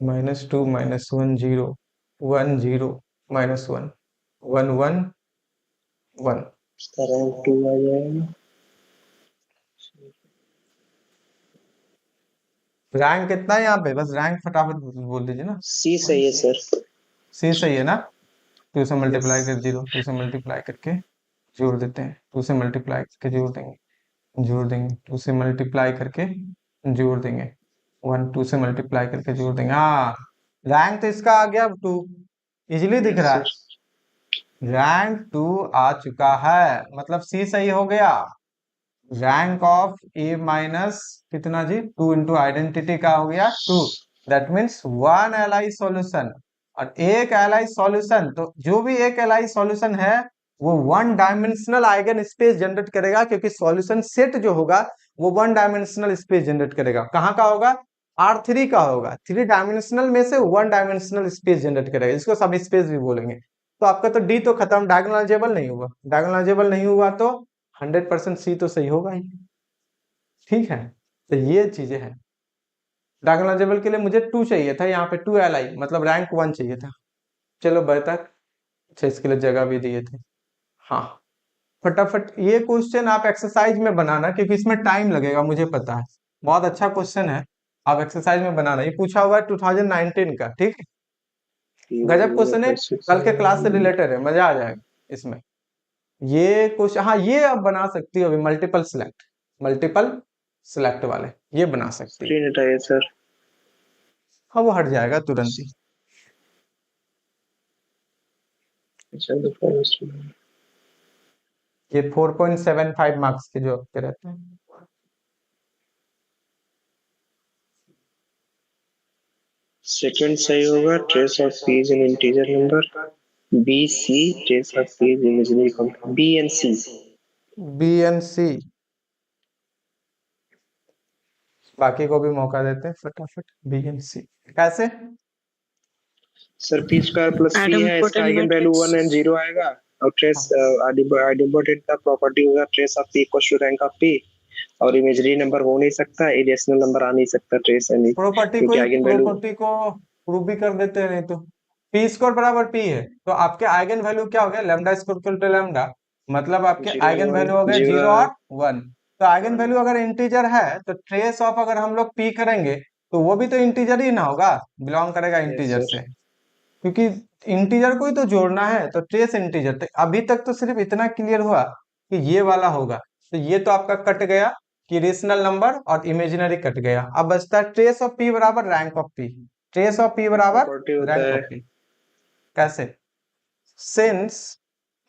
-2 -1 0 1 0 -1 1 1 1। इसका रैंक 2 आ जाएगा। रैंक कितना है यहाँ पे, बस रैंक फटाफट बोल दीजिए ना। सी सही है सर। सी सही है ना, 2 से यस मल्टीप्लाई कर 0, 2 से मल्टीप्लाई करके जोड़ देते हैं, 2 से मल्टीप्लाई करके जोड़ देंगे 2 से मल्टीप्लाई करके जोड़ देंगे 1, 2 से मल्टीप्लाई करके जोड़ देंगे। हाँ, रैंक तो इसका आ गया 2, इजिली दिख रहा है, रैंक 2 आ चुका है, मतलब सी सही हो गया। रैंक ऑफ ए माइनस कितना जी, 2 इंटू आइडेंटिटी का हो गया 2, दैट मीन्स 1 एलआई सॉल्यूशन। और एक एलआई सॉल्यूशन, तो जो भी एक एलआई सॉल्यूशन है वो 1 डायमेंशनल आइगन स्पेस जनरेट करेगा, क्योंकि सॉल्यूशन सेट जो होगा वो 1 डायमेंशनल स्पेस जनरेट करेगा। कहाँ का होगा, R3 का होगा, 3 डायमेंशनल में से 1 डायमेंशनल स्पेस जनरेट करेगा, इसको सब स्पेस भी बोलेंगे। तो आपका तो डी तो खत्म, डायगोनलाइजेबल नहीं हुआ, डायगोनलाइजेबल नहीं हुआ तो 100% सी तो सही होगा ही, ठीक है। तो ये चीजें हैं, डायगोनलाइजेबल के लिए मुझे 2 चाहिए था, यहाँ पे 2 एलआई मतलब रैंक 1 चाहिए था। चलो बेहतर, अच्छा इसके लिए जगह भी दिए थे। हाँ, फटाफट ये क्वेश्चन आप एक्सरसाइज में बनाना, क्योंकि इसमें टाइम लगेगा, मुझे पता है। बहुत अच्छा क्वेश्चन है, आप एक्सरसाइज में बनाना। ये पूछा हुआ है 2019 का, ठीक है। गजब क्वेश्चन है, कल के क्लास से रिलेटेड है, मजा आ जाएगा इसमें। ये क्वेश्चन, हाँ ये आप बना सकती हो अभी, मल्टीपल सिलेक्ट वाले ये बना सकती है। स्क्रीन हटाइए सर। हाँ वो हट जाएगा तुरंत ही। अच्छा तो ये 4.75 मार्क्स के जो आपके रहते हैं। सेकंड सही होगा, trace of P is an integer number. B C, trace of P is imaginary constant. B and C, B and C, बाकी को भी मौका देते हैं फटाफट। बी एंड सी कैसे, sir P square plus P है, इसका आइगन वैल्यू 1 एंड 0 आएगा, और ट्रेस आइडेंटिफाइड का प्रॉपर्टी होगा trace of P equals to rank of P, और इमेजिनरी नंबर हो नहीं सकता, इरेशनल नंबर आ नहीं सकता ट्रेस एनी, क्योंकि आइगन वैल्यू प्रॉपर्टी को प्रूव भी कर देते हैं। नहीं तो पी स्क्वायर बराबर पी है तो आपके आइगन वैल्यू क्या हो गया, lambda square equal to lambda, मतलब आपके आइगन वैल्यू हो गए 0 और 1। तो आइगन वैल्यू अगर इंटीजर है तो ट्रेस ऑफ अगर हम लोग पी करेंगे तो वो भी तो इंटीजर ही ना होगा, बिलोंग करेगा इंटीजर से, क्योंकि इंटीजर को ही तो जोड़ना है, तो ट्रेस इंटीजर। तो अभी तक तो सिर्फ इतना क्लियर हुआ कि ये वाला होगा, तो ये तो आपका कट गया कि रेशनल नंबर और इमेजिनरी कट गया। अब बचता है ट्रेस ऑफ पी बराबर rank of P, trace of P बराबर रैंक ऑफ पी। कैसे? सिंस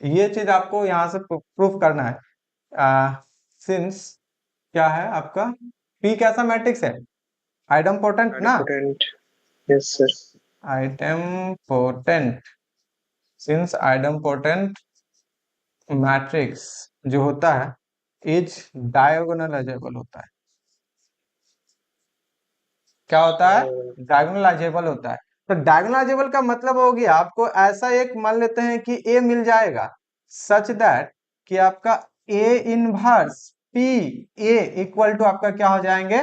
ये चीज आपको यहां से प्रूफ करना है। सिंस क्या है आपका, पी कैसा मैट्रिक्स है, आइडम्पोटेंट ना, यस सर, आइडम्पोटेंट। सिंस आइडम्पोटेंट मैट्रिक्स जो होता है इज डायगोनलाइजेबल होता है। क्या होता है? डायगोनलाइजेबल होता है। तो डायगोनलाइजेबल का मतलब हो गया आपको ऐसा एक मान लेते हैं कि ए मिल जाएगा सच दैट कि आपका A inverse P A equal to आपका क्या हो जाएंगे,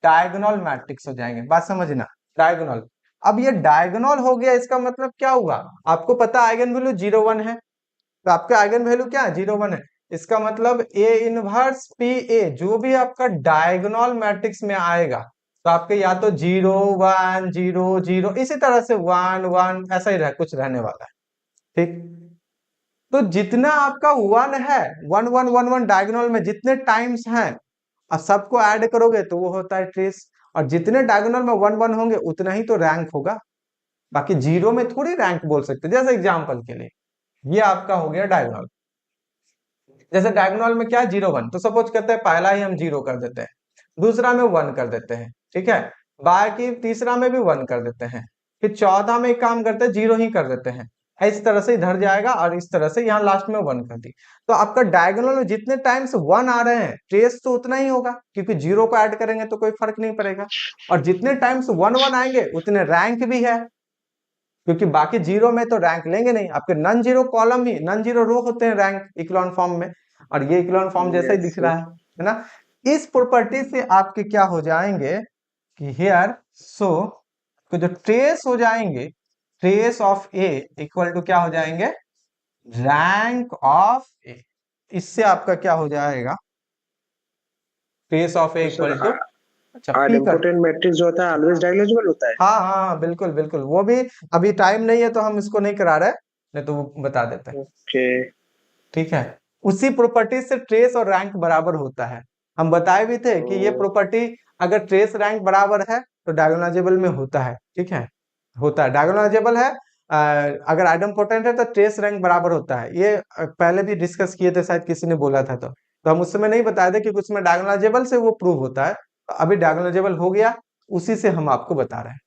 डायगोनल मैट्रिक्स हो जाएंगे। बात समझना, डायगोनल। अब ये डायगोनल हो गया, इसका मतलब क्या हुआ, आपको पता आइगन वैल्यू 0 1 है, तो आपका आइगन वैल्यू क्या है, 0 1 है। इसका मतलब ए इनवर्स पी ए जो भी आपका डायगोनल मैट्रिक्स में आएगा तो आपके या तो 0 1 0 0 इसी तरह से 1 1 ऐसा ही कुछ रहने वाला है। ठीक, तो जितना आपका 1 है 1 1 1 1 डायगोनल में जितने टाइम्स हैं और सबको ऐड करोगे तो वो होता है ट्रेस, और जितने डायगोनल में 1 1 होंगे उतना ही तो रैंक होगा, बाकी 0 में थोड़ी रैंक बोल सकते। जैसे एग्जांपल के लिए ये आपका हो गया डायगोनल, जैसे डायगोनल में क्या है 0 1, तो सपोज करते हैं पहला ही हम 0 कर देते हैं, दूसरा में 1 कर देते हैं, ठीक है, बाकी तीसरा में भी 1 कर देते हैं, फिर चौथा में एक काम करते हैं 0 ही कर देते हैं। इस तरह से इधर जाएगा और इस तरह से यहाँ लास्ट में 1 कर दी। तो आपका डायगोनल में जितने टाइम्स 1 आ रहे हैं ट्रेस तो उतना ही होगा, क्योंकि 0 को ऐड करेंगे तो कोई फर्क नहीं पड़ेगा, और जितने टाइम्स 1 1 आएंगे उतने रैंक भी है, क्योंकि बाकी 0 में तो रैंक लेंगे नहीं, आपके नॉन जीरो कॉलम ही नॉन जीरो रो होते हैं रैंक इक्लोन फॉर्म में, और ये इक्लोन फॉर्म जैसा ही दिख रहा है ना। इस प्रॉपर्टी से आपके क्या हो जाएंगे कि हियर सो तो जो ट्रेस हो जाएंगे, trace of A equal to क्या हो जाएंगे, रैंक ऑफ ए। इससे आपका क्या हो जाएगा, trace of A equal to, अच्छा आइडेंटिफाइड मैट्रिक्स जो होता है ऑलवेज डायगोनलाइजेबल होता है। हाँ हाँ बिल्कुल बिल्कुल, वो भी अभी टाइम नहीं है तो हम इसको नहीं करा रहे, नहीं तो वो बता देते हैं। ओके, ठीक है, उसी प्रॉपर्टी से ट्रेस और रैंक बराबर होता है। हम बताए भी थे कि ये प्रॉपर्टी अगर ट्रेस रैंक बराबर है तो डायगोनलाइजेबल में होता है। ठीक है, होता है, डायगोनलाइजेबल है। अगर आइडम्पोटेंट है तो ट्रेस रैंक बराबर होता है। ये पहले भी डिस्कस किए थे, शायद किसी ने बोला था तो हम उस समय नहीं बताए थे कि उसमें डायगोनलाइजेबल से वो प्रूव होता है। अभी डायगोनलाइजेबल हो गया, उसी से हम आपको बता रहे हैं।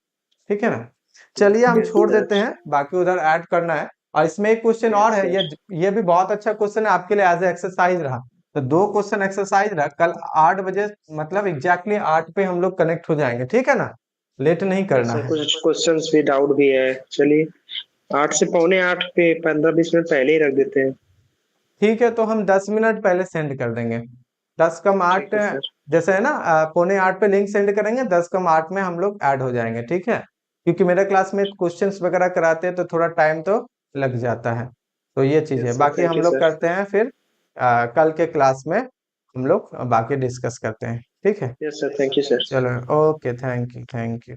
ठीक है ना, चलिए हम छोड़ देते हैं, बाकी उधर ऐड करना है। और इसमें एक क्वेश्चन और है, ये भी बहुत अच्छा क्वेश्चन है आपके लिए, एज ए एक्सरसाइज रहा। तो 2 क्वेश्चन एक्सरसाइज रहा, कल 8 बजे मतलब एग्जैक्टली 8 पे हम लोग कनेक्ट हो जाएंगे। ठीक है ना, लेट नहीं करना है। कुछ क्वेश्चंस भी डाउट भी है, चलिए 8 से 7:45 पे 15-20 मिनट पहले ही रख देते हैं। ठीक है, तो हम 10 मिनट पहले सेंड कर देंगे। 10 कम 8 जैसे है ना, 7:45 पे लिंक सेंड करेंगे, 10 कम 8 में हम लोग ऐड हो जाएंगे। ठीक है, क्योंकि मेरे क्लास में क्वेश्चंस वगैरह कराते हैं तो थोड़ा टाइम तो लग जाता है, तो ये चीज है। बाकी हम लोग करते हैं फिर कल के क्लास में हम लोग बाकी डिस्कस करते हैं। ठीक है, yes sir, thank you sir. चलो ओके, थैंक यू।